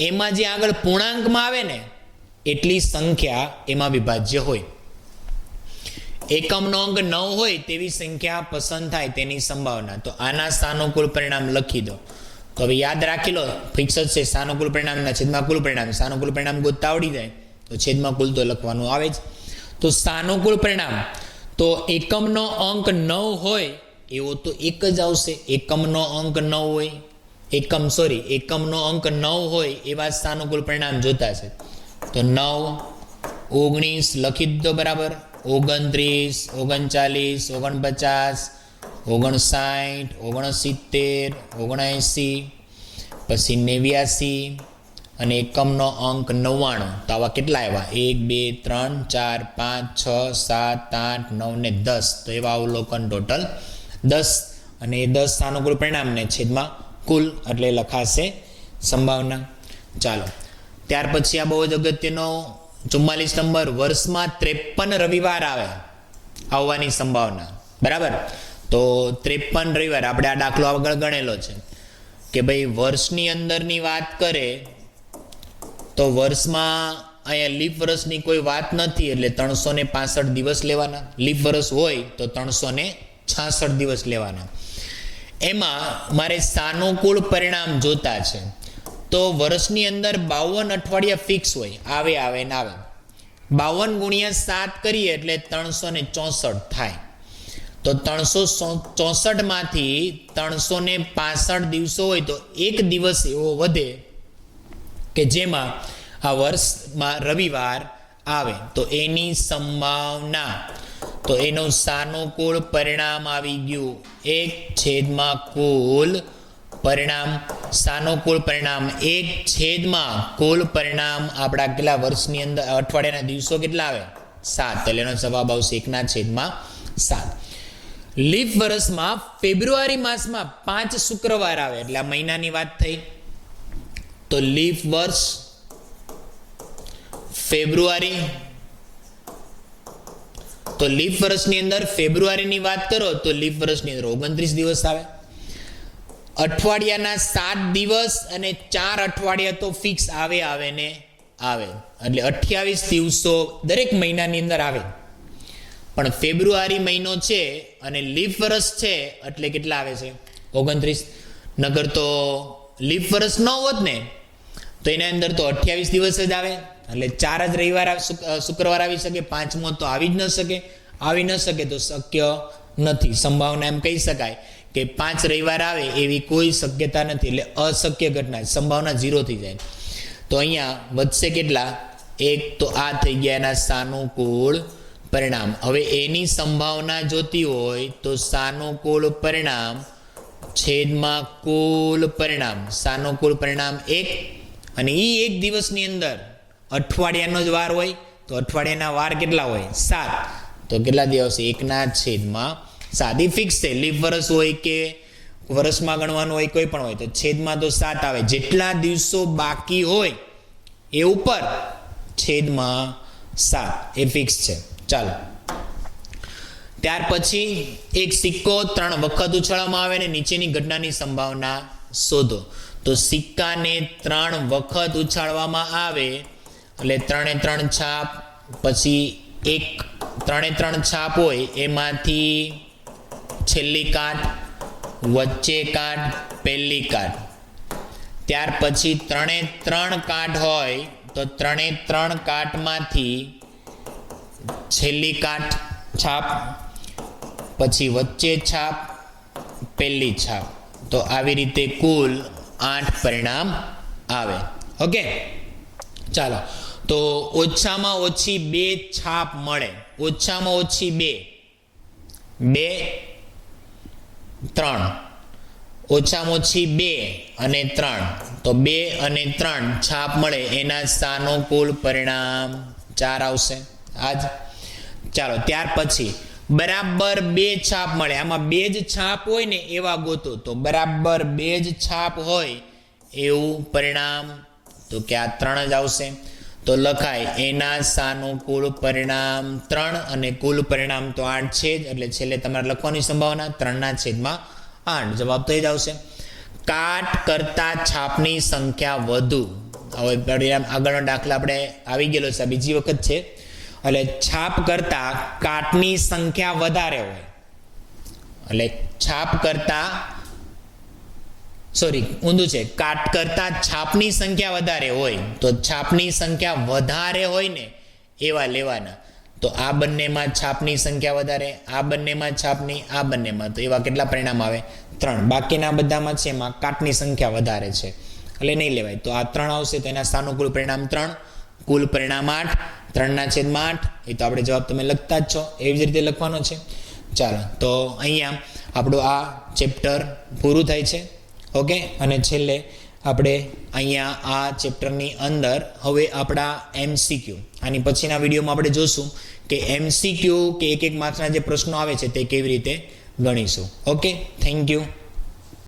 એમાં જે આગળ પૂર્ણાંકમાં આવે ને એટલી સંખ્યા એમાં વિભાજ્ય હોય. એકમનો અંક 9 હોય તેવી સંખ્યા પસંદ થાય તેની સંભાવના. તો આના સાનુકૂળ પરિણામ લખી દો. તો હવે યાદ રાખી લો, ફિક્સ જ છે. સાનુકૂળ પરિણામના છેદમાં કુલ પરિણામ. સાનુકૂળ પરિણામ ગોતતા આવડી જાય તો છેદમાં કુલ તો લખવાનું આવે જ. તો સાનુકૂળ પરિણામ તો એકમનો અંક 9 હોય એવો તો એક જ આવશે. એકમનો અંક 9 હોય, એકમનો અંક 9 હોય એવા સાનુકૂળ પરિણામ જોતા છે. તો 9 19 લખી દો બરાબર. 29 39 49 59 69 79 પછી 89 અને એકમનો અંક 99. તો આવા કેટલા આવ્યા? 1 2 3 4 5 6 7 8 9 ને 10. તો એવા અવલોકન ટોટલ 10. અને એ 10 સાનુકૂળ પરિણામને છેદમાં કુલ એટલે લખાશે સંભાવના. ચાલો, ત્યાર પછી આ બહુ જ અગત્યનો 44 નંબર. વર્ષમાં 53 રવિવાર આવવાની સંભાવના. બરાબર. તો 53 રવિવાર આપણે આ દાખલો આગળ ગણેલો છે કે ભાઈ વર્ષની અંદરની વાત કરે તો વર્ષમાં અહીંયા લીપ વર્ષની કોઈ વાત નથી. એટલે 365 દિવસ લેવાના. લીપ વર્ષ હોય તો 366 દિવસ લેવાના. એમાં મારે સાનુકૂળ પરિણામ જોતા છે. તો વર્ષની અંદર 52 અઠવાડિયા ફિક્સ હોય, આવે ને આવે. 52 ગુણ્યા 7 કરીએ એટલે 364 થાય. તો 364 માંથી 365 દિવસો હોય તો એક દિવસ એવો વધે કે જેમાં આ વર્ષમાં રવિવાર આવે. તો એની સંભાવના, તો એનું સાનુકૂળ પરિણામ આવી ગયું 1 કુલ પરિણામ. સાનુકૂળ પરિણામ 1 કુલ પરિણામ. આપણા કેટલા વર્ષની અંદર અઠવાડિયાના દિવસો કેટલા આવે? 7. એટલે એનો જવાબ આવશે 1/7. લીપ વર્ષમાં ફેબ્રુઆરી માસમાં 5 શુક્રવાર આવે એટલે આ મહિનાની વાત થઈ. તો લીપ વર્ષ ફેબ્રુઆરી, તો લીપ વર્ષની અંદર ફેબ્રુઆરીની વાત કરો તો લીપ વર્ષની અંદર 29 દિવસ આવે. અઠવાડિયાના 7 દિવસ અને 4 અઠવાડિયા તો ફિક્સ આવે ને આવે, એટલે 28 દિવસો દરેક મહિનાની અંદર આવે. પણ ફેબ્રુઆરી મહિનો છે અને લીપ વર્ષ છે એટલે કેટલા આવે છે? 29. નગર તો લીપ વર્ષ ન હોત ને તો એના અંદર તો 28 દિવસ જ આવે, એટલે 4 જ રવિવાર શુક્રવાર આવી શકે, 5મો તો આવી જ ન શકે. આવી ન શકે તો શક્ય નથી. સંભાવના એમ કહી શકાય કે 5 રવિવાર આવે એવી કોઈ શક્યતા નથી, એટલે અશક્ય ઘટના, સંભાવના 0 થઈ જાય. તો અહીંયા વધશે કેટલા? 1. તો આ થઈ ગયા એના સાનુકૂળ પરિણામ. હવે એની સંભાવના જોતી હોય તો સાનુકૂળ પરિણામ છેદમાં કુલ પરિણામ. સાનુકૂળ પરિણામ 1, અને એ એક દિવસની અંદર અઠવાડિયાનો જ વાર હોય તો અઠવાડિયાના વાર કેટલા હોય? 7. તો કેટલા દિવસ? 1/7. એ ફિક્સ છે. લીપ વર્ષ હોય કે વર્ષમાં ગણવાનું હોય કોઈ પણ હોય તો છેદમાં તો 7 આવે. જેટલા દિવસો બાકી હોય એ ઉપર છેદમાં 7 એ ફિક્સ છે. ચાલો, ત્યાર પછી એક સિક્કો 3 વખત ઉછાળવામાં આવે ને નીચેની ઘટનાની સંભાવના શોધો. તો સિક્કાને 3 વખત ઉછાળવામાં આવે એટલે 3 એ 3 છાપ, પછી 3 એ 3 છાપ હોય એમાંથી છેલ્લી કાટ, વચ્ચે કાટ, પહેલી કાટ. ત્યાર પછી 3 એ 3 કાટ હોય તો 3 એ 3 કાટમાંથી છેલ્લી કાટ છાપ, પછી વચ્ચે છાપ, પહેલી છાપ. તો આવી રીતે કુલ 8 પરિણામ આવે. ઓકે, ચાલો, તો ઓછામાં ઓછી 2 છાપ મળે. ઓછામાં ઓછી 2, 3, ઓછામાં ઓછી 2 અને 3, તો 2 અને 3 છાપ મળે એના સાનુકૂળ પરિણામ 4 આવશે. આજ ચાલો, ત્યાર પછી બરાબર 2 છાપ મળે. આમાં 2 જ છાપ હોય ને એવા ગોતો. તો બરાબર 2 જ છાપ હોય એવું પરિણામ તો કે આ 3 જ આવશે. તો લખાય એના સાનુકૂળ પરિણામ 3 અને કુલ પરિણામ તો 8 છે જ, એટલે છેલ્લે તમારે લખવાની સંભાવના 3/8. જવાબ તો એ જ આવશે. કાટ કરતા છાપની સંખ્યા વધુ. હવે આગળનો દાખલા આપણે આવી ગયેલો છે, બીજી વખત છે. એટલે છાપ કરતા કાટની સંખ્યા વધારે હોય, એટલે છાપ કરતા ઊંધું છે, કાટ કરતા છાપની સંખ્યા વધારે હોય તો છાપની સંખ્યા વધારે હોય ને એવા લેવાના. તો આ બંનેમાં છાપની સંખ્યા વધારે, આ બંનેમાં છાપની, આ બંનેમાં, તો એવા કેટલા પરિણામ આવે? 3. બાકીના બધામાં છે એમાં કાટની સંખ્યા વધારે છે એટલે નહીં લેવાય. તો આ 3 આવશે. તો એના સાનુકૂળ પરિણામ 3, કુલ પરિણામ 8, 3/8. એ તો આપણે જવાબ તમે લખતા જ છો, એવી જ રીતે લખવાનો છે. ચાલો, તો અહીંયા આપણું આ ચેપ્ટર પૂરું થાય છે. ઓકે, અને છેલ્લે આપણે અહીંયા આ ચેપ્ટરની અંદર હવે આપણા MCQ, આની પછીના વિડીયોમાં આપણે જોશું કે MCQ કે એક માર્ક્સના જે પ્રશ્નો આવે છે તે કેવી રીતે ગણીશું. Okay, thank you.